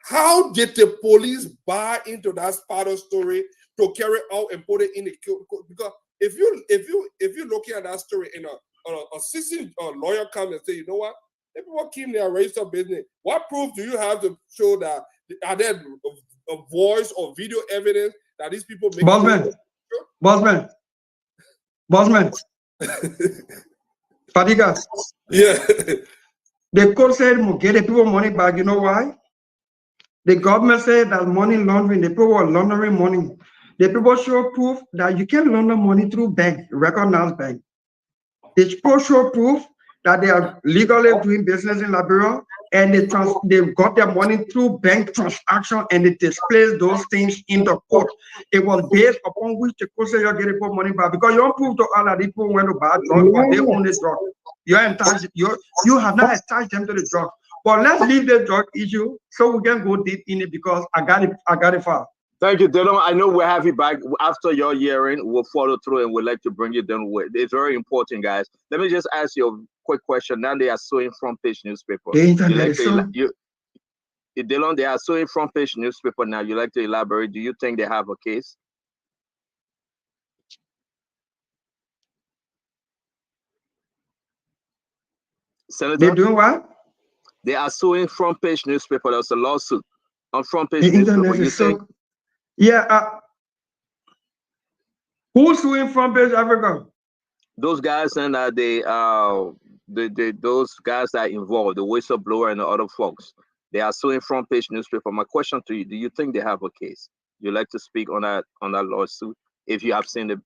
How did the police buy into that part of story to carry out and put it in the court? Because if you're looking at that story and a citizen lawyer comes and say, you know what, if people came there and register business, what proof do you have to show that are there a voice or video evidence that these people make? Bossman. Fadiga. Yeah. The court said, get the people money back. You know why? The government said that money laundering, the people were laundering money. The people show proof that you can launder money through bank, recognized bank. The people show proof that they are legally doing business in Liberia. and they got their money through bank transaction, and they displaced those things in the court. It was based upon which the court said you're getting money back, because you don't prove to all that people went to buy drugs or they own this drug. You have not attached them to the drug. But let's leave the drug issue so we can go deep in it, because I got it far. Thank you, Dylan. I know we'll have you back after your hearing. We'll follow through and we'd like to bring you down. It's very important, guys. Let me just ask you a quick question. Now they are suing front page newspaper. Dylan, they are suing front page newspaper now. You like to elaborate? Do you think they have a case? Senator? They're doing what? They are suing front page newspaper. There's a lawsuit on front page newspaper. You think? Yeah. Who's suing Front Page Africa? Those guys and those guys that are involved, the whistleblower and the other folks, they are suing Front Page newspaper. My question to you: do you think they have a case? You like to speak on that lawsuit if you have seen it?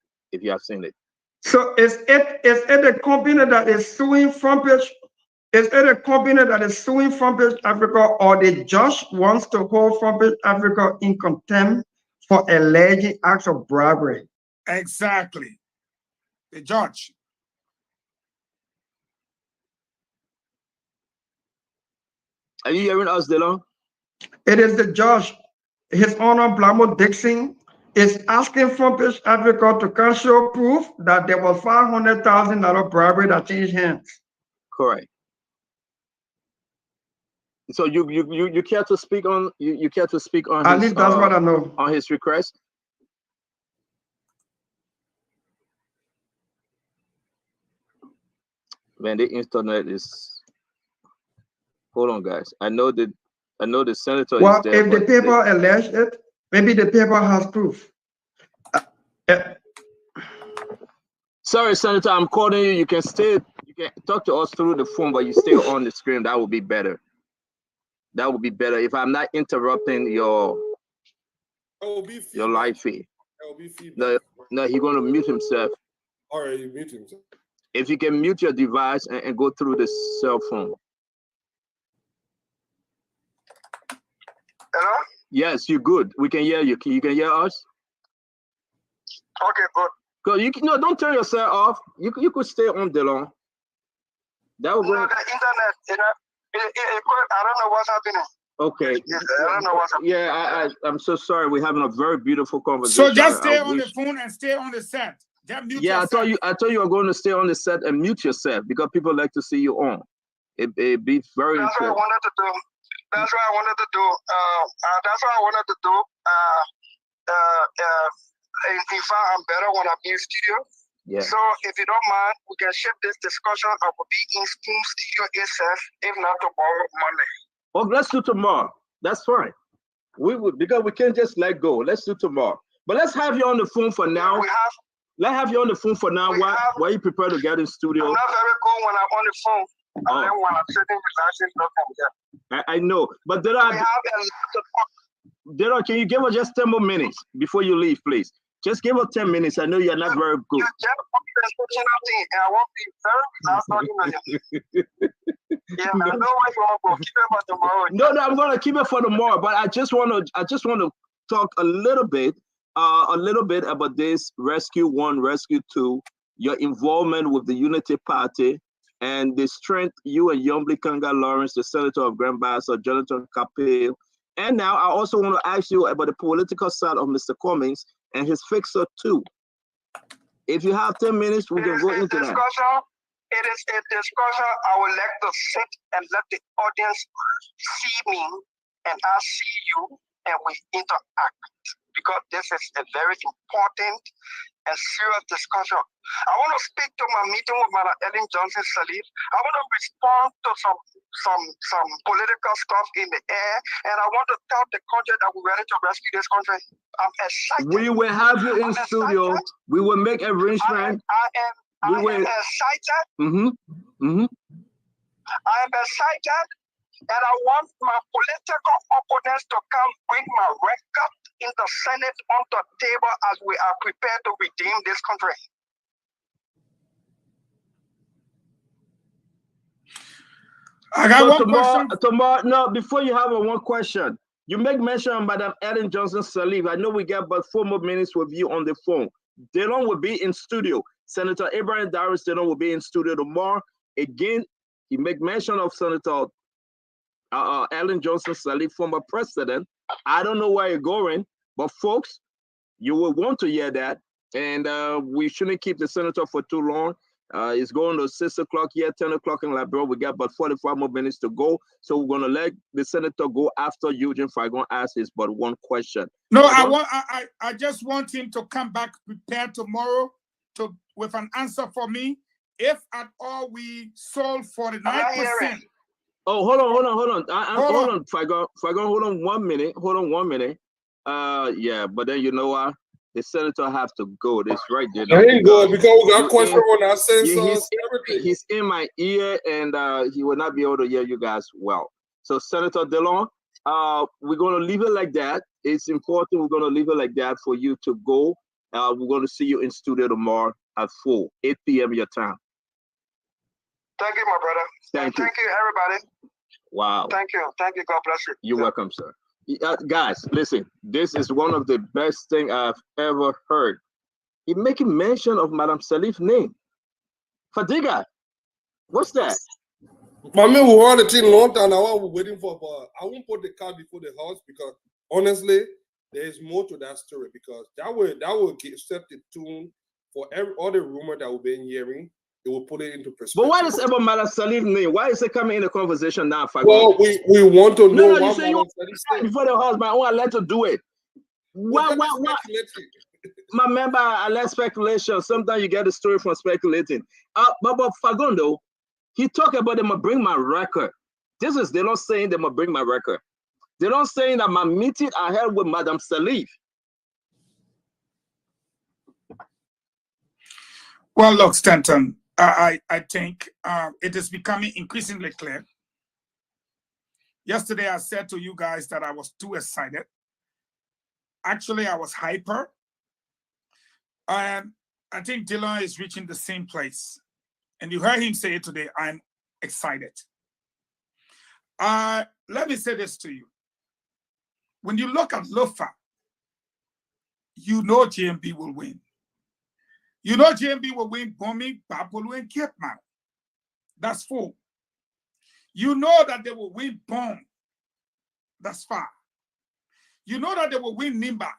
So is it a company that is suing Front Page? Is it a company that is suing Front Page Africa, or the judge wants to hold Front Page Africa in contempt for alleged acts of bribery? Exactly. The judge. Are you hearing us, Dylan? It is the judge. His Honor Blamo Dixon is asking Front Page Africa to come show proof that there was $500,000 bribery that changed hands. Correct. So you care to speak on you care to speak on at least that's what I know on his request? Man, the internet is. Hold on, guys. I know the senator well, is there. If the paper alleged it, maybe the paper has proof. Sorry, Senator, I'm calling you. You can talk to us through the phone, but you stay on the screen. That would be better. That would be better if I'm not interrupting your live feed. No, he's going to mute himself. All right, you mute himself. If you can mute your device and go through the cell phone. Hello? Yes, you're good. We can hear you. You can hear us? Okay, good. Good. No, don't turn yourself off. You could stay on the long. That would no, the internet, I don't know what's happening. Okay. Yeah, I don't know what's happening. Yeah, I'm so sorry. We're having a very beautiful conversation. So just stay on the phone and stay on the set. Just mute yourself. I thought you were going to stay on the set and mute yourself because people like to see you on. It'd be very That's what I wanted to do. That's what I wanted to do. In fact, I'm better when I'm in studio. Yeah. So if you don't mind, we can shift this discussion. I will be in studio itself, if not tomorrow, Monday. Oh, let's do tomorrow. That's fine. We would, because we can't just let go. Let's do tomorrow. But let's have you on the phone for now. Let's have you on the phone for now while you prepare to get in studio. I'm not very good when I'm on the phone. And then when I'm sitting relaxing, nothing. I know. But Dera, can you give us just 10 more minutes before you leave, please? Just give us 10 minutes. I know you're not very good. You just put the description of thing, and I won't be very yeah, I know where you want to go. Keep it for tomorrow. No, I'm gonna keep it for tomorrow. But I just want to talk a little bit about this Rescue 1, Rescue 2, your involvement with the Unity Party, and the strength you and Yombly Kanga Lawrence, the Senator of Grand Bassa, Jonathan Kapil. And now I also want to ask you about the political side of Mr. Cummings and his fixer too. If you have 10 minutes, we can go into that. It is a discussion I would like to sit and let the audience see me and I see you and we interact, because this is a very important and serious discussion. I want to speak to my meeting with Madam Ellen Johnson Sirleaf. I want to respond to some political stuff in the air, and I want to tell the country that we're ready to rescue this country. I'm excited. We will have you in studio. We will make arrangements. I am excited. I am excited, and I want my political opponents to come bring my record in the Senate on the table as we are prepared to redeem this country. I got one tomorrow, question. Tomorrow, no, before you have one question, you make mention of Madam Ellen Johnson Sirleaf. I know we got about 4 more minutes with you on the phone. Dylan will be in studio. Senator Abraham Darius Dylan will be in studio tomorrow. Again, he make mention of Senator Ellen Johnson Sirleaf, former president. I don't know where you're going, but folks, you will want to hear that. And we shouldn't keep the senator for too long. It's going to 6 o'clock here, 10 o'clock in Liberia. We got about 45 more minutes to go. So we're going to let the senator go after Eugene Fagon asks his but one question. No, I just want him to come back prepared tomorrow with an answer for me. If at all we sold 49%. Oh, hold on. Hold on, Fagon, hold on 1 minute. Hold on 1 minute. Yeah, but then you know what? The senator have to go. This right there. I ain't good because we got question on our sensors. He's in my ear, and he will not be able to hear you guys well. So, Senator Delon, we're going to leave it like that. It's important. We're going to leave it like that for you to go. We're going to see you in studio tomorrow at 8 p.m. your time. Thank you, my brother. Thank you, everybody. Wow. Thank you. God bless you. You're welcome, sir. Guys, listen, this is one of the best things I've ever heard. He making mention of Madam Sirleaf's name. Fadiga, what's that? I mean, we want the thing long time now. We're waiting for, but I won't put the car before the horse because honestly, there is more to that story because that will set the tune for all the rumor that we've been hearing. It will put it into perspective. But why is ever Madam Sirleaf's name? Why is it coming in the conversation now? Well, we want to know. No, you say you before the house, my own, I let to do it. Why? My member, I let speculation. Sometimes you get the story from speculating. But Fagondo, he talked about them bring my record. They're not saying they bring my record. They're not saying that my meeting I had with Madam Sirleaf. Well, look, Stanton, I think it is becoming increasingly clear. Yesterday, I said to you guys that I was too excited. Actually, I was hyper. And I think Dylan is reaching the same place. And you heard him say it today, I'm excited. Let me say this to you. When you look at LOFA, you know GMB will win. You know GMB will win Bomi, Bapolu, and Cape Mount. That's 4. You know that they will win Bom. That's 5. You know that they will win Nimba.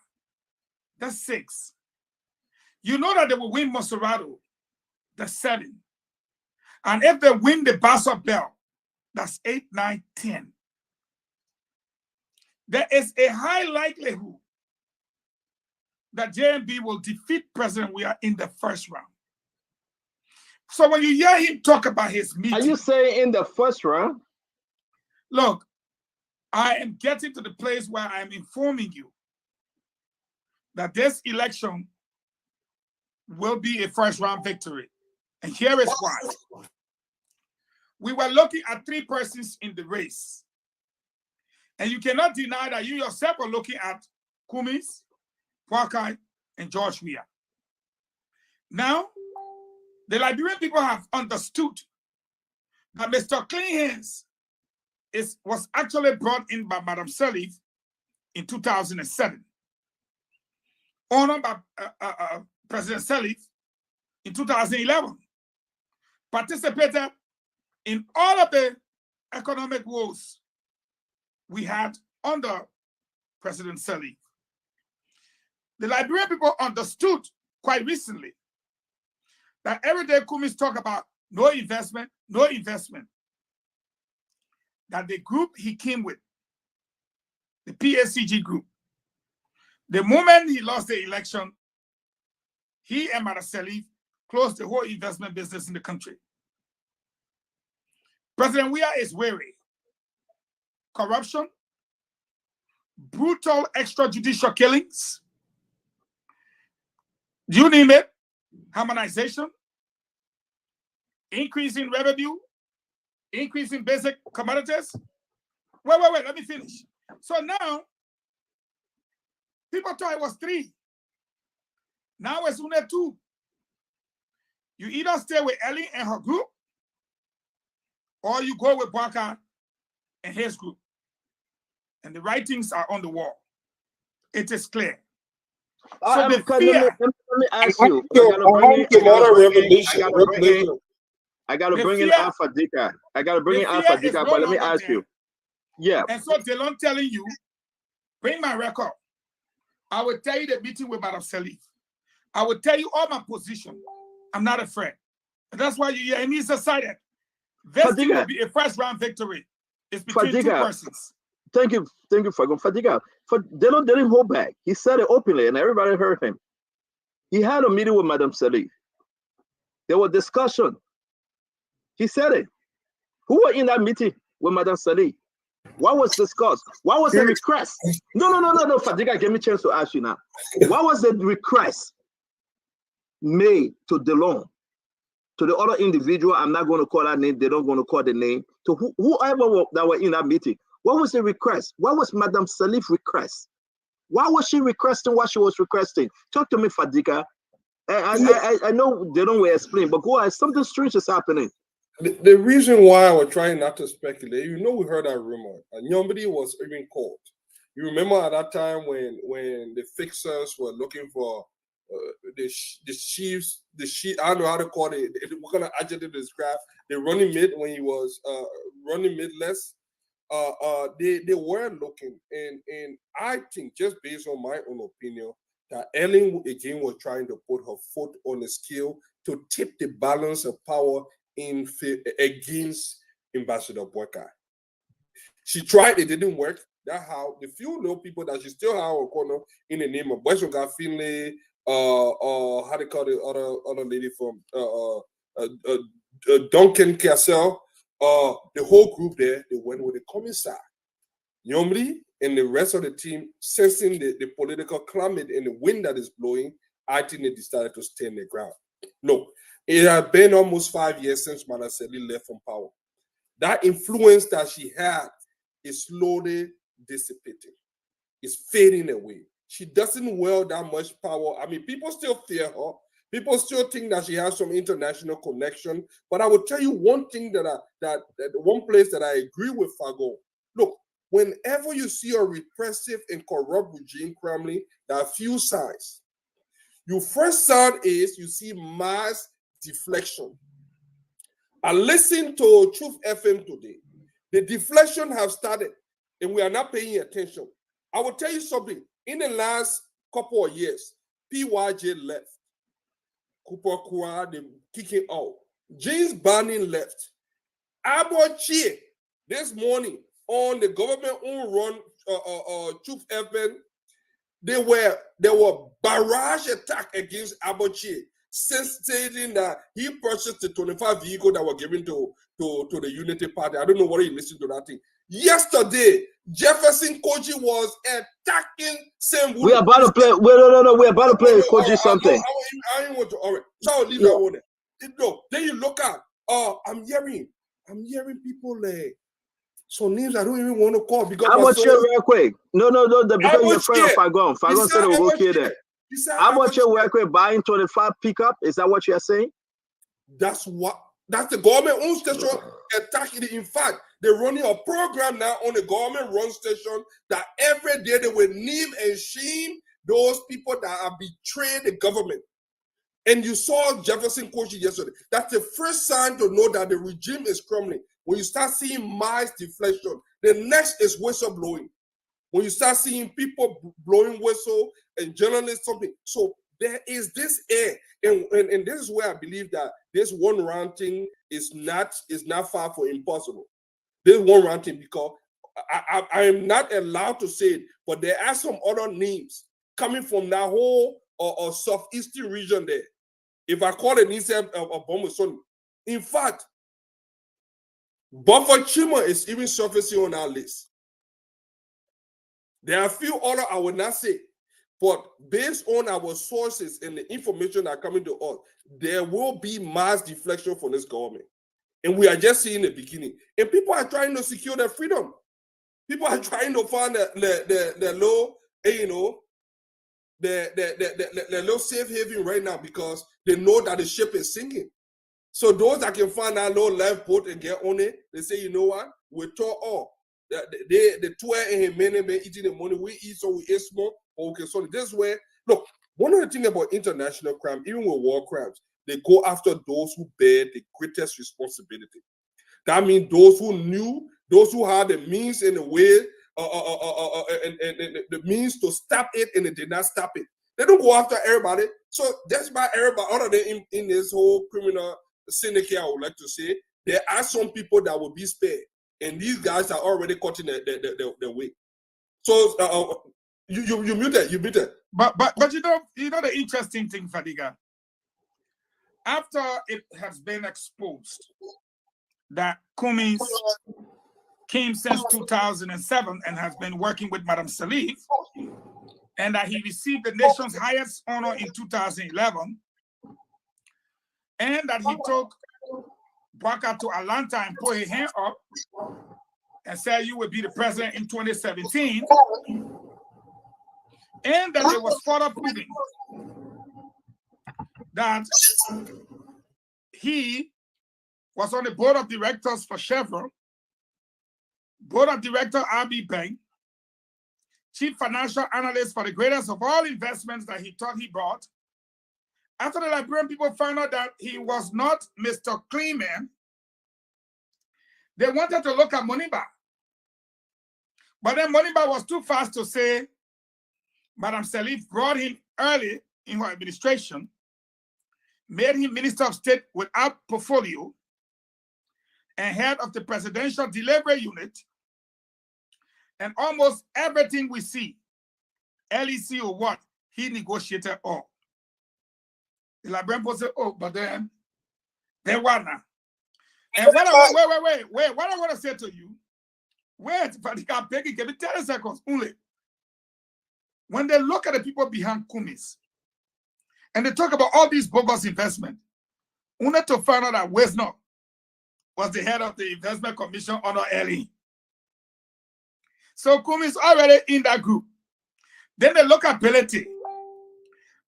That's 6. You know that they will win Monserrado. That's 7. And if they win the Bassa Bell, that's 8, 9, 10. There is a high likelihood that JMB will defeat President Weah in the first round. So when you hear him talk about his meeting... Are you saying in the first round? Look, I am getting to the place where I am informing you that this election will be a first round victory. And here is why. We were looking at 3 persons in the race. And you cannot deny that you yourself are looking at Kumis, Kwakai, and George Weah. Now, the Liberian people have understood that Mr. Clean Hands was actually brought in by Madam Sirleaf in 2007, honored by President Sirleaf in 2011, participated in all of the economic woes we had under President Sirleaf. The Liberian people understood quite recently that every day Kumis talk about no investment, that the group he came with, the PSCG group, the moment he lost the election, he and Madam Sirleaf closed the whole investment business in the country. President Weah is wary. Corruption, brutal extrajudicial killings, you name it, harmonization, increasing revenue, increasing basic commodities. Wait, let me finish. So now, people thought it was 3. Now it's only 2. You either stay with Ellie and her group, or you go with Parker and his group. And the writings are on the wall. It is clear. So let me ask you. I gotta bring in Alpha Dika. I gotta bring in Alpha Dika, but let me ask you. Yeah. And so Delon telling you, bring my record. I will tell you the meeting with Madam Salif. I will tell you all my position. I'm not afraid. And that's why you hear me decided. This will be a first round victory. It's between two persons. Thank you, Fadiga. Delon didn't hold back. He said it openly, and everybody heard him. He had a meeting with Madam Salif. There was discussion. He said it. Who were in that meeting with Madam Salif? What was discussed? What was the request? No, Fadiga, give me a chance to ask you now. What was the request made to Delon, to the other individual? I'm not going to call that name. They don't going to call the name. To whoever that were in that meeting. What was the request? What was Madam Salif's request? Why was she requesting what she was requesting? Talk to me, Fadiga. I know they don't explain, but go ahead. Something strange is happening. The reason why I was trying not to speculate, we heard that rumor. And nobody was even called. You remember at that time when the fixers were looking for the chiefs, I don't know how to call it. What kind of adjective to describe the running mid when he was running midless. They were looking, and I think, just based on my own opinion, that Ellen again was trying to put her foot on the scale to tip the balance of power against Ambassador Boyka. She tried, it didn't work. That's how the few little people that she still have a corner in the name of Boyka Finlay, how they call the other lady from Duncan Cassell. The whole group there, they went with the commissar. Nyomri and the rest of the team, sensing the political climate and the wind that is blowing, I think they decided to stand their ground. Look, it has been almost 5 years since Madam Salif left from power. That influence that she had is slowly dissipating. It's fading away. She doesn't wield that much power. I mean, people still fear her. People still think that she has some international connection. But I will tell you one thing that one place that I agree with Fago. Look, whenever you see a repressive and corrupt regime crumbling, there are few signs. Your first sign is you see mass deflection. I listened to Truth FM today. The deflection have started, and we are not paying attention. I will tell you something. In the last couple of years, PYJ left. Cooper Kua, they kicking out. James Banning left. Abochie, this morning on the government-owned run Truth FM, there were barrage attack against Abochie, stating that he purchased the 25 vehicles that were given to the Unity Party. I don't know whether you listened to that thing. Yesterday, Jefferson Koji was attacking Sam. We are about to play. No. We're about to play Koji something. I didn't want to. All right, so I'll leave that one there. No, then you look at. I'm hearing people like some names I don't even want to call because I'm watching real quick. No. Because you're afraid of Fagon. Fagon said it will go kill them. I'm watching real quick buying 25 pickup. Is that what you're saying? That's the government-owned station attacking it. In fact, they're running a program now on the government-run station that every day they will name and shame those people that have betrayed the government. And you saw Jefferson Kochi yesterday. That's the first sign to know that the regime is crumbling. When you start seeing mass deflection, the next is whistle blowing. When you start seeing people blowing whistle and journalists something. So there is this air. And this is where I believe that this one round thing is not far from impossible. This one round thing, because I am not allowed to say it, but there are some other names coming from that whole southeastern region there. If I call it instead of Bomoson, in fact, Buffer Chima is even surfacing on our list. There are a few other I will not say. But based on our sources and the information that are coming to us, there will be mass deflection from this government. And we are just seeing the beginning. And people are trying to secure their freedom. People are trying to find the low, the low safe haven right now because they know that the ship is sinking. So those that can find that low left boat and get on it, they say, you know what? We talk all. The 12 and him men been eating the money. We eat so we eat small. Okay, so this way. Look, one of the things about international crime, even with war crimes, they go after those who bear the greatest responsibility. That means those who knew, those who had the means and the way, and the means to stop it, and they did not stop it. They don't go after everybody. So that's why everybody, other than in this whole criminal syndicate, I would like to say, there are some people that will be spared, and these guys are already caught in the way. So you muted. But you know the interesting thing, Fadiga. After it has been exposed that Cummings came since 2007 and has been working with Madam Salif, and that he received the nation's highest honor in 2011, and that he took Bouakai to Atlanta and put his hand up and said, "You will be the president in 2017," and that it was further proving that he was on the board of directors for Chevron, board of director RB Bank, chief financial analyst for the greatest of all investments that he thought he bought. After the Liberian people found out that he was not Mr. Clean Man, they wanted to look at Moniba. But then Moniba was too fast to say Madam Salif brought him early in her administration, made him Minister of State without portfolio, and head of the Presidential Delivery Unit, and almost everything we see, LEC or what, he negotiated all. The Liberian people say, oh, but then what now? And what what I want to say to you, wait, Fadiga, beg you, give me 30 seconds only. When they look at the people behind Cummings, and they talk about all these bogus investment, only to find out that Wesnor was the head of the investment commission under Ellie. So Cummings already in that group. Then they look at Belete.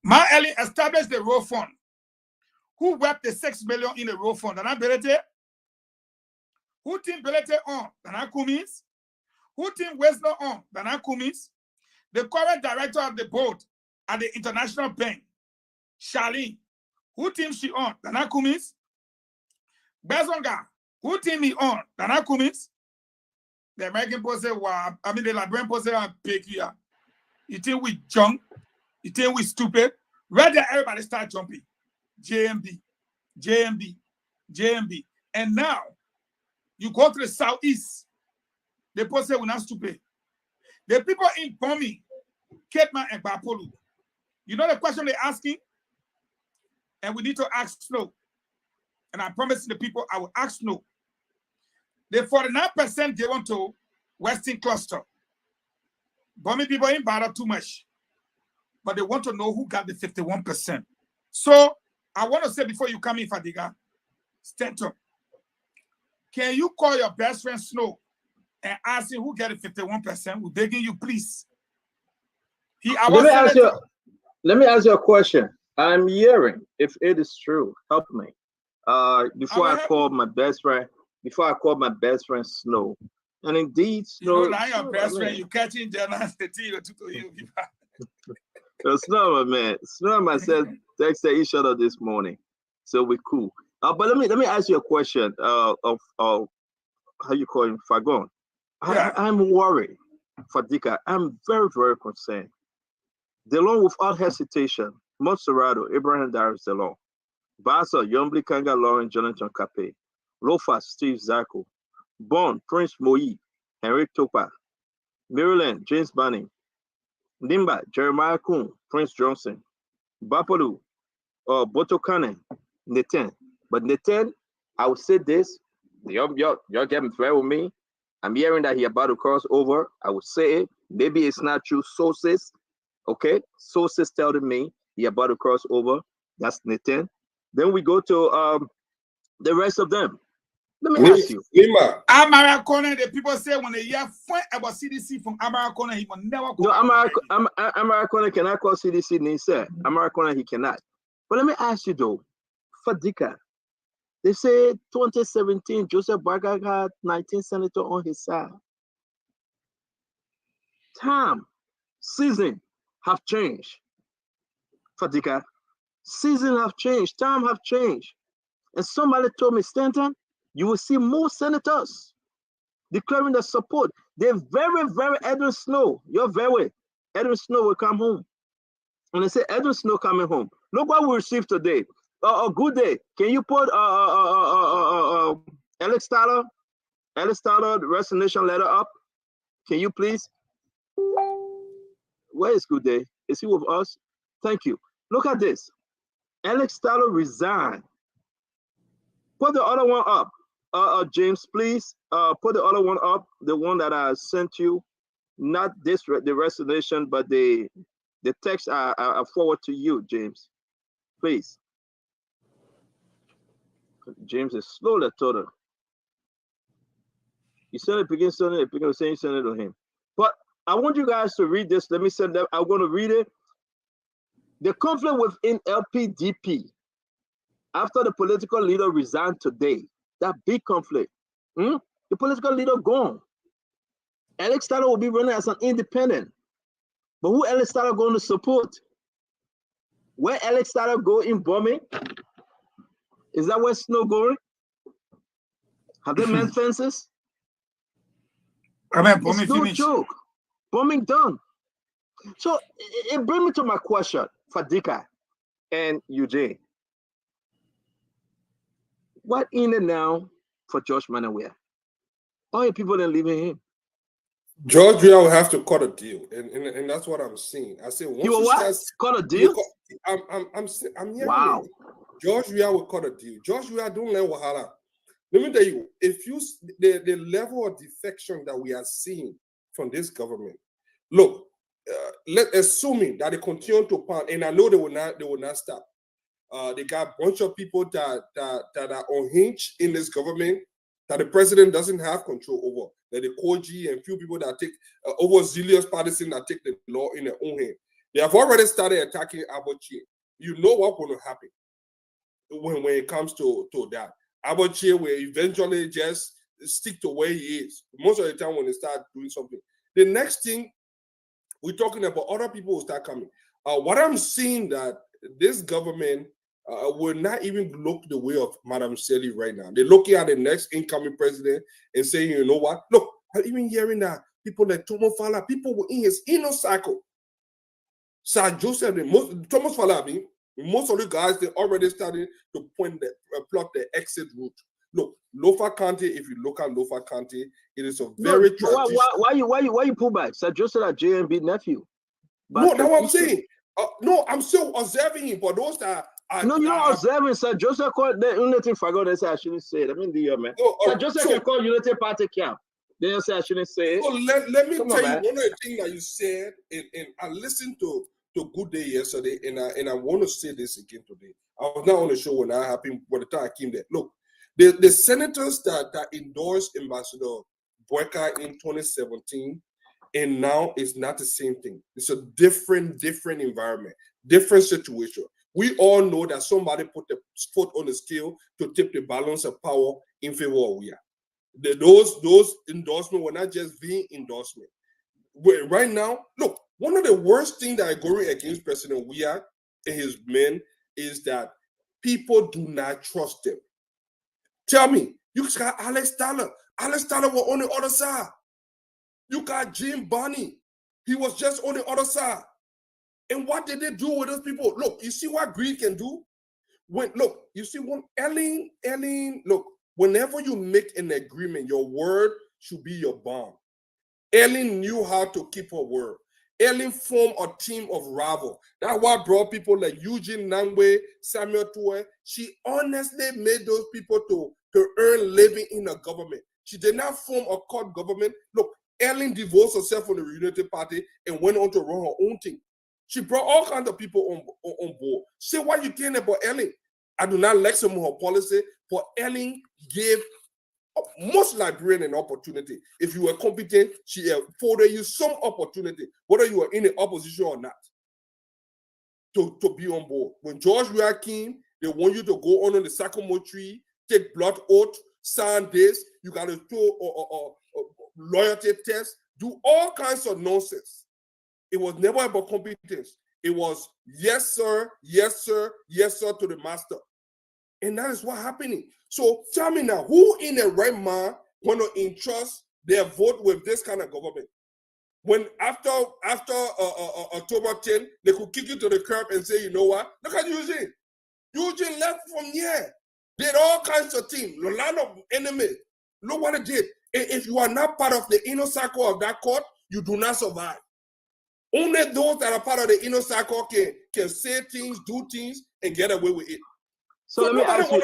Ma Ellie established the road fund. Who wept the 6 million in the road fund? Dana Belete? Who team Belete on? Dana Cummings? Who team Wesnor on? Dana Cummings? The current director of the board at the International Bank, Charlene, who team she on? Dana Cummings? Bezonga, who team he on? Dana Cummings? The American people say, wow, I mean the Liberian people say, I'm picky. You think we jump? You think we stupid? Right there, everybody start jumping. JMB, JMB, JMB. And now, you go to the southeast, the people say we're not stupid. The people in Bomi, Capeman and Bapolu, you know the question they're asking? And we need to ask no. And I promise the people I will ask no. The 49% given to Western Cluster. Bomi people ain't bother too much. But they want to know who got the 51%. So I want to say before you come in, Fadiga, stand up. Can you call your best friend Snow and ask him who got the 51%? We're begging you, please. Let me ask you a question. I'm hearing, if it is true, help me. Before I call my best friend Snow, and indeed Snow. You know, now your best friend, you catching Jana to you. Snow, my man. Snow, myself texted each other this morning, so we're cool. But let me ask you a question. Of how you call him, Fagon. Yeah. I'm worried, Fadiga. I'm very, very concerned. DeLong, without hesitation, Montserrato, Abraham Darius DeLong, Basa, Yombli Kanga, Lauren, Jonathan Kape, Lofa, Steve Zako, Bond, Prince Moyi, Henrik Topa, Maryland, James Banning, Nimba, Jeremiah Kuhn, Prince Johnson, Bapolu, Botokane, Nathan. But Nathan, I will say this, y'all getting fair with me. I'm hearing that he about to cross over. I would say it. Maybe it's not true sources. Okay, sources telling me he about to cross over. That's Nathan. Then we go to the rest of them. Let me ask you. Amaracona, the people say when they hear about CDC from Amaracona, he will never call. No, Amaracona cannot call CDC, Nisa. Amaracona, he cannot. But let me ask you though, Fadiga, They say 2017, Joseph Boakai had 19 senators on his side. Time, season have changed. Fadika, season have changed, time have changed. And somebody told me, Stanton, you will see more senators declaring their support. They're very Edwin Snow. Edwin Snow will come home. And they say, Edwin Snow coming home. Look what we received today. A good day. Can you put Alex Tyler, the resignation letter up? Can you please? Where is Good Day? Is he with us? Thank you. Look at this. Alex Tyler resigned. Put the other one up. James, please. Put the other one up. The one that I sent you. Not this, the resignation, but the text I forward to you, James. Please. James is slowly total. You send it, begin sending it, begin saying send it to him. But I want you guys to read this. Let me send that. I'm going to read it. The conflict within LPDP after the political leader resigned today. That big conflict. The political leader gone. Alex Tyler will be running as an independent. But who Alex Tyler going to support? Where Alex Tyler go in bombing? Is that where Snow going? Have they made fences? I mean, bombing it's no finished. joke. Bombing done. So it brings me to my question, Fadika and Eugene. What in it now for Josh Manawia? All the people that leaving him. George Weah will have to cut a deal, and that's what I'm seeing. I say once you will what? Cut a deal? I'm hearing wow. it. George Weah will cut a deal. George Weah don't let Wahala. Let me tell you, if you the level of defection that we are seeing from this government, look, assuming that they continue to pound, and I know they will not stop. They got a bunch of people that are unhinged in this government that the president doesn't have control over. That the Koji and few people that take overzealous partisans that take the law in their own hand. They have already started attacking Abochie. You know what's going to happen when it comes to that. Abochie will eventually just stick to where he is. Most of the time when they start doing something. The next thing we're talking about, other people will start coming. What I'm seeing that this government will not even look the way of Madam Sely right now. They're looking at the next incoming president and saying, you know what? Look, I'm even hearing that people like Thomas Fala, people were in his inner cycle. Sir Joseph, Thomas Fala, most of the guys, they already started to plot the exit route. Look, Lofa County, if you look at Lofa County, it is a very why you pull back? Sir Joseph, a JMB nephew. No, that's what I'm saying. No, I'm still observing him, but those that no, you're observing, Sir Joseph called the Unity Fago. They say I shouldn't say it. I mean, the man. Sir Joseph can call Unity Party camp. They say I shouldn't say it. So let me tell you one of the things that you said, and I listened to Good Day yesterday, and I want to say this again today. I was not on the show when that happened, by the time I came there. Look, the senators that endorsed Ambassador Boakai in 2017 and now it's not the same thing. It's a different environment, different situation. We all know that somebody put the foot on the scale to tip the balance of power in favor of Weah. Those endorsements were not just being endorsement. Right now, look, one of the worst things that are going against President Weah and his men is that people do not trust them. Tell me, you got Alex Tyler. Alex Tyler was on the other side. You got Jim Bonnie. He was just on the other side. And what did they do with those people? Look, you see what greed can do? You see when Ellen, look, whenever you make an agreement, your word should be your bond. Ellen knew how to keep her word. Ellen formed a team of rival. That's what brought people like Eugene Nangwe, Samuel Tuwe. She honestly made those people to earn living in a government. She did not form a court government. Look, Ellen divorced herself from the United Party and went on to run her own thing. She brought all kinds of people on board. Say what you can about Ellen. I do not like some of her policy, but Ellen gave most Liberians an opportunity. If you were competent, she afforded you some opportunity, whether you were in the opposition or not, to be on board. When George Weah came, they want you to go under the sycamore tree take blood oath, sign this. You got to do loyalty test, do all kinds of nonsense. It was never about competence. It was yes, sir, yes, sir, yes, sir to the master. And that is what happening. So tell me now, who in the right mind want to entrust their vote with this kind of government? When after October 10, they could kick you to the curb and say, you know what? Look at Eugene. Eugene left from here. Did all kinds of things. A lot of enemies. Look what it did. And if you are not part of the inner circle of that court, you do not survive. Only those that are part of the inner circle can say things, do things, and get away with it. So let me ask you,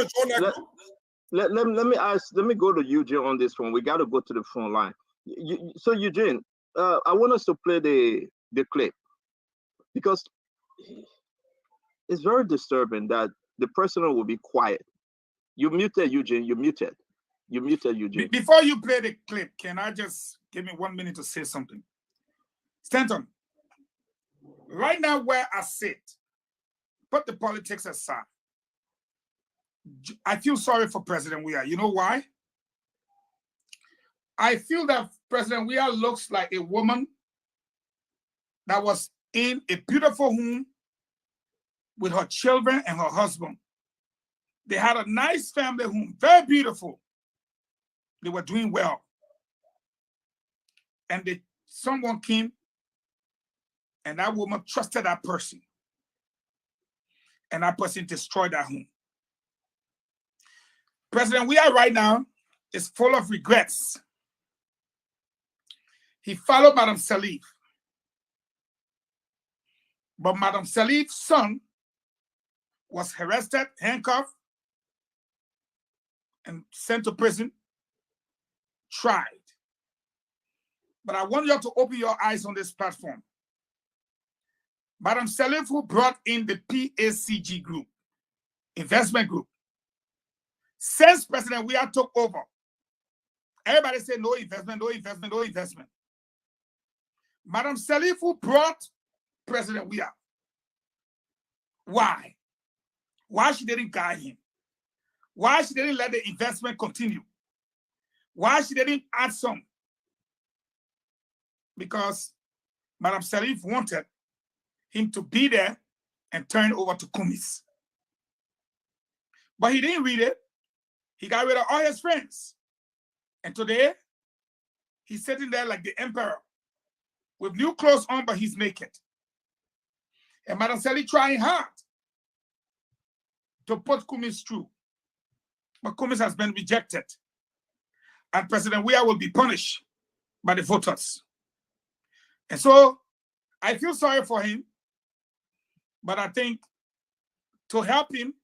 let me go to Eugene on this one. We got to go to the phone line. So Eugene, I want us to play the clip, because it's very disturbing that the president will be quiet. You muted, Eugene. You muted. You muted, Eugene. Before you play the clip, can I just give me 1 minute to say something? Stanton, right now where I sit, put the politics aside. I feel sorry for President Weah. You know why? I feel that President Weah looks like a woman that was in a beautiful home with her children and her husband. They had a nice family home, very beautiful. They were doing well. And someone came, and that woman trusted that person. And that person destroyed that home. President Weah right now is full of regrets. He followed Madam Salif. But Madam Salif's son was arrested, handcuffed, and sent to prison, tried. But I want you to open your eyes on this platform. Madam Salif, who brought in the PACG group, investment group, since President Weah took over, everybody said no investment, no investment, no investment. Madam Salif, who brought President Weah, why? Why she didn't guide him? Why she didn't let the investment continue? Why she didn't add some? Because Madam Salif wanted him to be there and turn it over to Kumis. But he didn't read it. He got rid of all his friends. And today, he's sitting there like the emperor with new clothes on, but he's naked. And Madam Salif trying hard to put Kumis through. But Kumis has been rejected. And President Weah will be punished by the voters. And so I feel sorry for him, but I think to help him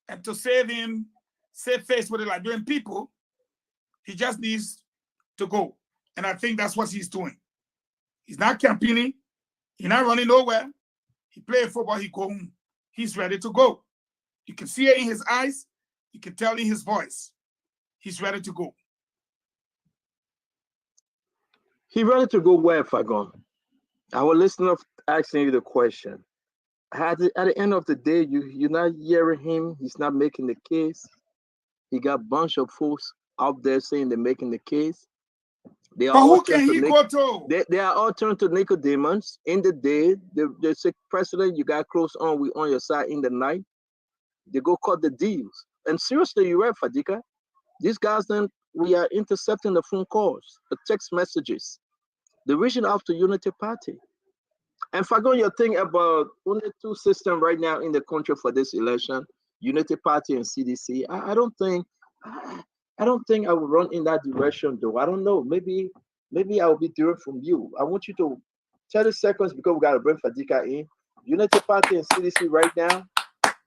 and to save face with the Liberian people, he just needs to go. And I think that's what he's doing. He's not campaigning. He's not running nowhere. He played football, he go home. He's ready to go. You can see it in his eyes. You can tell in his voice. He's ready to go. He ready to go where, Fagon? Our listener asking you the question. At the end of the day, you're not hearing him. He's not making the case. He got a bunch of folks out there saying they're making the case. They are all who can he go to? They are all turned to Nicodemus. In the day, the sick president you got close on, we on your side in the night. They go cut the deals. And seriously, you're right, Fadika. These guys then, we are intercepting the phone calls, the text messages. They're reaching out to Unity Party. And Fagon, your thing about only two systems right now in the country for this election, Unity Party and CDC. I don't think I would run in that direction, though. I don't know. Maybe I will be hearing from you. I want you to 30 seconds because we got to bring Fadika in. Unity Party and CDC right now.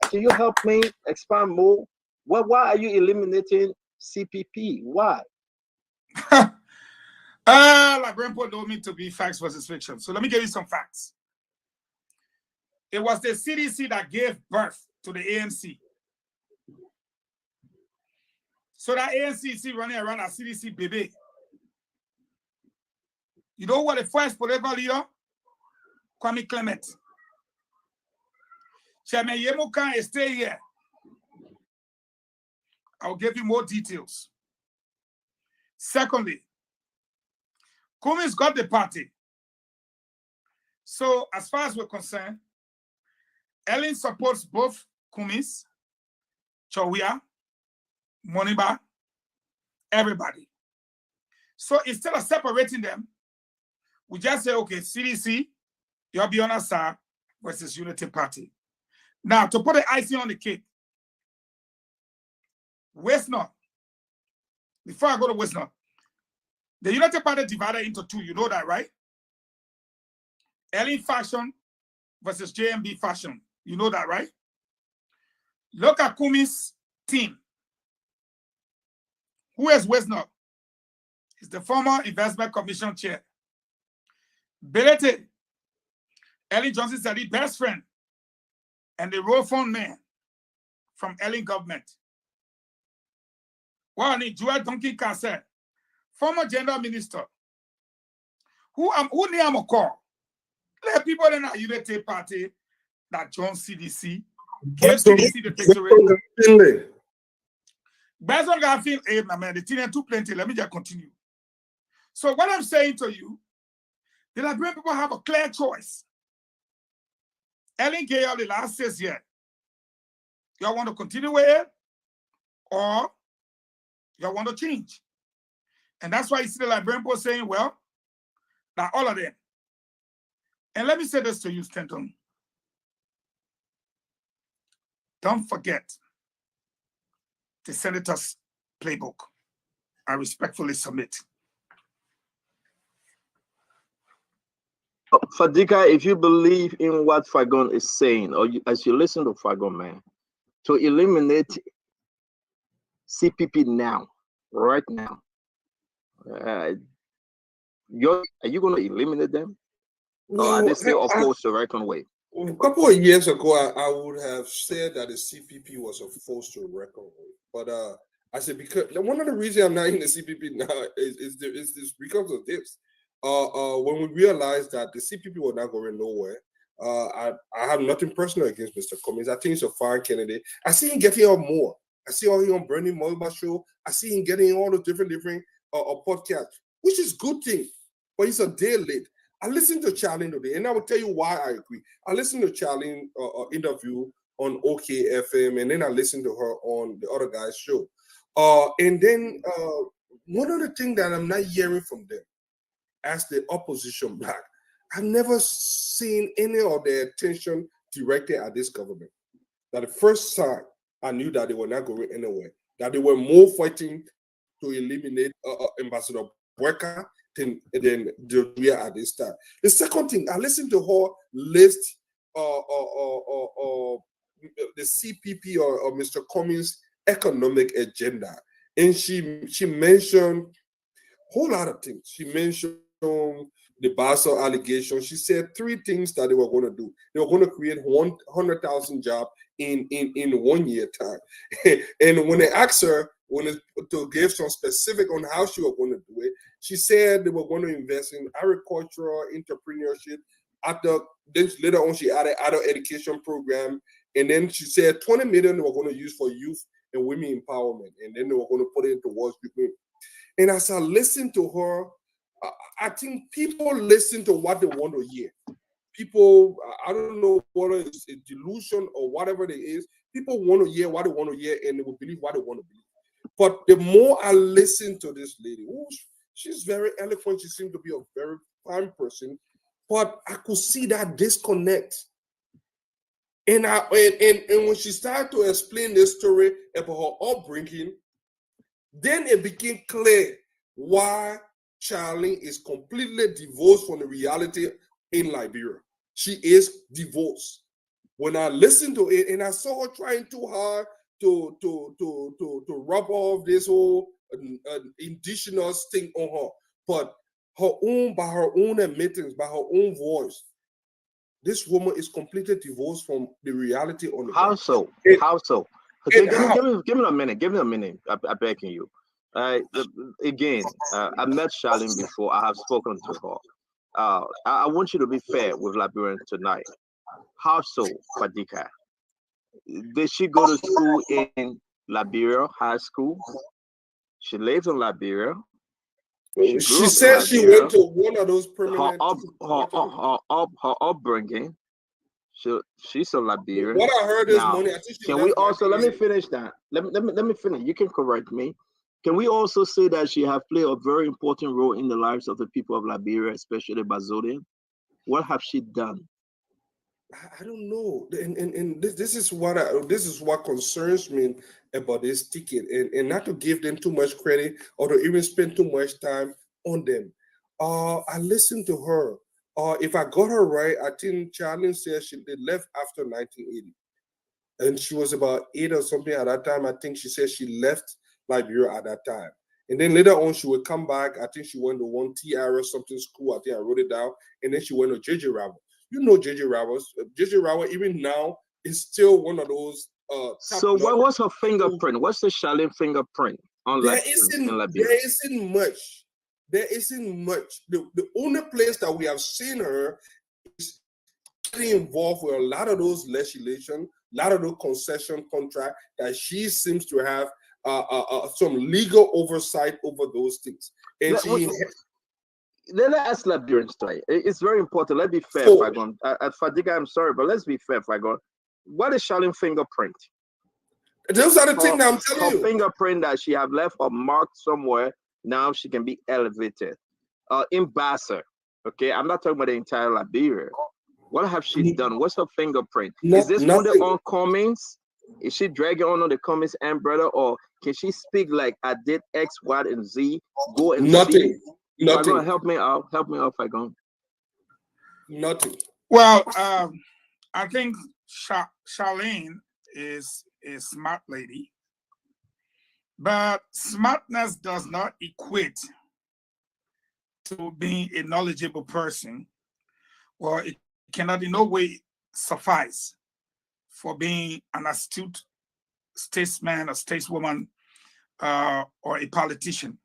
Can you help me expand more? Why are you eliminating CPP? Why? Liberian people don't mean to be facts versus fiction. So let me give you some facts. It was the CDC that gave birth to the ANC. So that ANC is running around as CDC baby. You know what the first political leader? Kwame Clement. Chairman Yemuka is stay here. I'll give you more details. Secondly, Cummins got the party. So as far as we're concerned, Ellen supports both Cummins, Chawia, Moniba, everybody. So instead of separating them, we just say, okay, CDC, you'll be on our side versus Unity Party. Now, to put the icing on the cake, West North, before I go to West North, the Unity Party divided into two, you know that, right? Ellen faction versus JMB faction, you know that, right? Look at Cummins' team. Who is West North? He's the former Investment Commission chair. Belete, Ellen Johnson said his best friend and the road phone man from Ellen government. Well, Joel Donkey Cassett, former gender minister. Who name a call? Let people in our Unity Party that join CDC, give CDC the picture. Based on that, feel, hey, man, the thing too plenty. Let me just continue. So what I'm saying to you, the Liberian people have a clear choice. Ellen Gale, the last 6 years, y'all want to continue with it, or y'all want to change? And that's why you see the Liberian people saying, well, now all of them. And let me say this to you, Stanton. Don't forget the senator's playbook. I respectfully submit. Fadika, if you believe in what Fagon is saying, or as you listen to Fagon, man, to eliminate CPP now, right now, are you going to eliminate them? No, or are they still opposed to Recon Way? A couple of years ago, I would have said that the CPP was opposed to Recon Way. But I said, because one of the reasons I'm not in the CPP now is because of this. When we realized that the CPP was not going nowhere, I have nothing personal against Mr. Cummins. I think he's a fine candidate. I see him getting on more. I see him on Bernie Moiba show. I see him getting all the different podcasts, which is good thing. But he's a day late. I listened to Charlene today, and I will tell you why I agree. I listened to Charlene interview on OKFM, and then I listened to her on the other guy's show. And then one of the things that I'm not hearing from them as the opposition black, I've never seen any of their attention directed at this government. That the first time I knew that they were not going anywhere, that they were more fighting to eliminate Ambassador Bweka than we are at this time. The second thing, I listened to her list the CPP or Mr. Cummins' economic agenda, and she mentioned a whole lot of things. She mentioned the Basel allegation. She said 3 things that they were going to do. They were going to create 100,000 jobs in 1 year time. And when they asked her to give some specific on how she was going to do it, she said they were going to invest in agricultural entrepreneurship. Then later on, she added adult education program, and then she said 20 million they were going to use for youth and women empowerment, and then they were going to put it towards people. And as I listened to her, I think people listen to what they want to hear. People, I don't know whether it's a delusion or whatever it is. People want to hear what they want to hear, and they will believe what they want to believe. But the more I listen to this lady, she's very eloquent. She seems to be a very fine person, but I could see that disconnect. And when she started to explain this story about her upbringing, then it became clear why Charlene is completely divorced from the reality in Liberia. She is divorced. When I listened to it and I saw her trying too hard to rub off this whole indigenous thing on her, but by her own admittance, by her own voice, this woman is completely divorced from the reality on the How ground. so? How so? Give me a minute. Give me a minute. I'm begging you. Again, I met Charlene before. I have spoken to her. I want you to be fair with Liberians tonight. How so, Fadika? Did she go to school in Liberia High School. She lives in Liberia. She said she went to one of those permanent. Her upbringing. She's a Liberia. What I heard this morning, I think can we also let me finish that? Let me finish. You can correct me. Can we also say that she has played a very important role in the lives of the people of Liberia, especially Bazodian? What have she done? I don't know, and this is what concerns me about this ticket, and not to give them too much credit or to even spend too much time on them. I listened to her. If I got her right, I think Charlene said they left after 1980, and she was about 8 or something at that time. I think she said she left Liberia at that time, and then later on she would come back. I think she went to one T.R. something school. I think I wrote it down, and then she went to J.J. Ravel. You know J.J. Ravel. J.J. Ravel, even now, is still one of those. So what was her fingerprint? What's the Charlene fingerprint on There isn't much. There isn't much. The only place that we have seen her is getting involved with a lot of those legislation, a lot of those concession contracts that she seems to have some legal oversight over those things. And Let us Liberians try. It's very important. Let's be fair, Fagon. At Fadiga, I'm sorry, but let's be fair, Fagon. What is Charlene fingerprint? Those are the things that I'm telling you. Her fingerprint that she have left or marked somewhere. Now she can be elevated. In Bassa, okay? I'm not talking about the entire Liberia. What have she done? What's her fingerprint? Is this only on Cummings? Is she dragging on the Cummings umbrella, or can she speak like I did X, Y, and Z? Go and nothing. See? Nothing. Help me out. Help me out, Fagon. Nothing. Well, I think Charlene is a smart lady, but smartness does not equate to being a knowledgeable person, or it cannot in no way suffice for being an astute statesman or stateswoman or a politician.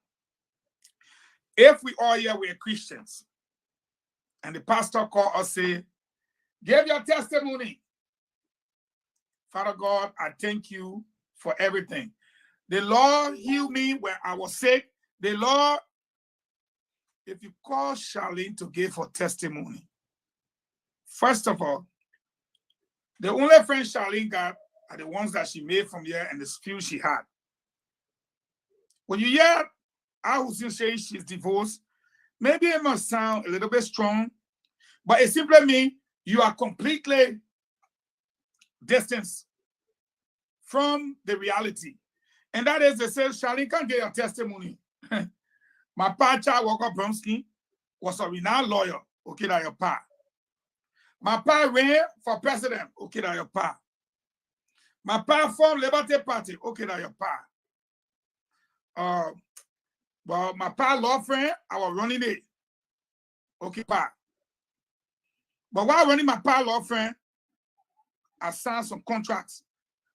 If we all here were Christians and the pastor called us, say, give your testimony. Father God, I thank you for everything. The Lord healed me when I was sick. The Lord, if you call Charlene to give her testimony, first of all, the only friends Charlene got are the ones that she made from here and the few she had. When you hear Al-Hussein saying she's divorced, maybe it must sound a little bit strong, but it simply means you are completely distanced from the reality. And that is, they say, Charlene can't get your testimony. My pa, Charles Walker Bromsky, was a renowned lawyer, okay, that your pa. My pa ran for president, okay, that your pa. My pa formed Liberty Party, okay, that your pa. Well, my pa law friend, I was running it, okay, pa. But while running my pa law friend, I signed some contracts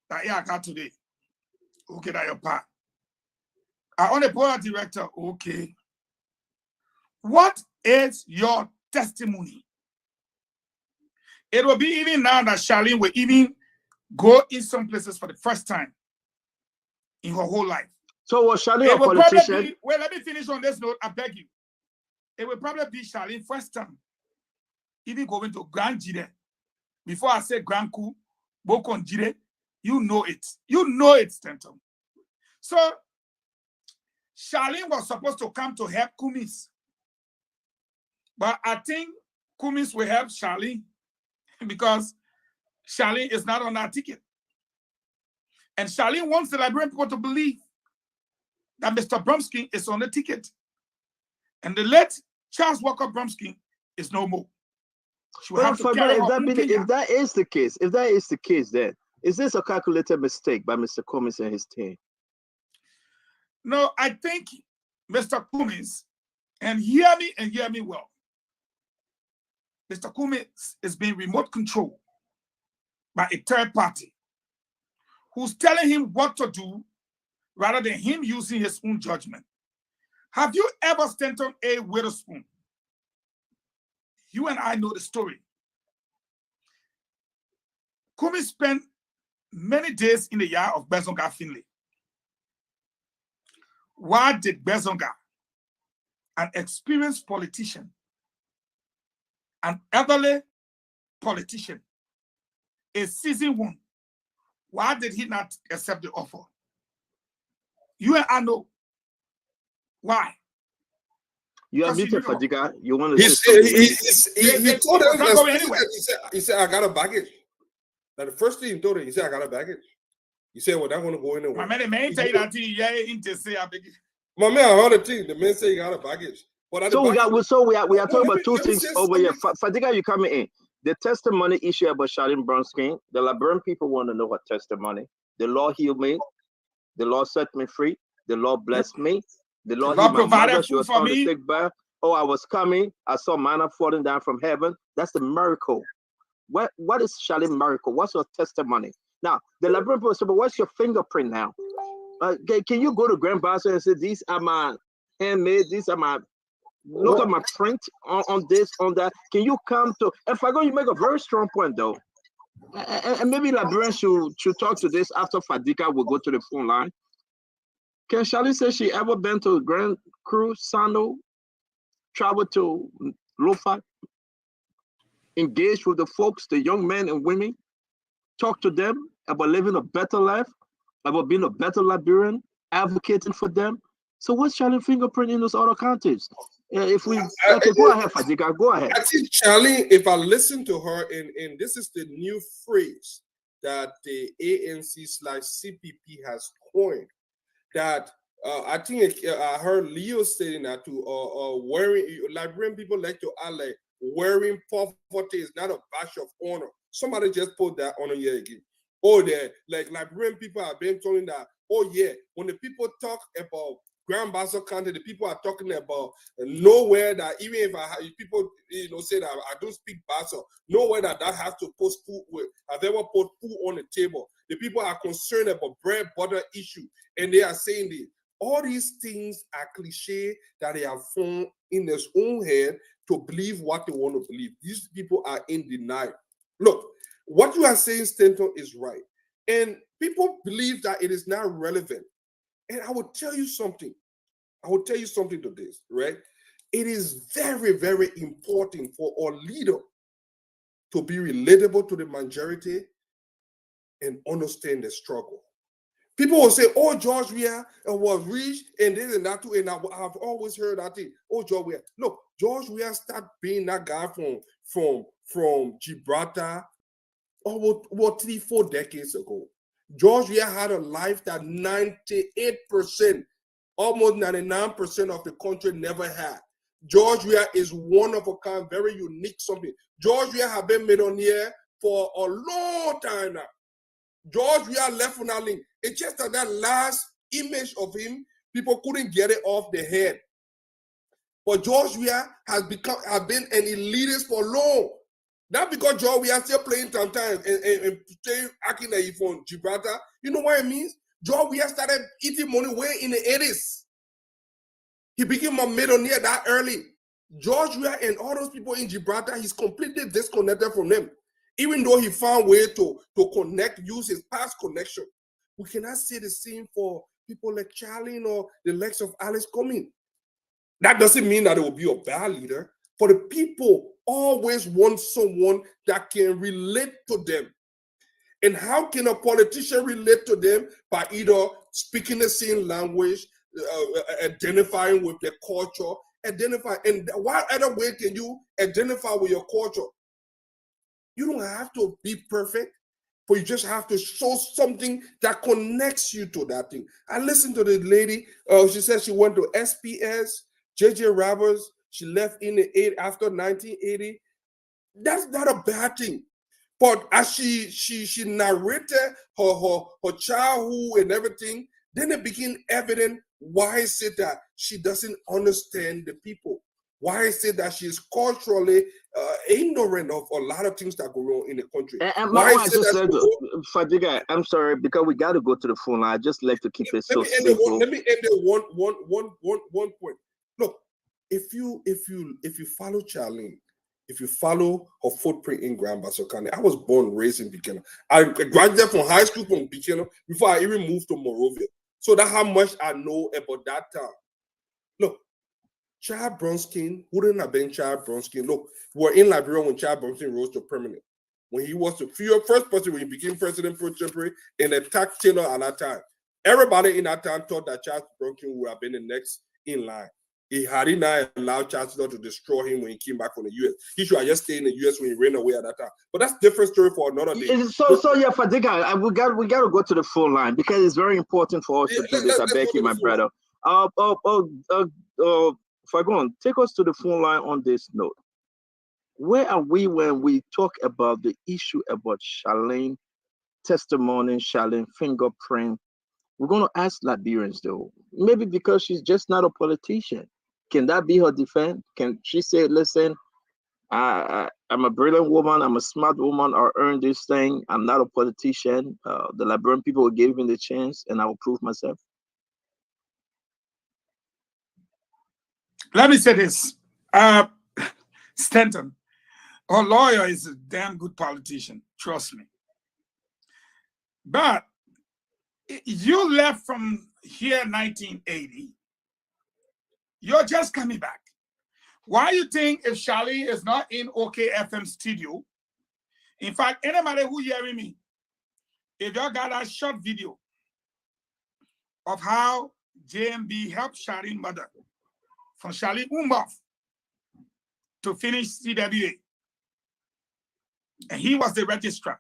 that I got today. Okay, that your pa. I own a board director. Okay. What is your testimony? It will be even now that Charlene will even go in some places for the first time in her whole life. So was Charlene a politician? Well, let me finish on this note. I beg you. It will probably be Charlene first time even going to Grand Jide. Before I say Grand Coup, Bokon Jide, you know it. You know it, Stenton. So, Charlene was supposed to come to help Kumis. But I think Kumis will help Charlene because Charlene is not on that ticket. And Charlene wants the Liberian people to believe that Mr. Bromsky is on the ticket. And the late Charles Walker Bromsky is no more. Well, if that is the case, then is this a calculated mistake by Mr. Cummings and his team? No, I think Mr. Cummings, and hear me well, Mr. Cummings is being remote controlled by a third party who's telling him what to do rather than him using his own judgment. Have you ever stand on A. Witherspoon? You and I know the story. Cummings spent many days in the yard of Besonga Finley why did Bezonga, an experienced politician, an elderly politician, a seasoned one, why did he not accept the offer? You and I know why. You are muted, Fadiga. You want to he told him, he said, I got a baggage. Now, the first thing he told him, he said, I got a baggage. He said, well, that's going to go anywhere. My man, the man tell you that thing, yeah, into say, I beg. My man, I heard the thing. The man say he got a baggage. So we are talking about two things over here. Fadiga, you coming in. The testimony issue about Charlene Bronstein, the Liberian people want to know her testimony. The Lord healed me. The Lord set me free. The Lord blessed me. The Lord healed my mother. She was on the sick bed. Oh, I was coming. I saw manna falling down from heaven. That's the miracle. What is Charlene miracle? What's your testimony? Now, the Liberian people say, but what's your fingerprint now? Can you go to Grand Bazaar and say, these are my handmade, these are my, look at my print on this, on that. Can you come to, and Fago, you make a very strong point though. And maybe Liberians should talk to this after Fadiga will go to the phone line. Can Charlene say she ever been to Grand Cru, Sano, travel to Lofa, engage with the folks, the young men and women, talk to them about living a better life, about being a better Liberian, advocating for them? So what's Charlene fingerprint in those other countries? If we go ahead, Fadiga, go ahead. I think Charlene, if I listen to her, and this is the new phrase that the ANC/CPP has coined, that I think I heard Leo saying that to wearing Liberian people like to like wearing poverty is not a badge of honor. Somebody just put that on here again. Oh, like Liberian people have been telling that. Oh yeah, when the people talk about Grand Bazaar County, the people are talking about nowhere that even if people say that I don't speak Bazaar, nowhere that has to put food with. I've ever put food on the table. The people are concerned about bread butter issue, and they are saying this. All these things are cliche that they have formed in their own head to believe what they want to believe. These people are in denial. Look, what you are saying, Stanton, is right. And people believe that it is not relevant. And I will tell you something. I will tell you something to this, right? It is very, very important for our leader to be relatable to the majority and understand the struggle. People will say, oh, George Weah was rich and this and that too. And I've always heard that thing. Oh, George Weah. Look, George Weah started being that guy from Gibraltar almost 3-4 decades ago. George Weah had a life that 98%, almost 99% of the country never had. George Weah is one of a kind, very unique something. George Weah has been millionaire for a long time now. George Weah left on that link. It's just that last image of him, people couldn't get it off their head. But George Weah has been an elitist for long. Not because George Weah still playing sometimes and acting like he's from Gibraltar. You know what it means? George Weah started eating money way in the 80s. He became a millionaire that early. George Weah and all those people in Gibraltar, he's completely disconnected from them. Even though he found a way to connect, use his past connection. We cannot say the same for people like Charlene or the likes of Alice Cummings. That doesn't mean that it will be a bad leader. For the people always want someone that can relate to them. And how can a politician relate to them? By either speaking the same language, identifying with their culture, and what other way can you identify with your culture? You don't have to be perfect, but you just have to show something that connects you to that thing. I listened to the lady, she said she went to SPS, JJ Roberts, she left after 1980. That's not a bad thing. But as she narrated her childhood and everything, then it became evident why is it that she doesn't understand the people. Why is it that she is culturally ignorant of a lot of things that go wrong in the country? And why is it that Fadiga, I'm sorry, because we got to go to the phone line. I just like to keep it so simple. Let me end it one point. Look, if you follow Charlene, if you follow her footprint in Grand Bazaar County, I was born and raised in Buchanan. I graduated from high school from Buchanan before I even moved to Morovia. So that's how much I know about that time. Look, Chad Bronskin wouldn't have been Chad Bronskin. Look, we're in Liberia when Chad Bronskin rose to permanent. When he was the first person when he became president pro tempore and attacked Taylor at that time. Everybody in that time thought that Chad Bronskin would have been the next in line. He had not allowed Chancellor to destroy him when he came back from the US. He should have just stayed in the US when he ran away at that time. But that's a different story for another day. So yeah, Fadiga, we got to go to the phone line because it's very important for us to do this. I beg you, my brother. Fagon, take us to the phone line on this note. Where are we when we talk about the issue about Charlene testimony, Charlene fingerprint? We're going to ask Liberians though, maybe because she's just not a politician. Can that be her defense? Can she say, listen, I'm a brilliant woman, I'm a smart woman, I earned this thing, I'm not a politician. The Liberian people gave me the chance and I will prove myself. Let me say this. Stanton, our lawyer is a damn good politician, trust me. But you left from here in 1980. You're just coming back. Why you think if Charlene is not in OKFM studio, in fact, anybody who hearing me, if y'all got a short video of how JMB helped Charlene's mother from Charlene Umboff to finish CWA, and he was the registrar.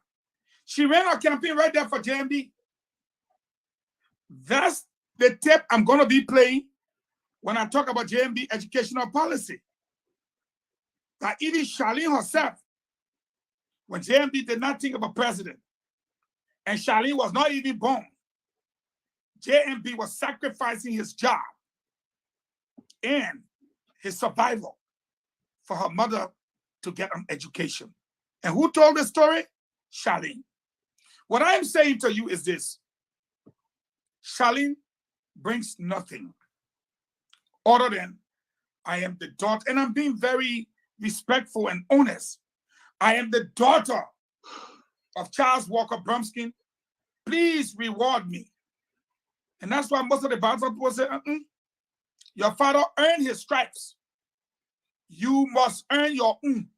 She ran a campaign right there for JMB. That's the tape I'm going to be playing when I talk about JMB educational policy. That even Charlene herself, when JMB did not think of a president, and Charlene was not even born, JMB was sacrificing his job and his survival for her mother to get an education. And who told the story? Charlene. What I am saying to you is this. Charlene brings nothing other than I am the daughter, and I'm being very respectful and honest. I am the daughter of Charles Walker Bromskin. Please reward me. And that's why most of the Bible people say, your father earned his stripes. You must earn your own.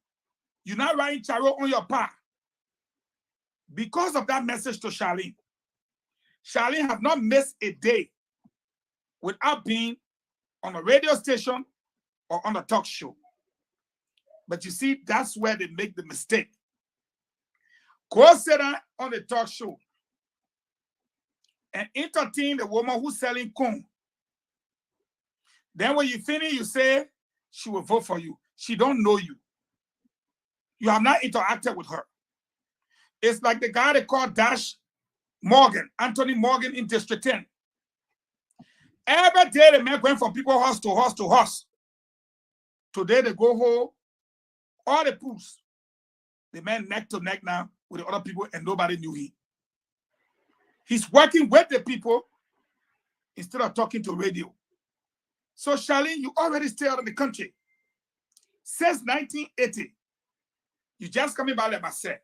You're not writing charo on your pa. Because of that message to Charlene, Charlene have not missed a day without being on a radio station or on a talk show. But you see, that's where they make the mistake. Go sit down on the talk show and entertain the woman who's selling corn. Then when you finish, you say she will vote for you. She don't know you. You have not interacted with her. It's like the guy they call Dash Morgan, Anthony Morgan in District 10. Every day the man going from people house to house to house. Today they go home, all the pools. The man neck to neck now with the other people and nobody knew him. He's working with the people instead of talking to radio. So Charlene, you already stay out of the country. Since 1980, you just coming back like I said.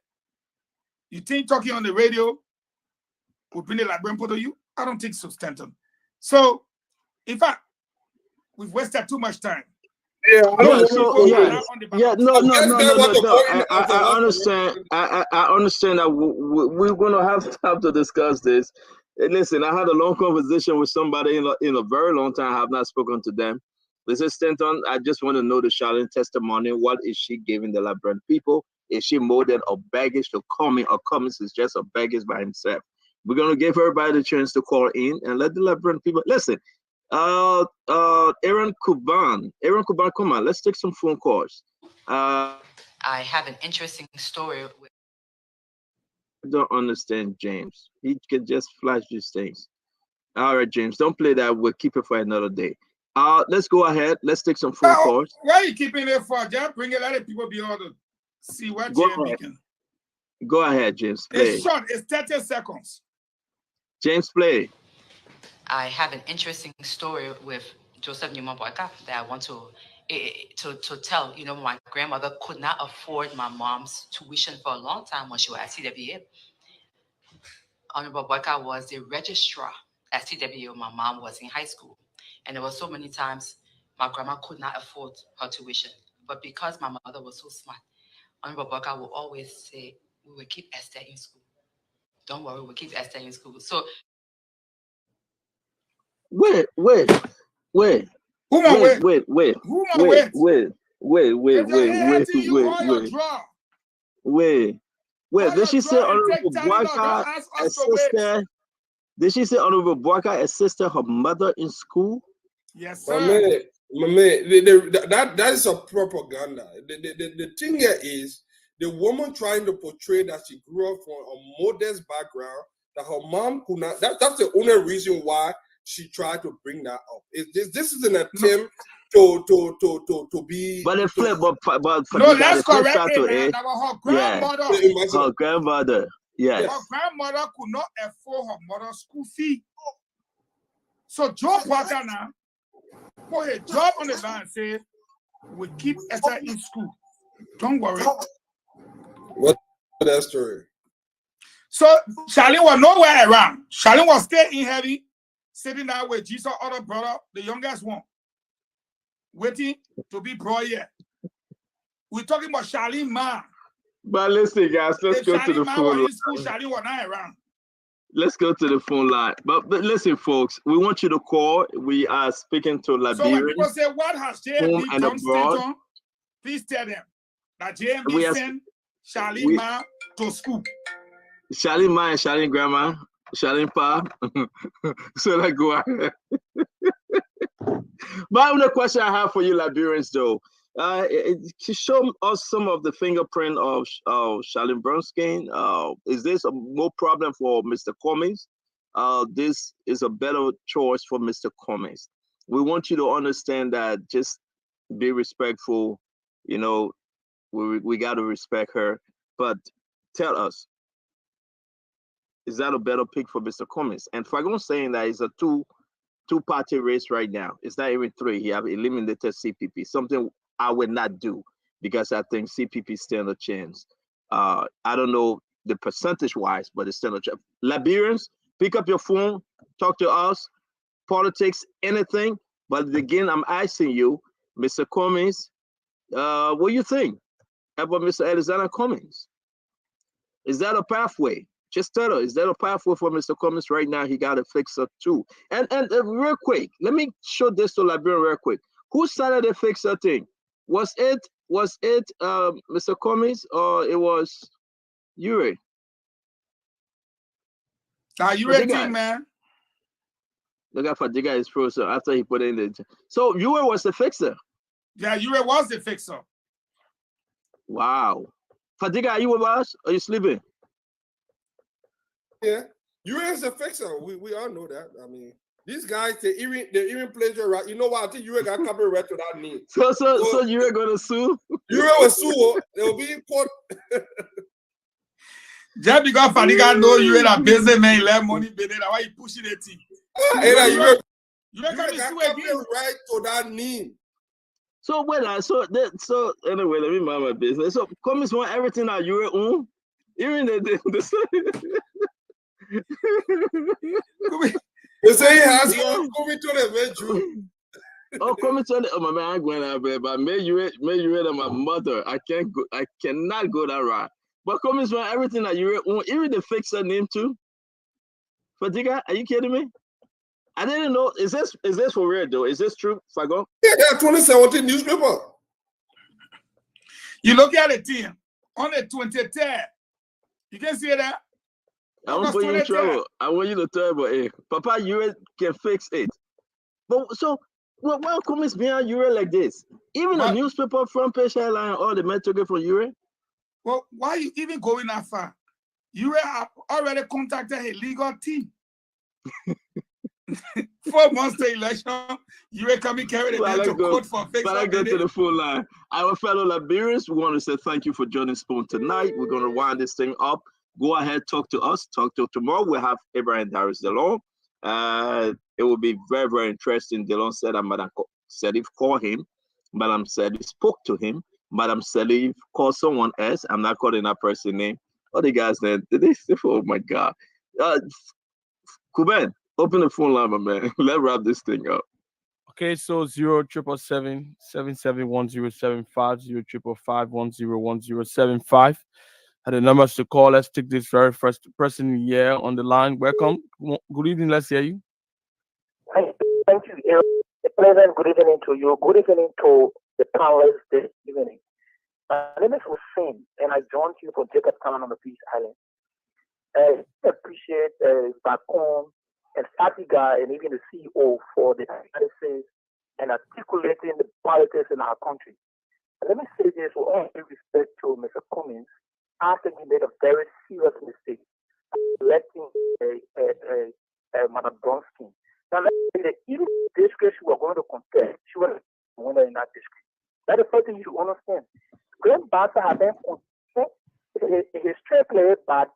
You think talking on the radio would bring the Liberian to you? I don't think so, Stanton. So, in fact, we've wasted too much time. No. I understand. I understand that we're going to have to discuss this. And listen, I had a long conversation with somebody in a very long time. I have not spoken to them. This is Stanton. I just want to know the Charlene testimony. What is she giving the Liberian people? Is she more than a baggage to Cummings, or Cummings is just a baggage by himself? We're going to give everybody the chance to call in and let the Liberian people listen. Aaron Kuban, come on, let's take some phone calls. I have an interesting story. I don't understand James. He can just flash these things. All right, James, don't play that. We'll keep it for another day. Let's go ahead. Let's take some phone calls. Why are you keeping it for? Just bring it, let the people be able to see what James can. Go ahead, James. Play. It's short. It's 30 seconds. James, play. I have an interesting story with Joseph Newman Boyka that I want to tell. You know, my grandmother could not afford my mom's tuition for a long time when she was at CWA. Honorable Boyka was the registrar STW, my mom was in high school. And there were so many times my grandma could not afford her tuition. But because my mother was so smart, Honorable Burka will always say, we will keep Esther in school. Don't worry, we'll keep Esther in school. So Wait. Did she say Honorable Burka assisted? Did she say Honorable Burka assisted her mother in school? Yes, sir. My man, that is a propaganda. The thing here is the woman trying to portray that she grew up from a modest background, that her mom could not. That's the only reason why she tried to bring that up. This is an attempt to be. But let's correct it, man. Her grandmother. Her grandmother. Yes. Her grandmother could not afford her mother's school fee. So Joe Parker now put a job on the line and say, we keep Esther in school. Don't worry. What's that story? So Charlene was nowhere around. Charlene was still in heavy, sitting down with Jesus' other brother, the youngest one, waiting to be brought here. We're talking about Charlene Ma. But listen, guys, let's go to the phone line. Charlene was not around. Let's go to the phone line. But listen, folks, we want you to call. We are speaking to Liberians. So when people say, what has JMB done, Stanton, please tell them that JMB sent Charlene Ma to school. Charlene Ma and Charlene Grandma, Charlene Pa. So let's go ahead. But the question I have for you, Liberians, though, to show us some of the fingerprint of Charlene Bernstein. Is this a more problem for Mr. Cummings? This is a better choice for Mr. Cummings. We want you to understand that. Just be respectful. You know, we got to respect her. But tell us, is that a better pick for Mr. Cummings? And Fagon saying that it's a two-party race right now. It's not even three. He have eliminated CPP. Something I would not do, because I think CPP stand a chance. I don't know the percentage-wise, but it's still a chance. Liberians, pick up your phone, talk to us, politics, anything. But again, I'm asking you, Mr. Cummings, what do you think about Mr. Alexander Cummings? Is that a pathway? Just tell us, is that a pathway for Mr. Cummings right now? He got a fixer too. And real quick, let me show this to Liberian real quick. Who started the fixer thing? Was it Mr. Cummings, or it was Ure? Ure thing, man. Look at Fadiga is frozen after he put in the. So Ure was the fixer. Yeah, Ure was the fixer. Wow. Fadiga, are you with us? Are you sleeping? Yeah, Ure is a fixer. We all know that. I mean, these guys, they even play your right. You know what? I think Ure got copyright to that name. So Ure gonna sue? Ure will sue. They'll be in court. Just because Fadiga know Ure that businessman, he left money, but that's why he pushing the team. Ure got copyright to that name. So so anyway, let me mind my business. So Cummings want everything that Ure own, even the You say he has coming to the bedroom. Oh, coming to the my man, I'm going out there, but may you read my mother. I cannot go that route. But Cummings want everything that you own, even the fixer name too. Fadiga, are you kidding me? I didn't know. Is this for real though? Is this true, Fago? Yeah, 2017 newspaper. You look at the team on the 23rd. You can see that. I won't put you in trouble. I want you to tell me, hey, Papa, you can fix it. But so, why Cummings behind Ure like this? Even a newspaper front page headline, all the men took it from Ure. Well, why are you even going that far? Ure already contacted a legal team. 4 months to election, Ure coming carry the day to court for fixing. But I go to the full line. Our fellow Liberians, we want to say thank you for joining Spoon tonight. We're going to wind this thing up. Go ahead, talk to us. Talk to tomorrow. We'll have Abraham Darius Delon. It will be very, very interesting. Delon said that Madam Salif called him. Madam Salif spoke to him. Madam Salif called someone else. I'm not calling that person's name. What the guy's name? Oh my God. Kuben, Open the phone line, my man. Let's wrap this thing up. Okay, so 077771075 05551011075. And the numbers to call. Let's take this very first person here on the line. Welcome. Good evening. Let's hear you. Thank you. A pleasant good evening to you. Good evening to the panelists this evening. My name is Hussein, and I joined you from Jacob Town on the Peace Island. I appreciate Bacon and Fatiga and even the CEO for the analysis and articulating the politics in our country. And let me say this with all due respect to Mr. Cummings. I think he made a very serious mistake electing Madam Bronski. Now, let's say that even the district she was going to contest, she was a winner in that district. That's the first thing you should understand. Graham Bassa had been his straight played by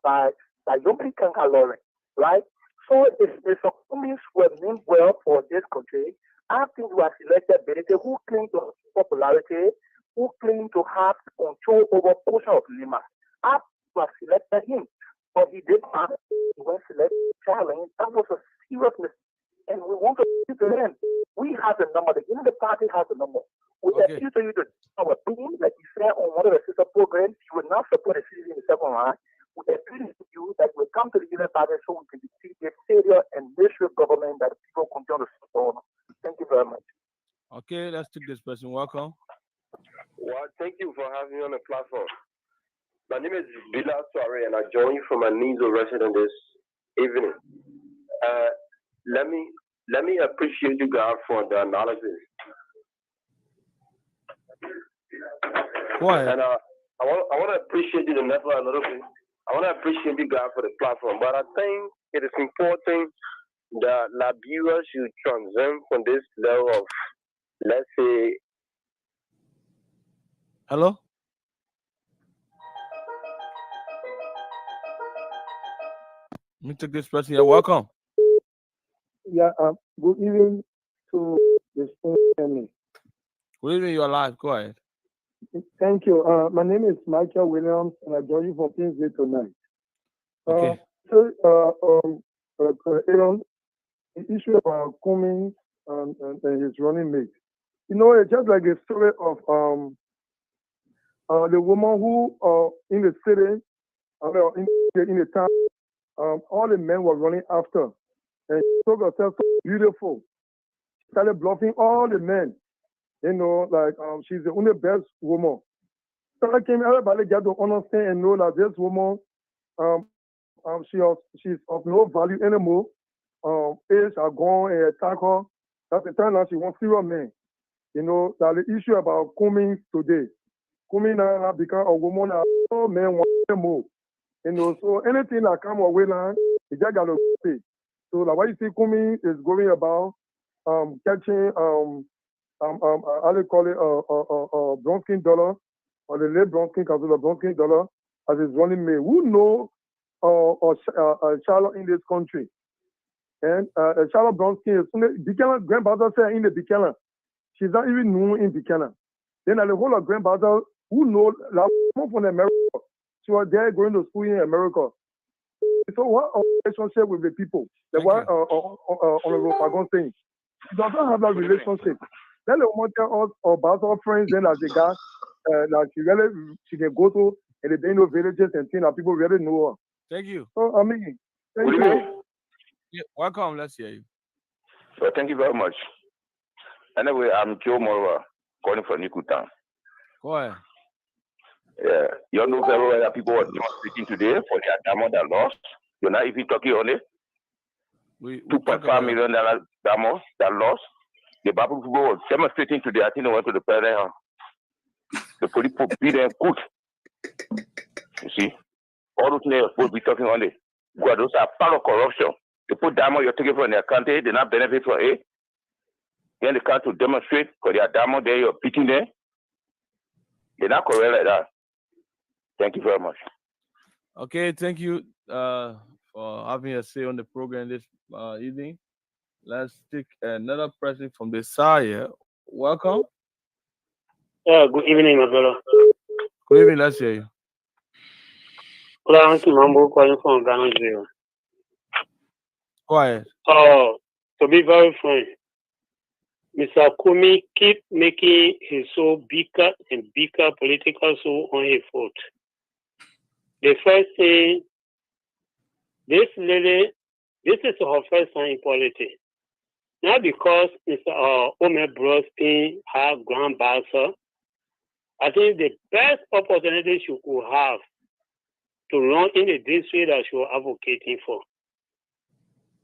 Yomri Kankalore, right? So if the Cummings were doing well for this country, I think we have selected Benete, who claimed to have popularity, who claimed to have control over a portion of Lima. I think we have selected him, but he did not. He went selected challenge. That was a serious mistake. And we want to keep it in. We have the number. The Unity Party has the number. We appeal to you to our opinion, like you said on one of the sister programs, you will not support the city in the second line. We appeal to you that we come to the Unity Party so we can defeat the failure and miserable government that people continue to support. Thank you very much. Okay, let's take this person. Welcome. Well, thank you for having me on the platform. My name is Bilal Soare, and I join you from Anizo resident this evening. Let me appreciate you guys for the analysis. Go ahead. And I want to appreciate you the network a little bit. I want to appreciate you guys for the platform, but I think it is important that Liberia should transcend from this level of, let's say. Hello. Let me take this person here. Welcome. Yeah, good evening to the family. Good evening, you're live. Go ahead. Thank you. My name is Michael Williams, and I join you from Kingsgate tonight. Okay. Aaron, the issue about Cummings and his running mate. You know, it's just like a story of the woman who in the city, in the town, all the men were running after. And she took herself so beautiful. She started bluffing all the men. You know, like she's the only best woman. So everybody got to understand and know that this woman, she's of no value anymore. Age are gone and attack her. That's the time that she wants serious men. You know, that the issue about Cummings today. Cummings now have become a woman that all men want more. You know, so anything that come away now, you just got to pay. So like what you see Cummings is going about catching how they call it Bronski dollar, or the late Bronski Council Bronski dollar as his running mate. Who know Charlotte in this country? And Charlotte Bronski is Buchanan, grandfather said in the Buchanan. She's not even known in Buchanan. Then the whole of grandfather who know like from America. She was there going to school in America. So what relationship with the people? The one Honorable Fagon saying. She doesn't have that relationship. Then the woman tell us about our friends then as a guy that she can go to and they know villages and things that people really know her. Thank you. So I mean, thank you. Yeah, welcome. Let's hear you. So thank you very much. Anyway, I'm Joe Morwa, calling from Nikutan. Go ahead. Yeah, you know very well that people were demonstrating today for their diamond that lost. You're not even talking on it. $2.5 million diamond that lost. The Bible people were demonstrating today. I think they went to the parent. The police beat them good. You see, all those names supposed to be talking on it. Because those are part of corruption. They put diamond you're taking from their country, they not benefit from it. Then they come to demonstrate for their diamond, then you're beating them. They're not correct like that. Thank you very much. Okay, thank you for having a say on the program this evening. Let's take another person from the side here. Welcome. Yeah, good evening, my brother. Good evening, let's hear you. Good afternoon, Mambo, calling from Ghana, Nigeria. Go ahead. To be very frank, Mr. Kumi keep making his soul bigger and bigger political soul on his foot. The first thing, this lady, this is her first time in politics. Not because Mr. Omer Brodsky had Grand Bassa. I think the best opportunity she could have to run in the district that she was advocating for.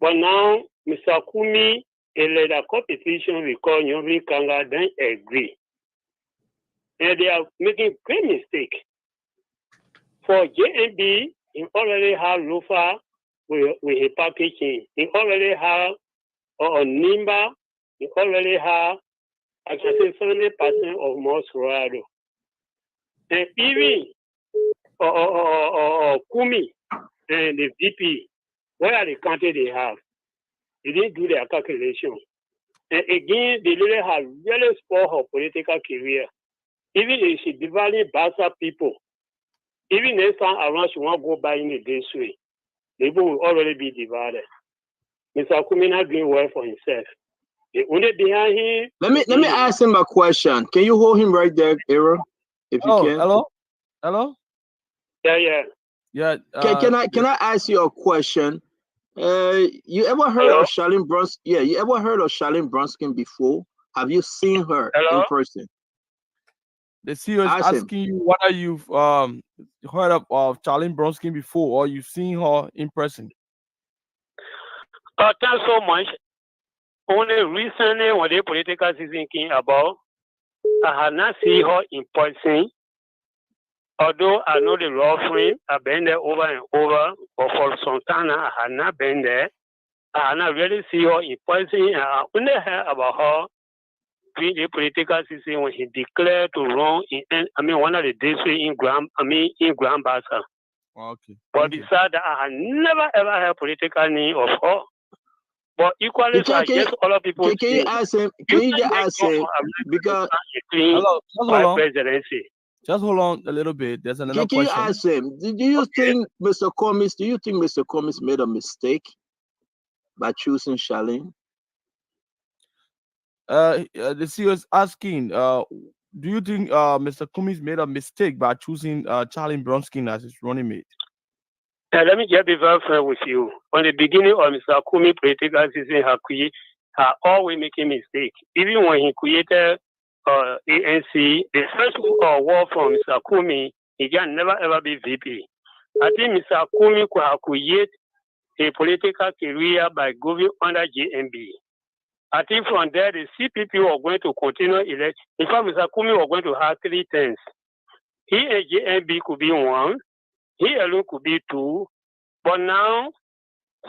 But now, Mr. Kumi, led a competition because Nyomri Kanga then agree. And they are making great mistake. For JNB, he already have Lufa with a packaging. He already have Nimba. He already have, I can say, 70% of most Colorado. And even Kumi and the VP, what are the country they have? They didn't do their calculation. And again, they really have really spoiled her political career. Even if she divided Bassa people, even next time around she won't go by in the district, the people will already be divided. Mr. Kumi not doing well for himself. The only behind him. Let me ask him a question. Can you hold him right there, Aaron? If you can. Hello. Yeah. Can I ask you a question? You ever heard of Charlene Bronsky? Yeah, you ever heard of Charlene Bronsky before? Have you seen her in person? The CEO is asking you whether you've heard of Charlene Bronsky before or you've seen her in person. Thanks so much. Only recently when the political season came about, I had not seen her in person. Although I know the law frame, I've been there over and over, but for some time I had not been there. I had not really seen her in person. I only heard about her during the political season when he declared to run in, one of the districts in Grand Bassa. Okay. But besides that, I had never ever heard political name of her. But equally, so I guess all of people. Can you ask him? Can you just ask him? Because presidency. Just hold on a little bit. There's another question. Can you ask him? Do you think Mr. Cummings? Do you think Mr. Cummings made a mistake by choosing Charlene? The CEO is asking. Do you think Mr. Cummings made a mistake by choosing Charlene Bronsky as his running mate? Let me just be very frank with you. On the beginning of Mr. Cummings' political season, he always making mistakes. Even when he created ANC, the first word from Mr. Cummings, he can never ever be VP. I think Mr. Cummings could have created a political career by going under JNB. I think from there, the CPP were going to continue elect. In fact, Mr. Cummings was going to have 3 terms. He and JNB could be 1. He alone could be 2. But now,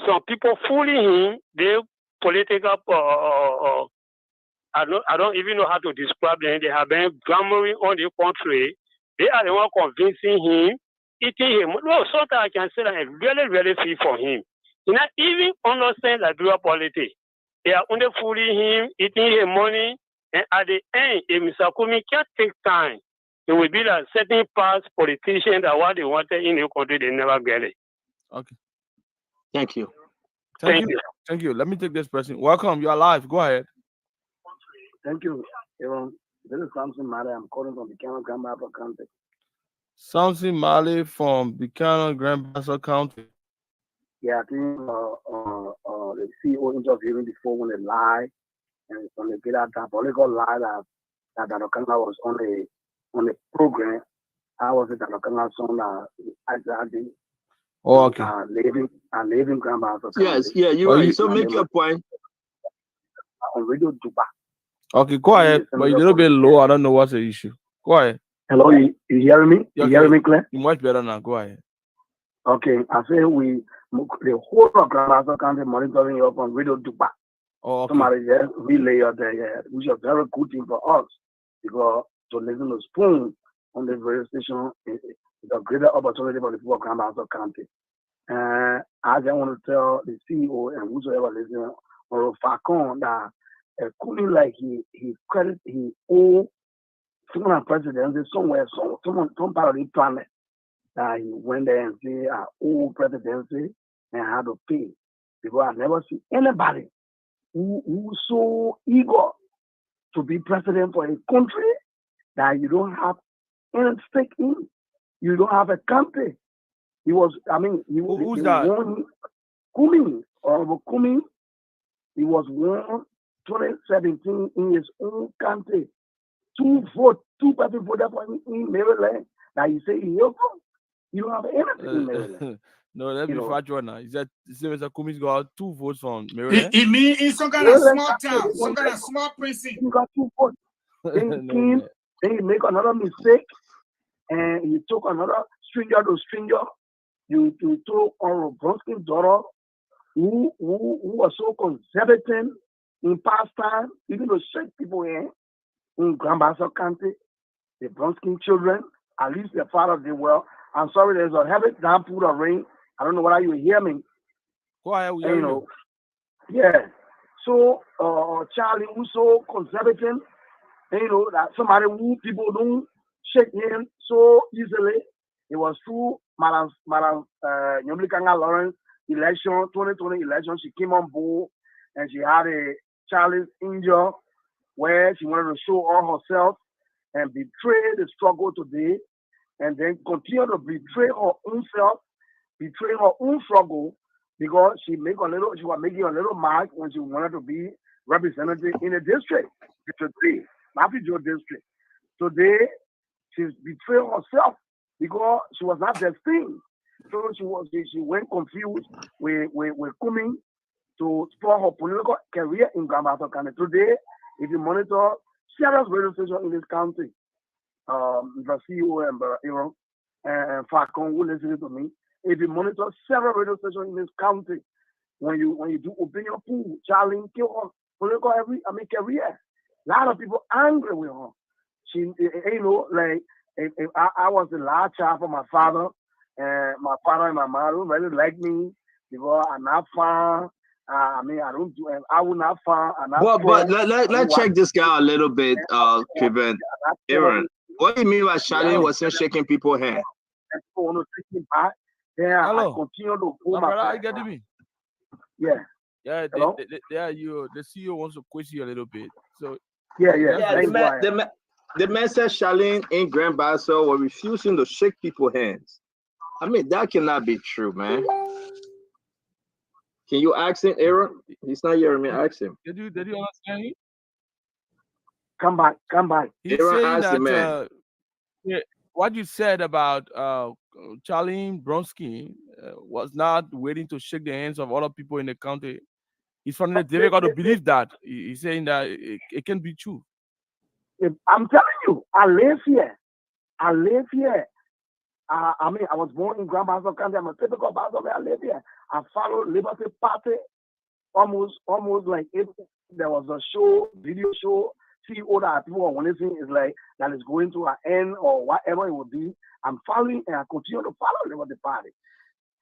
some people fooling him, they political, I don't even know how to describe them. They have been glamoring on the country. They are the one convincing him, eating him. No, sometimes I can say that I really, really feel for him. He not even understand Liberia politics. They are only fooling him, eating his money, and at the end, if Mr. Kumi can't take time, it will be like certain past politicians that what they wanted in the country, they never get it. Okay. Thank you. Thank you. Let me take this person. Welcome. You're live. Go ahead. Thank you, Aaron. This is Samson Mali. I'm calling from Buchanan, Grand Bassa County. Samson Mali from Buchanan, Grand Bassa County. Yeah, I think the CEO interviewing before when they lie, and on the get that political lie that Dr. Kanga was on the program. I was at Dr. Kanga's son exactly. Oh, okay. Living Grand Bassa. Yes, yeah, you're right. So make your point. On Radio Duba. Okay, go ahead. But you're a little bit low. I don't know what's the issue. Go ahead. Hello, you hearing me? You hearing me clear? Much better now. Go ahead. Okay, I say the whole of Grand Bassa County monitoring you on Radio Duba. Oh, okay. Somebody just relay out there, which is a very good thing for us because to listen to Spoon on the radio station is a greater opportunity for the people of Grand Bassa County. I just want to tell the CEO and whosoever listening or Falcon that Kumi like he owe someone presidency somewhere, some part of the planet that he went there and say I owe presidency and had to pay. because I never see anybody who's so eager to be president for a country that you don't have any stake in. You don't have a country. Who's that? Kumi, Honorable Kumi. He was won 2017 in his own country. Two people voted for him in Maryland. Now you say in your from. You don't have anything in Maryland. No, that'd be factual now. Is that Mr. Kumi's got 2 votes from Maryland? It means in some kind of small town, some kind of small precinct. He got 2 votes. Then he make another mistake, and he took another stranger to stranger. You took Honorable Bronsky's daughter, who was so conservative in past time, even to shake people in Grand Bassa County. The Bronsky children, at least their father did well. I'm sorry, there's a heavy downpour of rain. I don't know whether you hear me. Go ahead, we hear you. Yeah. So Charlie was so conservative, that somebody who people don't shake him so easily. It was through Madam Nyomlikanga Lawrence election, 2020 election. She came on board and she had a Charlie's injury where she wanted to show all herself and betray the struggle today, and then continue to betray her own self, betray her own struggle, because she was making a little mark when she wanted to be representative in a district, District 3, Mappijo district. Today, she's betrayed herself because she was not destined. So she went confused with coming to start her political career in Grand Bassa County. Today, if you monitor serious radio stations in this county, the CEO and Aaron and Falcon who listen to me, if you monitor several radio stations in this county, when you do opinion pool, Charlie kill her political career. A lot of people angry with her. She, I was the last child for my father, and my father and my mother don't really like me because I'm not far. I don't do, and I will not far. But let's check this guy a little bit, Kevin. Aaron, what do you mean by Charlie wasn't shaking people's hand? Yeah, hello. I continue to My brother, I get to me. Yeah. Yeah, Hello? the CEO wants to quiz you a little bit. So The man said Charlene in Grand Bassa were refusing to shake people's hands. I mean, that cannot be true, man. Can you ask him, Aaron? He's not hearing me. Ask him. Did you understand me? Come back. He's Aaron saying that what you said about Charlene Bronsky was not waiting to shake the hands of other people in the county. He's finding it difficult to believe that. He's saying that it can be true. I'm telling you, I live here. I was born in Grand Bassa County. I'm a typical Bassa. I live here. I follow Liberty Party almost like if there was a video show, CEO that people are witnessing is like that is going to an end or whatever it would be. I'm following and I continue to follow Liberty Party.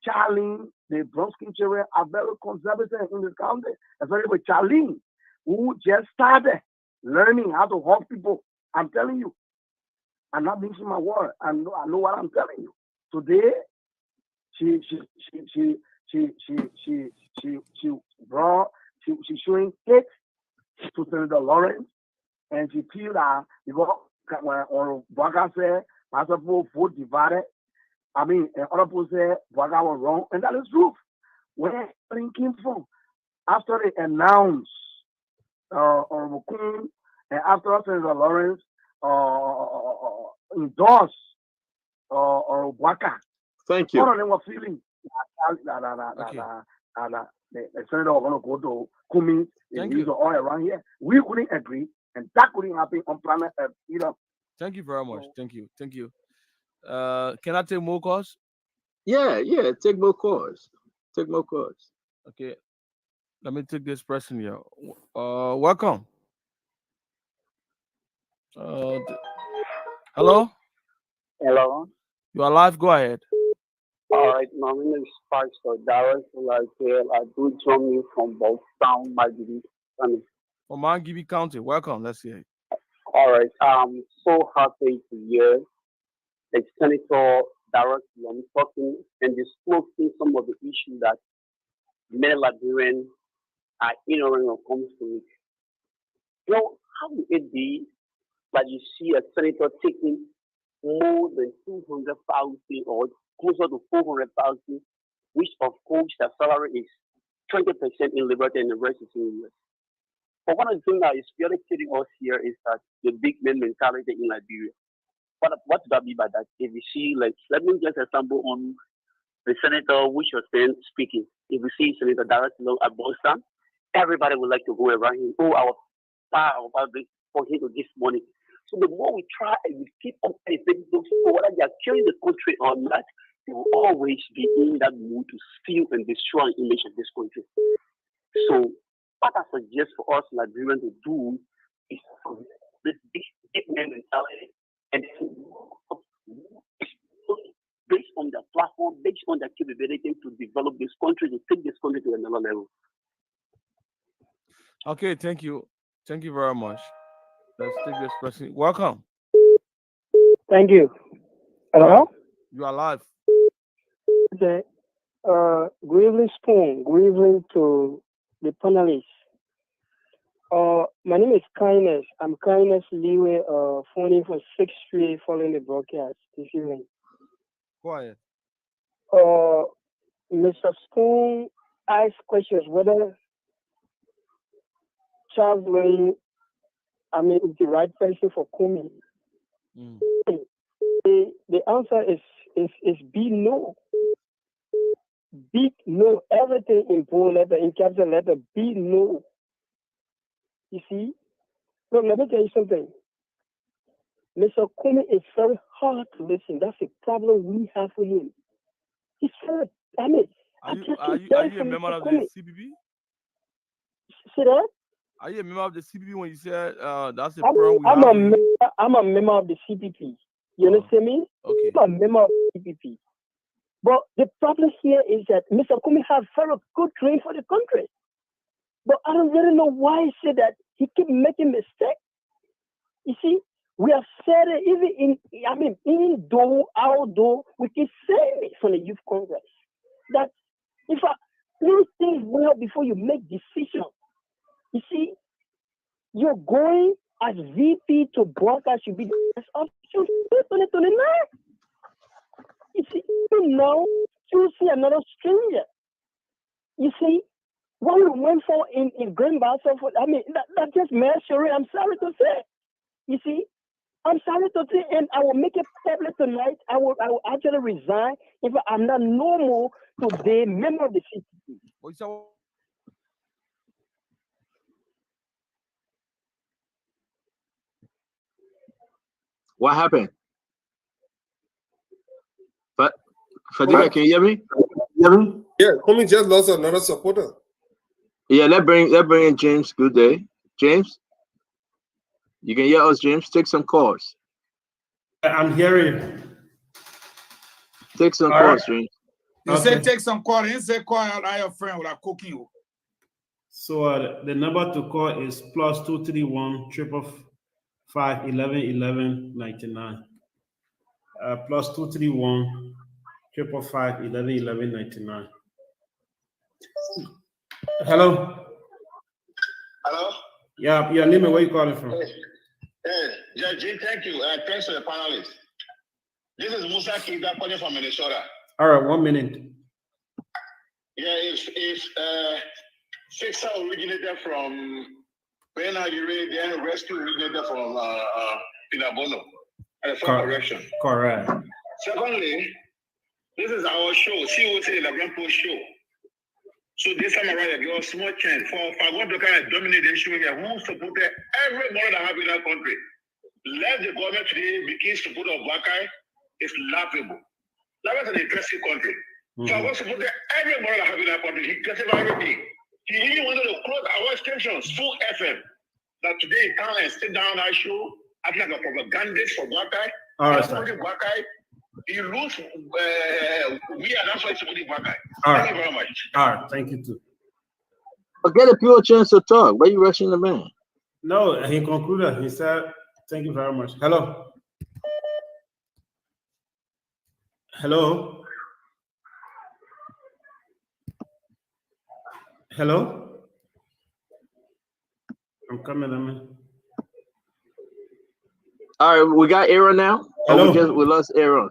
Charlene, the Bronsky children are very conservative in this county, especially with Charlene, who just started learning how to hug people. I'm telling you, I'm not mixing my word. I know what I'm telling you. Today, she's showing hate to Senator Lawrence, and she feels that because when Baka said, Pastor vote divided, and other people say Baka was wrong, and that is true. Where it came from, after they announced Honorable Kuhn, and after Senator Lawrence endorsed Baka. Thank you. All of them were feeling the senator was going to go to Kumi. These are all around here. We couldn't agree, and that couldn't happen on planet Earth either. Thank you very much. Thank you. Can I take more calls? Yeah. Take more calls. Okay. Let me take this person here. Welcome. Hello. Hello. You are live. Go ahead. All right. My name is Pastor Darrell. I do join you from Boston, Magibi County. From Magibi County. Welcome. Let's hear it. All right. I'm so happy to hear the Senator Darrell talking and discussing some of the issues that many Liberians are ignorant when it comes to it. How will it be that you see a senator taking more than 200,000 or closer to 400,000, which of course their salary is 20% in Liberty and the rest is in the US. But one of the things that is really killing us here is that the big man mentality in Liberia. What does that mean by that? If you see, like, let me just example on the senator which was then speaking. If we see Senator Darrell at Boston, everybody would like to go around him. Oh, our power for him to give money. So the more we try and we keep on anything, whether they are killing the country or not, they will always be in that mood to steal and destroy the image of this country. So what I suggest for us Liberians to do is this big man mentality and based on their platform, based on their capability to develop this country, to take this country to another level. Okay, thank you. Thank you very much. Let's take this person. Welcome. Thank you. Hello? You are live. Okay. Good evening, Spoon. Good evening to the panelists. My name is Kindness. I'm Kindness Leeway, phoning from 6th Street following the broadcast this evening. Quiet. Mr. Spoon asked questions whether Charles Lane, is the right person for Kumi. The answer is B, no. B, no. Everything in bold letter, in capital letter, B, no. You see? Look, let me tell you something. Mr. Kumi is very hard to listen. That's the problem we have with him. He's very, Are you a member of the CBP? See that? Are you a member of the CBP when you said that's the problem we have? I'm a member of the CBP. You understand me? Okay. I'm a member of the CBP. But the problem here is that Mr. Kumi has very good dream for the country. But I don't really know why he said that. He keep making mistakes. You see, we have said it even although we keep saying it from the Youth Congress that if do things well before you make decisions. You see, you're going as VP to broadcast should be the best option 2029. You see, now you see another stranger. You see, what we went for in Grand Bassa, that just measure. I'm sorry to say. You see, I'm sorry to say, and I will make it public tonight. I will actually resign if I'm not normal to be member of the CCP. What happened? Fadiga, can you hear me? Yeah, Kumi just lost another supporter. Yeah, let's bring in James. Good day, James. You can hear us, James. Take some calls. I'm hearing you. Take some calls, James. You said take some call. You say call out your friend with a cooking. So the number to call is +231 555 11 11 99. +231 555 11 11 99. Hello. Hello. Yeah, your name and where you calling from? Hey, Jim, thank you. Thanks to the panelists. This is Musa Kida calling from Minnesota. All right, 1 minute. Yeah, if Fixer originated from Benagire, then Rescue originated from Pinabono. Correction. Correct. Secondly, this is our show, COC, the Grand Post show. So this time around, give us small chance for God to kind of dominate the issue here. Who supported every money that have in our country? Let the government today begin support of Wakai is laughable. That was an interesting country. So I was supported every money that have in our country. He justified everything. He even wanted to close our stations, full FM. That today he can't sit down our show, acting like a propagandist for Wakai. All right, Wakai. He lose we are not supporting Wakai. Right. Thank you very much. All right, thank you too. But get a pure chance to talk. Why are you rushing the man? No, he concluded. He said, thank you very much. Hello. Hello. Hello? I'm coming, man. All right, we got Aaron now. Hello? We lost Aaron.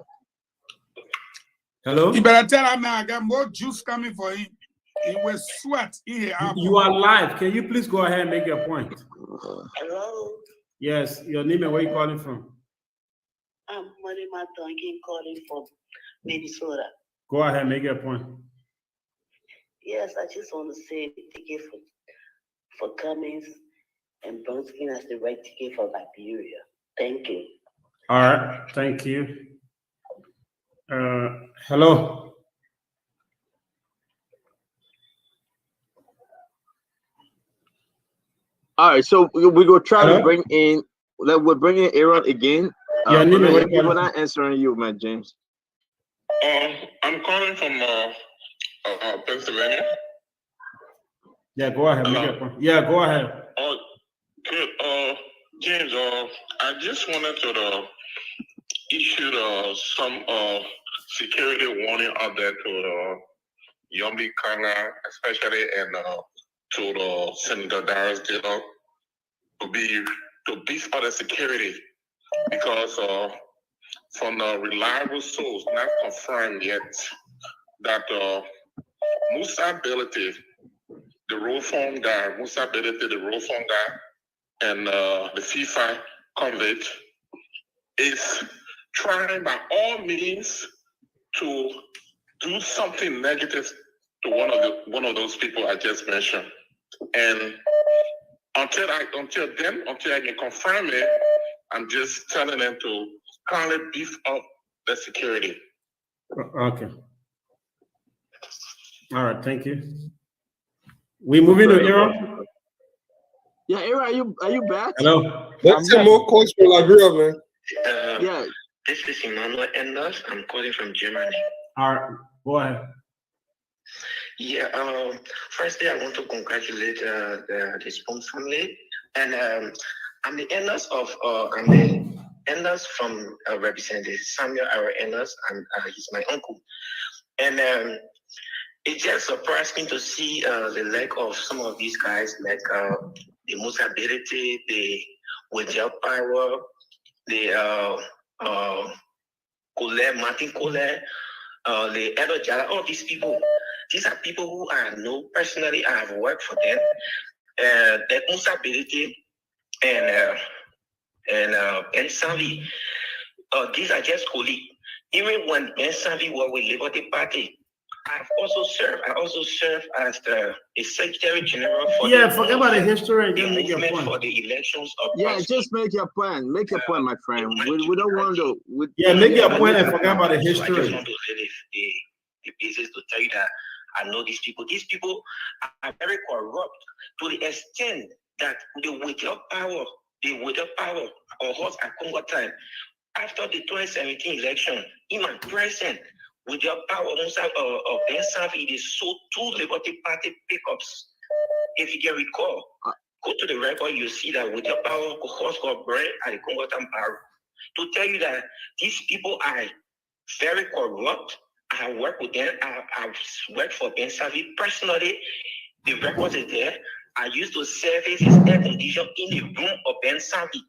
Hello? You better tell him now I got more juice coming for him. He will sweat in here. You are live. Can you please go ahead and make your point? Hello? Yes, your name and where you calling from? I'm Money Matongi calling from Minnesota. Go ahead and make your point. Yes, I just want to say thank you for Cummings and Bronski as the right ticket for Liberia. Thank you. All right, thank you. Hello. All right, so we go try to bring in. We're bringing Aaron again. Your name and where you we're calling not answering you, man, James. I'm calling from Pennsylvania. Yeah, go ahead. Make your point. Yeah, go ahead. Good. James, I just wanted to issue some security warning out there to Yombi Kanga, especially, and to the Senator Darius Dillon to beef up the security, because from the reliable source, not confirmed yet, that Musa Ability, the role form guy, and the FIFA convict is trying by all means to do something negative to one of those people I just mentioned. And until I can confirm it, I'm just telling them to kindly beef up the security. Okay. All right, thank you. We moving to Aaron? Yeah, Aaron, are you back? Hello. Let's see more calls from Liberia, man. Yeah. This is Emmanuel Enders. I'm calling from Germany. All right, go ahead. Yeah, firstly, I want to congratulate the Spoon family. And I'm the Enders from Representative Samuel R. Enders, and he's my uncle. And it just surprised me to see the lack of some of these guys, like the Musability, the Wajal Power, the Martin Colette, the Edo Jala, all these people. These are people who I know personally. I have worked for them. The Musability and Ben Savi, these are just colleagues. Even when Ben Savi was with Liberty Party, I also served as the Secretary General for forget about the history and just make your point. For the elections of just make your point. Make your point, my friend. We don't want to. Make your point and forget about the history. So I just want to say the basis to tell you that I know these people. These people are very corrupt to the extent that they withheld power or horse at Congo time. After the 2017 election, in my present, with your power of Ben Savi, they sold 2 Liberty Party pickups. If you can recall, go to the record, you see that with your power, horse got burned at the Congo time power. To tell you that these people are very corrupt. I have worked with them. I've worked for Ben Savi personally. The record is there. I used to service his air condition in the room of Ben Savi.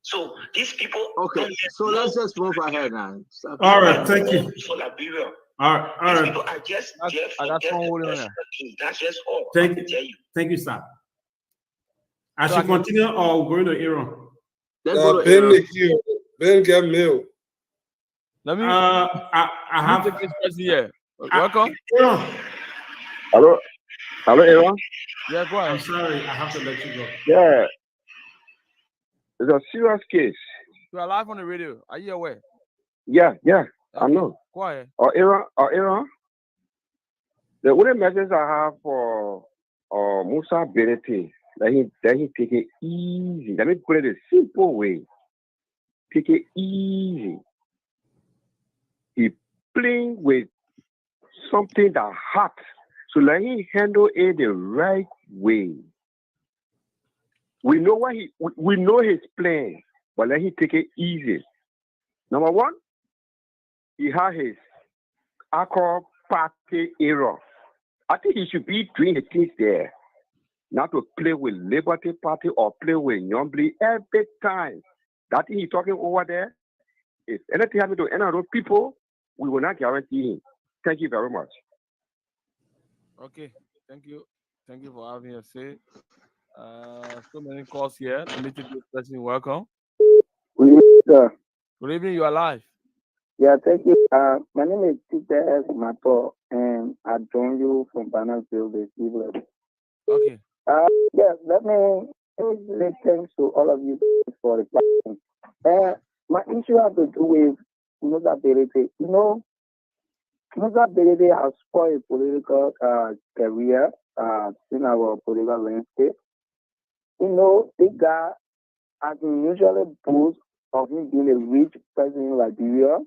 So these people. Okay, so let's just move ahead now. All right, thank you. For Liberia. All right. People are just that's just all. Thank you. Thank you, sir. I should continue or going to Aaron? Ben get mail. Let me. I have this person here. Welcome. Hello, Aaron. Yeah, go ahead. I'm sorry, I have to let you go. Yeah, it's a serious case. You are live on the radio. Are you aware? Yeah, I know. Go ahead. Aaron, the only message I have for Musa Benete, that he take it easy. Let me put it a simple way. Take it easy. He playing with something that hot. So let him handle it the right way. We know we know his plan, but let him take it easy. Number one, he had his Accra party era. I think he should be doing the things there, not to play with Liberty Party or play with Nyombli every time. That thing he's talking over there, if anything happens to any of those people, we will not guarantee him. Thank you very much. Okay, thank you. Thank you for having us say. So many calls here. Let me take this person. Welcome. Good evening, sir. Good evening. You are live. Yeah, thank you. My name is Peter S. Mato, and I join you from Bannersville this evening. Okay. Yeah, let me say thanks to all of you for the platform. My issue has to do with Muzabelete. Muzabelete has spoiled a political career in our political landscape. The guy has been usually boast of him being a rich person in Liberia.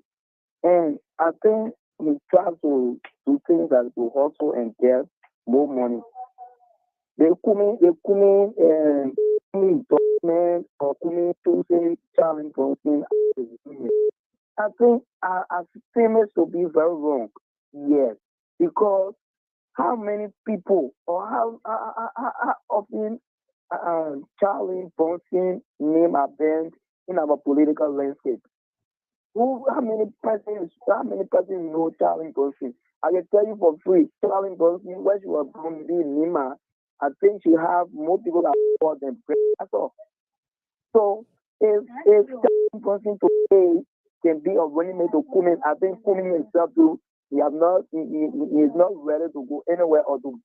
And I think he tries to do things that will also and get more money. They come endorsement or choosing Charlie Bronson. I think our statement should be very wrong. Yes, because how many people or how often Charlie Bronson name are banned in our political landscape? How many persons know Charlie Bronson? I can tell you for free, Charlie Bronson, when she was born in Nima, I think she have more people that support than that's all. So if Charlie Bronson today can be a running mate to Kumin, I think Kumin himself too, he is not ready to go anywhere or to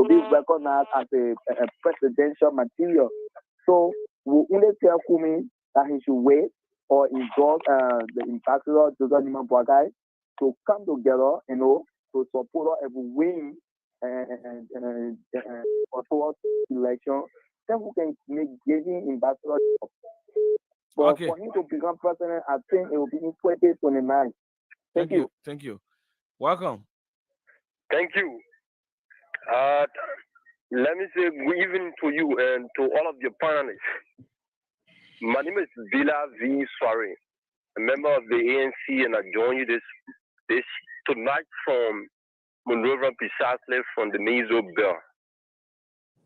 be recognized as a presidential material. So we only tell Kumin that he should wait or endorse the ambassador Joseph Nima Boakai to come together, to support her every win and towards election. Then we can make giving ambassador. But for him to become president, I think it will be in 2029. Thank you. Thank you. Welcome. Thank you. Let me say good evening to you and to all of your panelists. My name is Villa V. Soiree, a member of the ANC, and I join you this tonight from Monrovia, precisely from the Mizo Bell.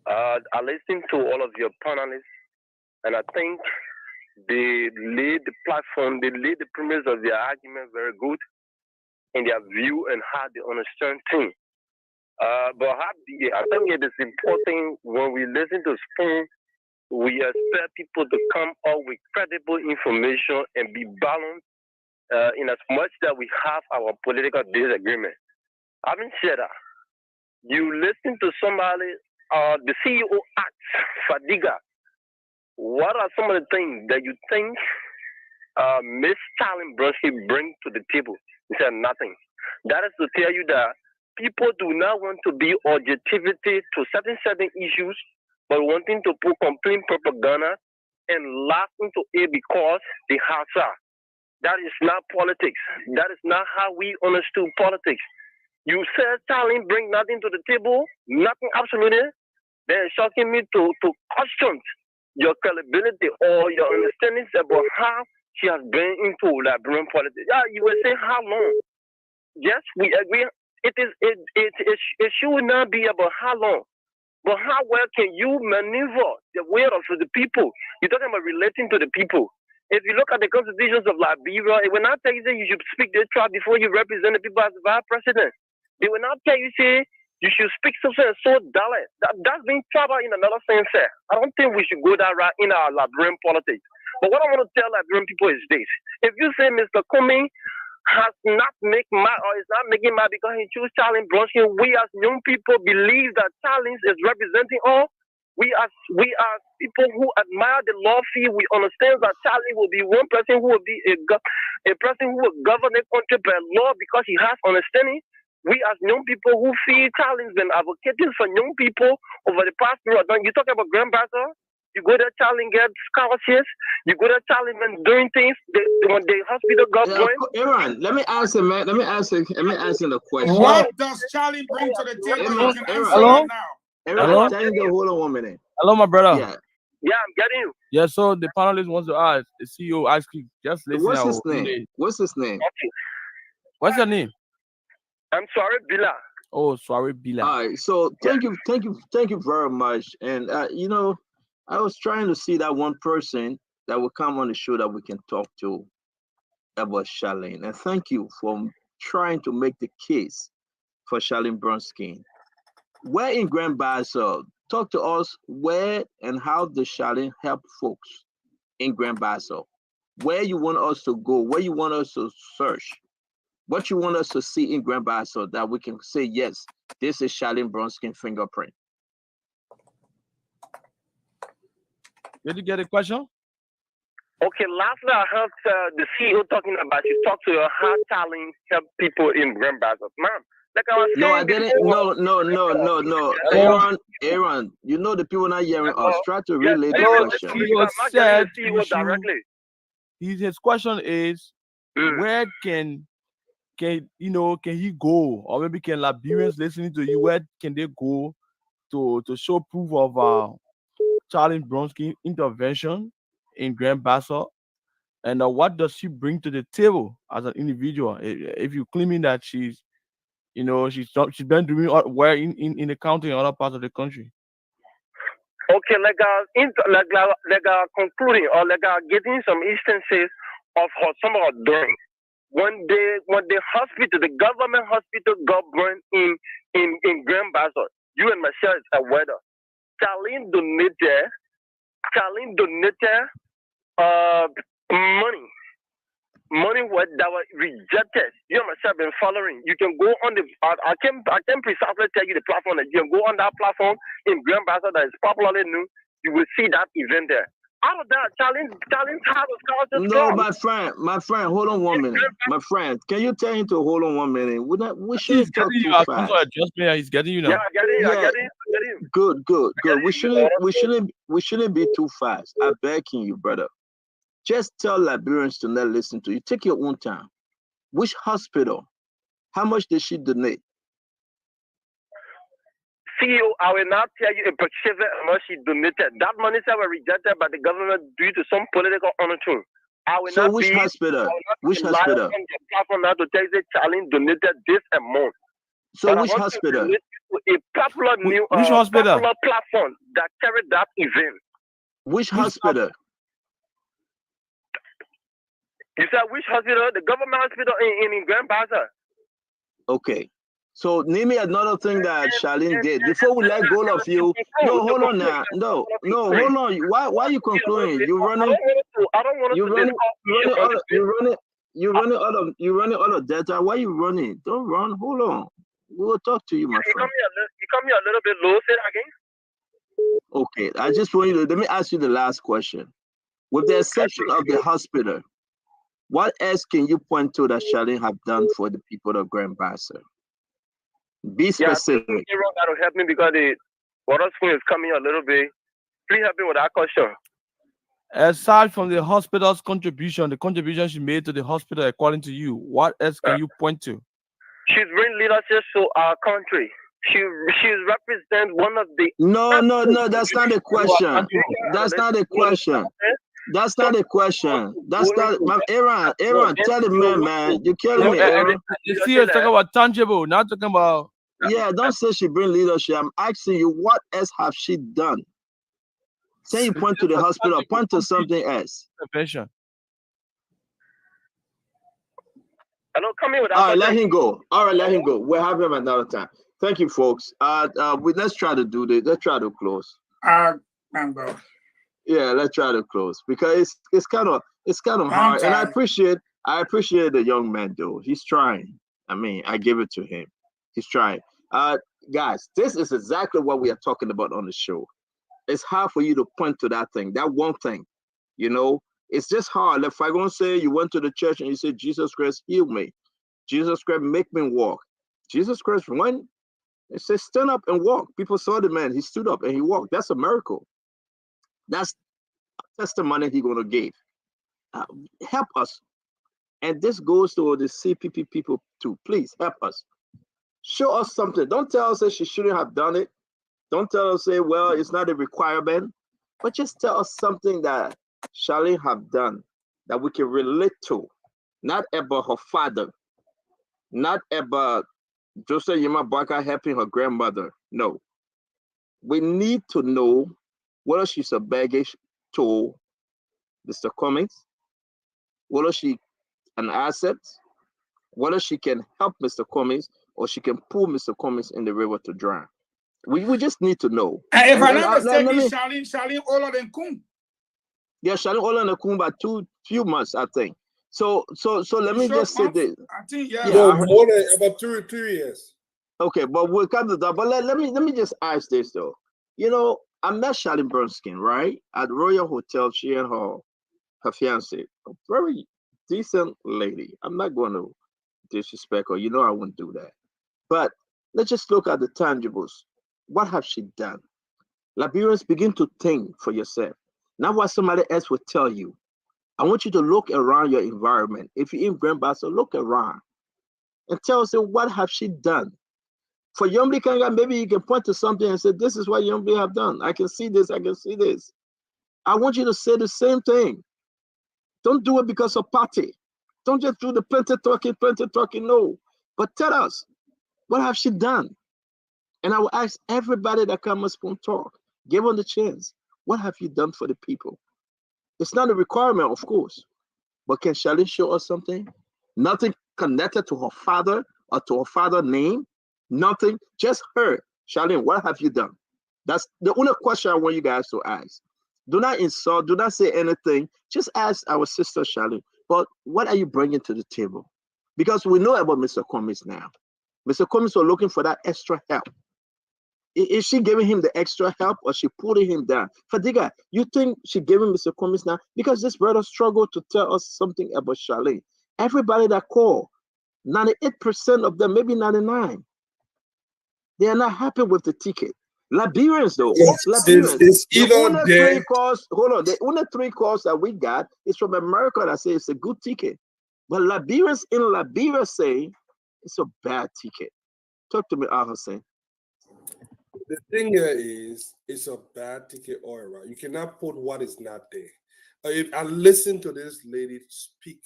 I listened to all of your panelists, and I think they laid the platform, they laid the premise of their argument very good in their view and how they understand things. But I think it is important when we listen to Spoon, we expect people to come up with credible information and be balanced in as much that we have our political disagreement. Having said that, you listen to somebody, the CEO asks Fadiga, what are some of the things that you think Ms. Charlie Bronson brings to the table? He said nothing. That is to tell you that people do not want to be objectivity to certain issues, but wanting to put complete propaganda and laugh into it because they have that. That is not politics. That is not how we understood politics. You said Charlie bring nothing to the table, nothing absolutely. Then it's shocking me to question your credibility or your understandings about how she has been into Liberian politics. Yeah, you will say how long? Yes, we agree. It should not be about how long. But how well can you maneuver the will of the people? You're talking about relating to the people. If you look at the constitutions of Liberia, it will not tell you that you should speak the tribe before you represent the people as the vice president. They will not tell you, say, you should speak something so dialect. That's being tribal in another sense. I don't think we should go that route in our Liberian politics. But what I want to tell Liberian people is this. If you say Mr. Comey has not make mad or is not making mad because he chose Charlie Bronson, we as young people believe that Charlie is representing all. We as people who admire the law field, we understand that Charlie will be one person who will be a person who will govern the country by law because he has understanding. We as young people who feel Charlie been advocating for young people over the past period. You talk about Grand Bazaar. You go there, Charlie get scholarships. You go there, Charlie been doing things. When the hospital got going. Aaron, let me answer, man. Let me answer the question. What does Charlie bring to the table? You can answer Aaron, right now. Aaron, hold on 1 minute. Hello, my brother. Yeah, I'm getting you. Yeah, so the panelist wants to ask the CEO ask you just listen. What's his name? What's his name? What's your name? I'm sorry, Bila. Oh, sorry, Bila. All right. So thank you very much. And you know, I was trying to see that one person that will come on the show that we can talk to about Charlene. And thank you for trying to make the case for Charlene Bronski. Where in Grand Bassa, talk to us where and how does Charlene help folks in Grand Bassa? Where you want us to go, where you want us to search, what you want us to see in Grand Bassa that we can say, yes, this is Charlene Bronski fingerprint. Did you get a question? Okay, lastly, I heard the CEO talking about she talked to how Charlene help people in Grand Bassa. Ma'am, like I was saying. No, I didn't. No. Aaron, you know the people not hearing us. Try to relay the question. His question is, where can he go, or maybe can Liberians listening to you, where can they go to show proof of Charlene Bronski intervention in Grand Bassa, and what does she bring to the table as an individual? If you're claiming that she's been doing well in the county and other parts of the country. Okay, concluding or getting some instances of some of her doing. When the hospital, the government hospital got burned in Grand Bassa, you and Michelle is aware. Charlene donated money that was rejected. You and Michelle have been following. You can go on the. I can precisely tell you the platform that you can go on that platform in Grand Bassa that is popularly known. You will see that event there. Out of that, Charlene has a scholarship. No, my friend, hold on 1 minute. My friend, can you tell him to hold on 1 minute? We shouldn't talk too fast. He's getting you now. Yeah, I get it. Good. We shouldn't be too fast. I'm begging you, brother. Just tell Liberians to not listen to you. Take your own time. Which hospital? How much did she donate? CEO, I will not tell you in particular how much she donated. That money was rejected by the government due to some political undertone. Which hospital? Which hospital? Now to tell you that Charlene donated this amount. So which hospital? A popular which hospital? Popular platform that carried that event. Which hospital? You said which hospital? The government hospital in Grand Bassa. Okay. So name me another thing that Charlene did before we let go of you. No, hold on now. No, hold on. Why are you concluding? You're running out of data. Why are you running? Don't run. Hold on. We'll talk to you, my friend. You come here a little bit low. Say that again. Okay. I just want you to let me ask you the last question. With the exception of the hospital, what else can you point to that Charlene have done for the people of Grand Bassa? Be specific. Yeah, that'll help me because the water spoon is coming a little bit. Please help me with that question. Aside from the hospital's contribution, the contribution she made to the hospital, according to you, what else can you point to? She's bringing leadership to our country. She's represent one of the. No, that's not the question. That's not the question. That's not a question. That's not Aaron, tell the man, you're killing me, Aaron. See, you're talking about tangible, not talking about. Yeah, don't say she bring leadership. I'm asking you, what else have she done? Say you point to the hospital, point to something else. Intervention. All right, let him go. We'll have him another time. Thank you, folks. Let's try to do this. Let's try to close. Yeah, let's try to close because it's kind of hard, and I appreciate the young man though. He's trying. I mean, I give it to him. He's trying. Guys, this is exactly what we are talking about on the show. It's hard for you to point to that thing, that one thing. You know, it's just hard. If I'm gonna say you went to the church and you said Jesus Christ healed me, Jesus Christ make me walk. Jesus Christ went. It says stand up and walk. People saw the man. He stood up and he walked. That's a miracle. That's a testimony he's going to give. Help us. And this goes to the CPP people too. Please help us. Show us something. Don't tell us that she shouldn't have done it. Don't tell us, say, well, it's not a requirement. But just tell us something that Charlene have done that we can relate to. Not about her father. Not about Joseph Yemabaka helping her grandmother. No. We need to know whether she's a baggage to Mr. Cummings, whether she an asset, whether she can help Mr. Cummings or she can pull Mr. Cummings in the river to drown. We just need to know. And if I'm not mistaken, Charlene older than Kun. Yeah, Charlene older than Kun by few months, I think. So let me just say this. I think yeah. No, more than about 2 years. Okay, but we'll come to that. But let me just ask this though. You know, I met Charlene Bernstein, right? At Royal Hotel, she and her fiance, a very decent lady. I'm not going to disrespect her. You know I wouldn't do that. But let's just look at the tangibles. What has she done? Liberians, begin to think for yourself. Not what somebody else will tell you. I want you to look around your environment. If you're in Grand Bassa, look around and tell us what have she done. For Yombli Kanga, maybe you can point to something and say, this is what Yombli have done. I can see this, I can see this. I want you to say the same thing. Don't do it because of party. Don't just do the plenty talking, no. But tell us, what have she done? And I will ask everybody that comes and talk, give them the chance. What have you done for the people? It's not a requirement, of course, but can Charlene show us something? Nothing connected to her father or to her father's name? Nothing, just her. Charlene, what have you done? That's the only question I want you guys to ask. Do not insult, do not say anything. Just ask our sister Charlene, but what are you bringing to the table? Because we know about Mr. Cummings now. Mr. Cummings was looking for that extra help. Is she giving him the extra help or she putting him down? Fadiga, you think she giving Mr. Cummings now? Because this brother struggled to tell us something about Charlene. Everybody that called, 98% of them, maybe 99%, they are not happy with the ticket. Liberians, though, Liberians, it's the only 3 calls, hold on, the only 3 calls that we got is from America that say it's a good ticket. But Liberians in Liberia say it's a bad ticket. Talk to me, Al Hussein. The thing here is, it's a bad ticket all around. You cannot put what is not there. If I listened to this lady speak,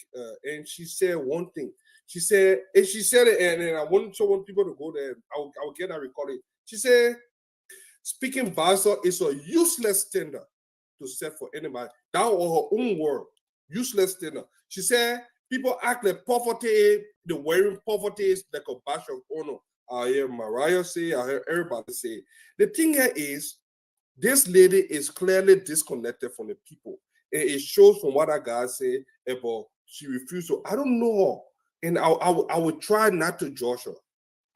and she said one thing. She said it, and I want people to go there. I'll get that recording. She said, speaking Bassa is a useless tender to set for anybody. That was her own word. Useless tender. She said, people act like poverty, the wearing poverty is like a badge of honor. I hear Mariah say, I hear everybody say. The thing here is, this lady is clearly disconnected from the people. And it shows from what that guy said about she refused to. I don't know her. And I would try not to judge her.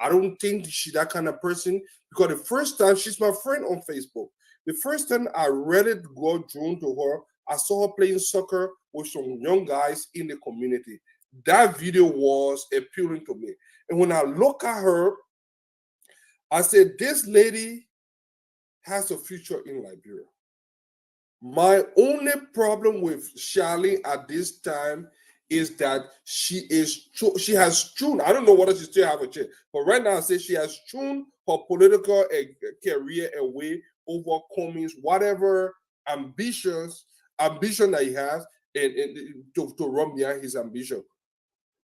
I don't think she's that kind of person, because the first time, she's my friend on Facebook. The first time I really got drawn to her, I saw her playing soccer with some young guys in the community. That video was appealing to me. And when I look at her, I said, this lady has a future in Liberia. My only problem with Charlene at this time is that she has strewn, I don't know whether she still have a chance, but right now I say she has strewn her political career away over Cummings, whatever ambition that he has, and to run behind his ambition.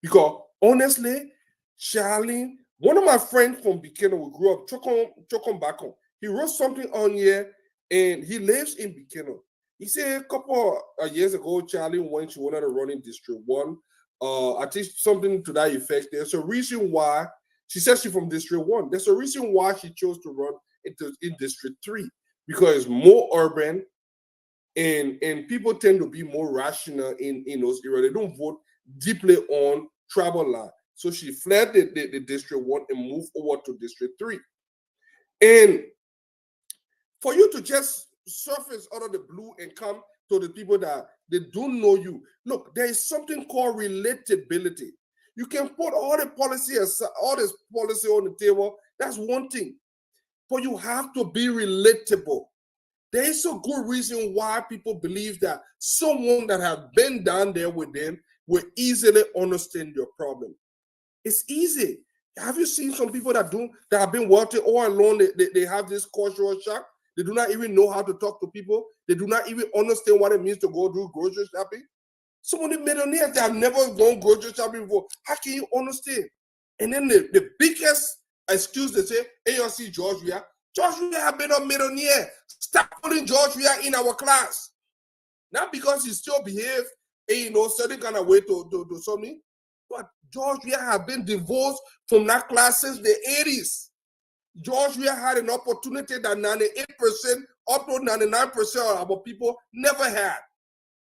Because honestly, Charlene, one of my friends from Bikino, we grew up, Chokon Bakon, he wrote something on here, and he lives in Bikino. He said a couple of years ago, Charlene, when she wanted to run in District 1, I think something to that effect. There's a reason why, she says she's from District 1. There's a reason why she chose to run in District 3, because it's more urban, and people tend to be more rational in those areas. They don't vote deeply on tribal line. So she fled the District 1 and moved over to District 3. And for you to just surface out of the blue and come to the people that they don't know you, look, there is something called relatability. You can put all the policy aside, all this policy on the table. That's one thing. But you have to be relatable. There is a good reason why people believe that someone that has been down there with them will easily understand your problem. It's easy. Have you seen some people that have been wealthy all along? They have this cultural shock. They do not even know how to talk to people. They do not even understand what it means to go do grocery shopping. Some of the millionaires that have never gone grocery shopping before, how can you understand? And then the biggest excuse they say, AOC George Weah have been a millionaire. Stop putting George Weah in our class. Not because he still behave, certain kind of way to do something, but George Weah have been divorced from that class since the 80s. George Weah had an opportunity that 98% up to 99% of our people never had.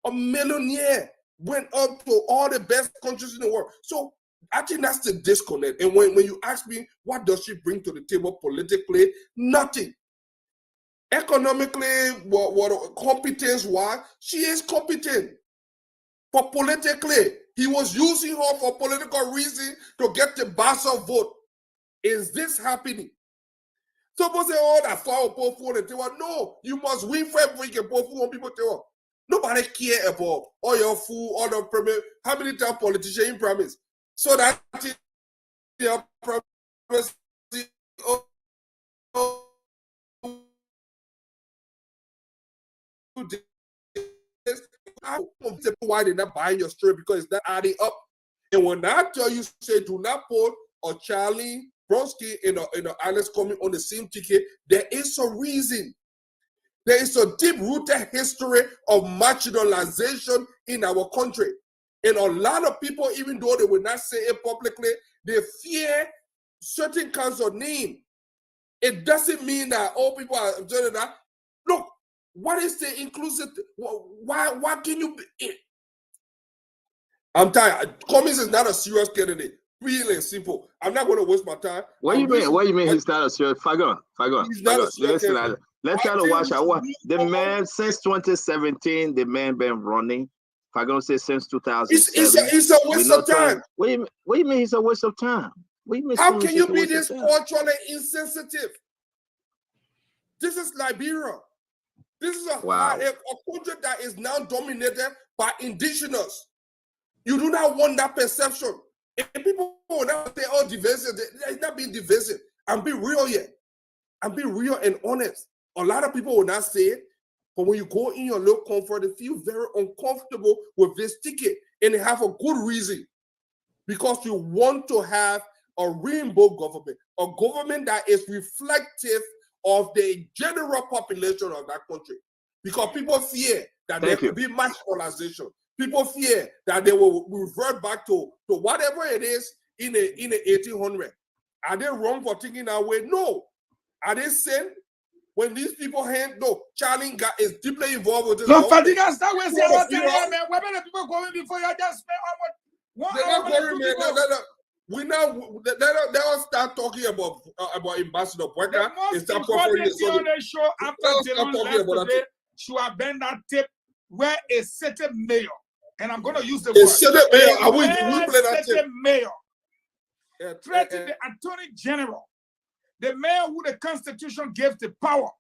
A millionaire went up to all the best countries in the world. So I think that's the disconnect. And when you ask me, what does she bring to the table politically? Nothing. Economically, what competence-wise, she is competent. But politically, he was using her for political reason to get the Bassa vote. Is this happening? Suppose say, oh, that far put food and tell no, you must win first before you can put food on people tell. Nobody care about all your food, all the permit. How many times politicians in promise? So that your promise. Why they're not buying your story because it's not adding up. And when I tell you, say, do not put a Charlie Bronski in a Alex coming on the same ticket, there is a reason. There is a deep-rooted history of marginalization in our country. And a lot of people, even though they will not say it publicly, they fear certain kinds of name. It doesn't mean that all people are doing that. Look, what is the inclusive? Why can you be? I'm tired. Cummings is not a serious candidate. Really simple. I'm not going to waste my time. What do you mean? What do you mean he's not a serious? Fagon. Listen, let's try to watch out. The man since 2017, the man been running. Fagon says since 2007. It's a waste of time. What do you mean he's a waste of time? How can you be this culturally insensitive? This is Liberia. This is a country that is now dominated by indigenous. You do not want that perception. And people will now say, oh, divisive. It's not being divisive. I'm being real here. I'm being real and honest. A lot of people will not say it, but when you go in your little comfort, they feel very uncomfortable with this ticket, and they have a good reason. Because you want to have a rainbow government, a government that is reflective of the general population of that country. Because people fear that there could be mass polarization. People fear that they will revert back to whatever it is in the 1800s. Are they wrong for thinking that way? No. Are they sin? When these people Charlie is deeply involved with this. No, Fadiga, that was the man. Where many people going before you just spend we now they all start talking about Ambassador Boyka. The most important thing on the show after Dylan left today, she have been that tip where a certain mayor, and I'm going to use the word. A certain mayor. Mayor threatened the Attorney General, the mayor who the Constitution gave the power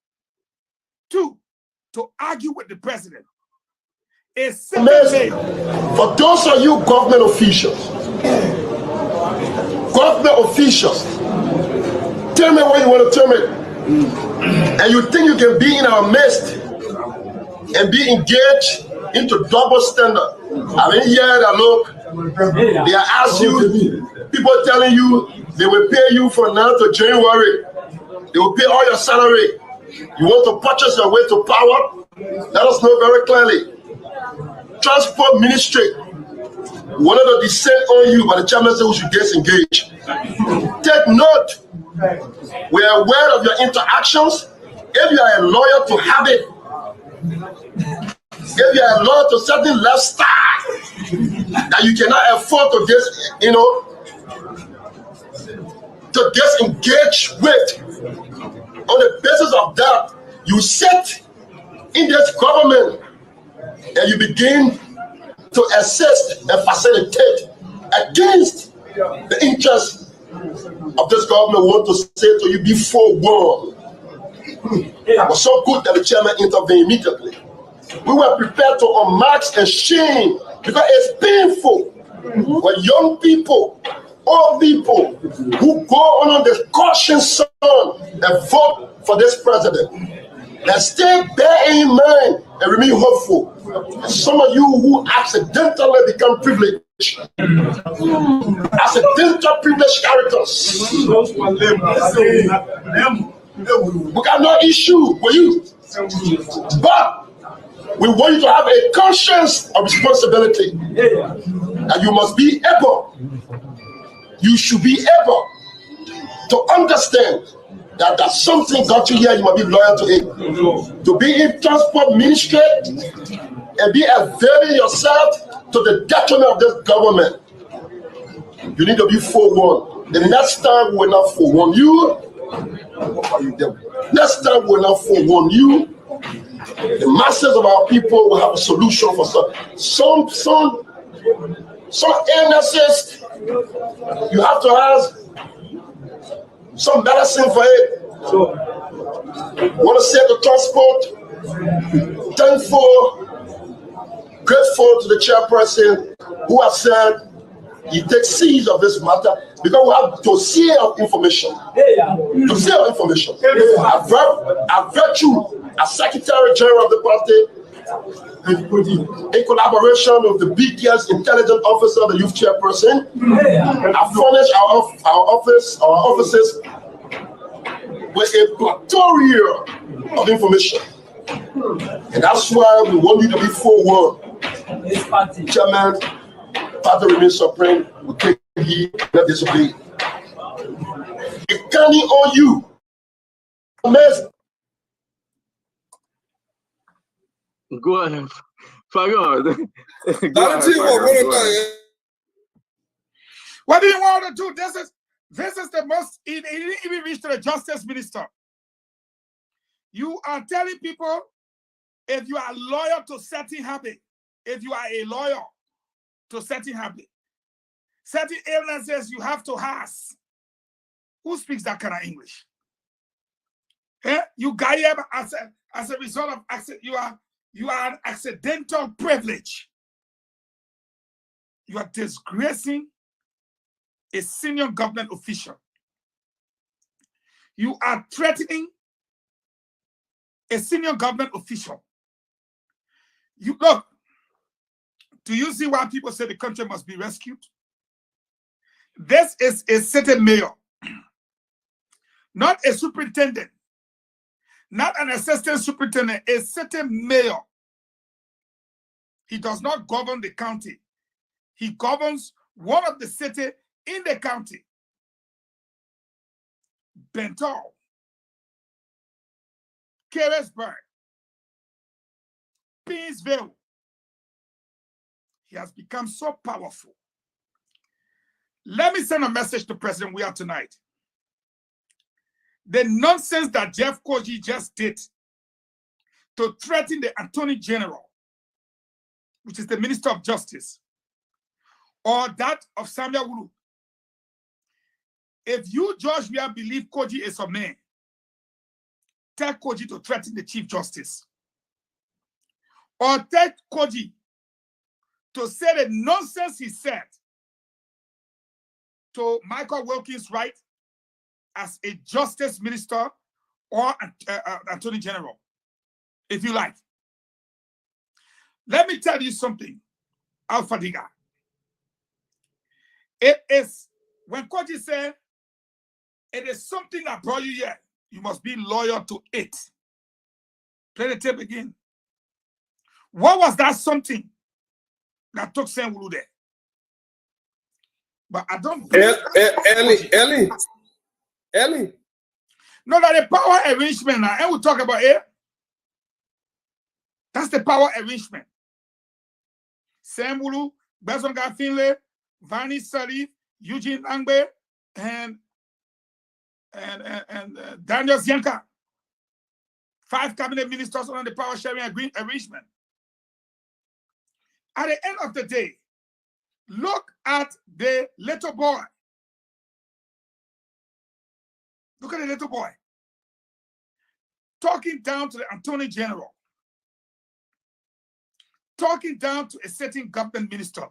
to argue with the president. A certain mayor. For those of you government officials, tell me what you want to tell me. And you think you can be in our midst and be engaged into double standard. I mean, look, they are asking you, people telling you they will pay you from now to January. They will pay all your salary. You want to purchase your way to power? Let us know very clearly. Transport Ministry wanted to descend on you, but the chairman said we should disengage. Take note. We are aware of your interactions. If you are a lawyer to habit, if you are a lawyer to certain lifestyle that you cannot afford to disengage with, on the basis of that, you sit in this government and you begin to assist and facilitate against the interests of this government. Want to say to you before war. It was so good that the chairman intervened immediately. We were prepared to unmask and shame because it's painful when young people, old people who go on the caution song and vote for this president and stay bear in mind and remain hopeful. And some of you who accidentally become privileged as a digital privileged characters. We got no issue with you, but we want you to have a conscience of responsibility, and you must be able, you should be able to understand that there's something got you here, you must be loyal to it. To be in transport ministry and be availing yourself to the detriment of this government, you need to be forewarned. The next time we will not forewarn you. Next time we will not forewarn you. The masses of our people will have a solution for some illnesses. You have to have some medicine for it. So, I want to say to transport, thankful, grateful to the chairperson who has said he takes seize of this matter, because we have to see our information. To see our information. A virtue as Secretary General of the party, in collaboration with the BTS intelligence officer, the youth chairperson, I furnish our offices with a plethora of information. And that's why we want you to be forward. Chairman, party remains supreme. We take heed, not disobey. It can't on you. Go ahead. Fagor. What do you want to do? This is the most, it didn't even reach to the justice minister. You are telling people, if you are loyal to certain habit, if you are a lawyer to certain habit, certain illnesses you have to has. Who speaks that kind of English? You got here as a result of accident. You are an accidental privilege. You are disgracing a senior government official. You are threatening a senior government official. You look, do you see why people say the country must be rescued? This is a sitting mayor, not a superintendent, not an assistant superintendent, a sitting mayor. He does not govern the county. He governs one of the cities in the county. Bentall, Carisburg, Peaceville. He has become so powerful. Let me send a message to President Weah tonight. The nonsense that Jeff Kogi just did to threaten the Attorney General, which is the Minister of Justice, or that of Samuel Wulu. If you, George Weah, believe Kogi is a man, tell Kogi to threaten the Chief Justice. Or tell Kogi to say the nonsense he said to Michael Wilkins Wright as a justice minister or attorney general, if you like. Let me tell you something, Alpha Diga. It is, when Kogi said, it is something that brought you here, you must be loyal to it. Play the tape again. What was that something that took Sam Wulu there? But I don't Ellie. No, that the power arrangement now, and we'll talk about it. That's the power arrangement. Sam Wulu, Besonga Finlay, Vani Salif, Eugene Angbe, and Daniel Zienka. 5 cabinet ministers on the power sharing arrangement. At the end of the day, look at the little boy. Look at the little boy talking down to the Attorney General, talking down to a certain government minister.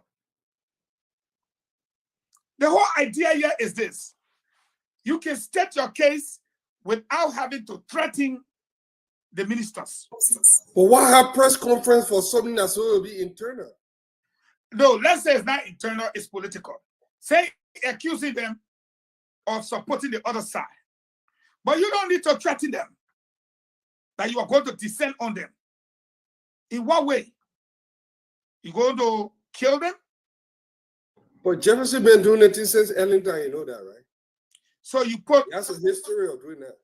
The whole idea here is this. You can state your case without having to threaten the ministers. But why have press conference for something that's going to be internal? No, let's say it's not internal, it's political. Say accusing them of supporting the other side. But you don't need to threaten them that you are going to descend on them. In what way? You going to kill them? But Jefferson been doing it since Ellington, you know that, right? So you put... That's a history of doing that.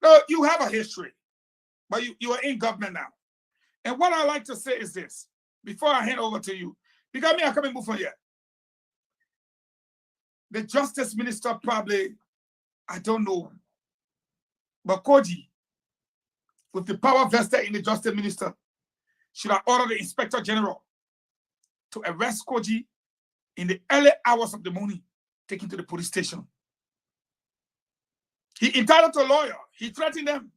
No, you have a history, but you are in government now. And what I like to say is this, before I hand over to you, because I can't move from here. The Justice Minister probably, I don't know, but Koji, with the power vested in the Justice Minister, should have ordered the Inspector General to arrest Koji in the early hours of the morning, take him to the police station. He entitled to a lawyer. He threatened them,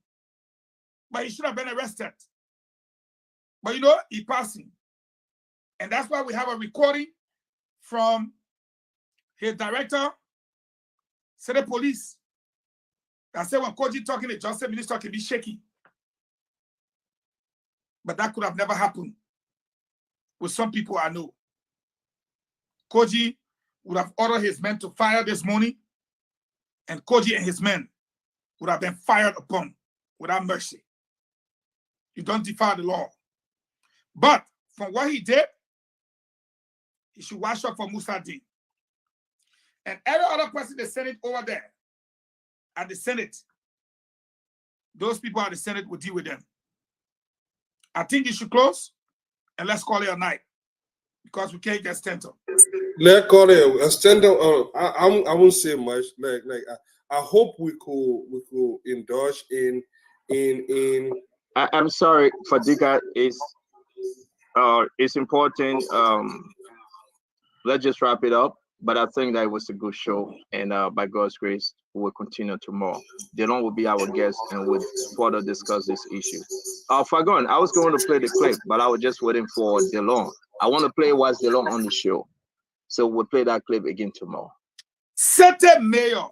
but he should have been arrested. But you know, he passed him. And that's why we have a recording from his director, State Police, that said when Koji talking, the Justice Minister can be shaky. But that could have never happened with some people I know. Koji would have ordered his men to fire this morning, and Koji and his men would have been fired upon without mercy. You don't defy the law. But from what he did, he should wash up for Musa Din. And every other person in the Senate over there, at the Senate, those people at the Senate will deal with them. I think you should close, and let's call it a night, because we can't get Stento. Let's call it a Stento. I won't say much. I hope we could indulge in. I'm sorry, Fadika. It's important. Let's just wrap it up. But I think that it was a good show, and by God's grace, we will continue tomorrow. Delon will be our guest, and we'll further discuss this issue. Fagon, I was going to play the clip, but I was just waiting for Delon. I want to play what's Delon on the show, so we'll play that clip again tomorrow. Sete Mayor.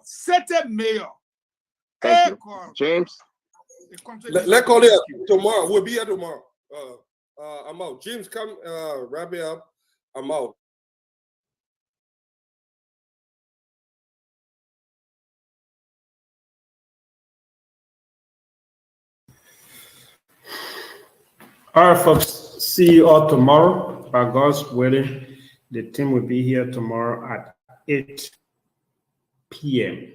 Thank you, James. Let's call it tomorrow. We'll be here tomorrow. I'm out. James, come wrap it up. I'm out. All right, folks. See you all tomorrow. By God's willing, the team will be here tomorrow at 8 p.m.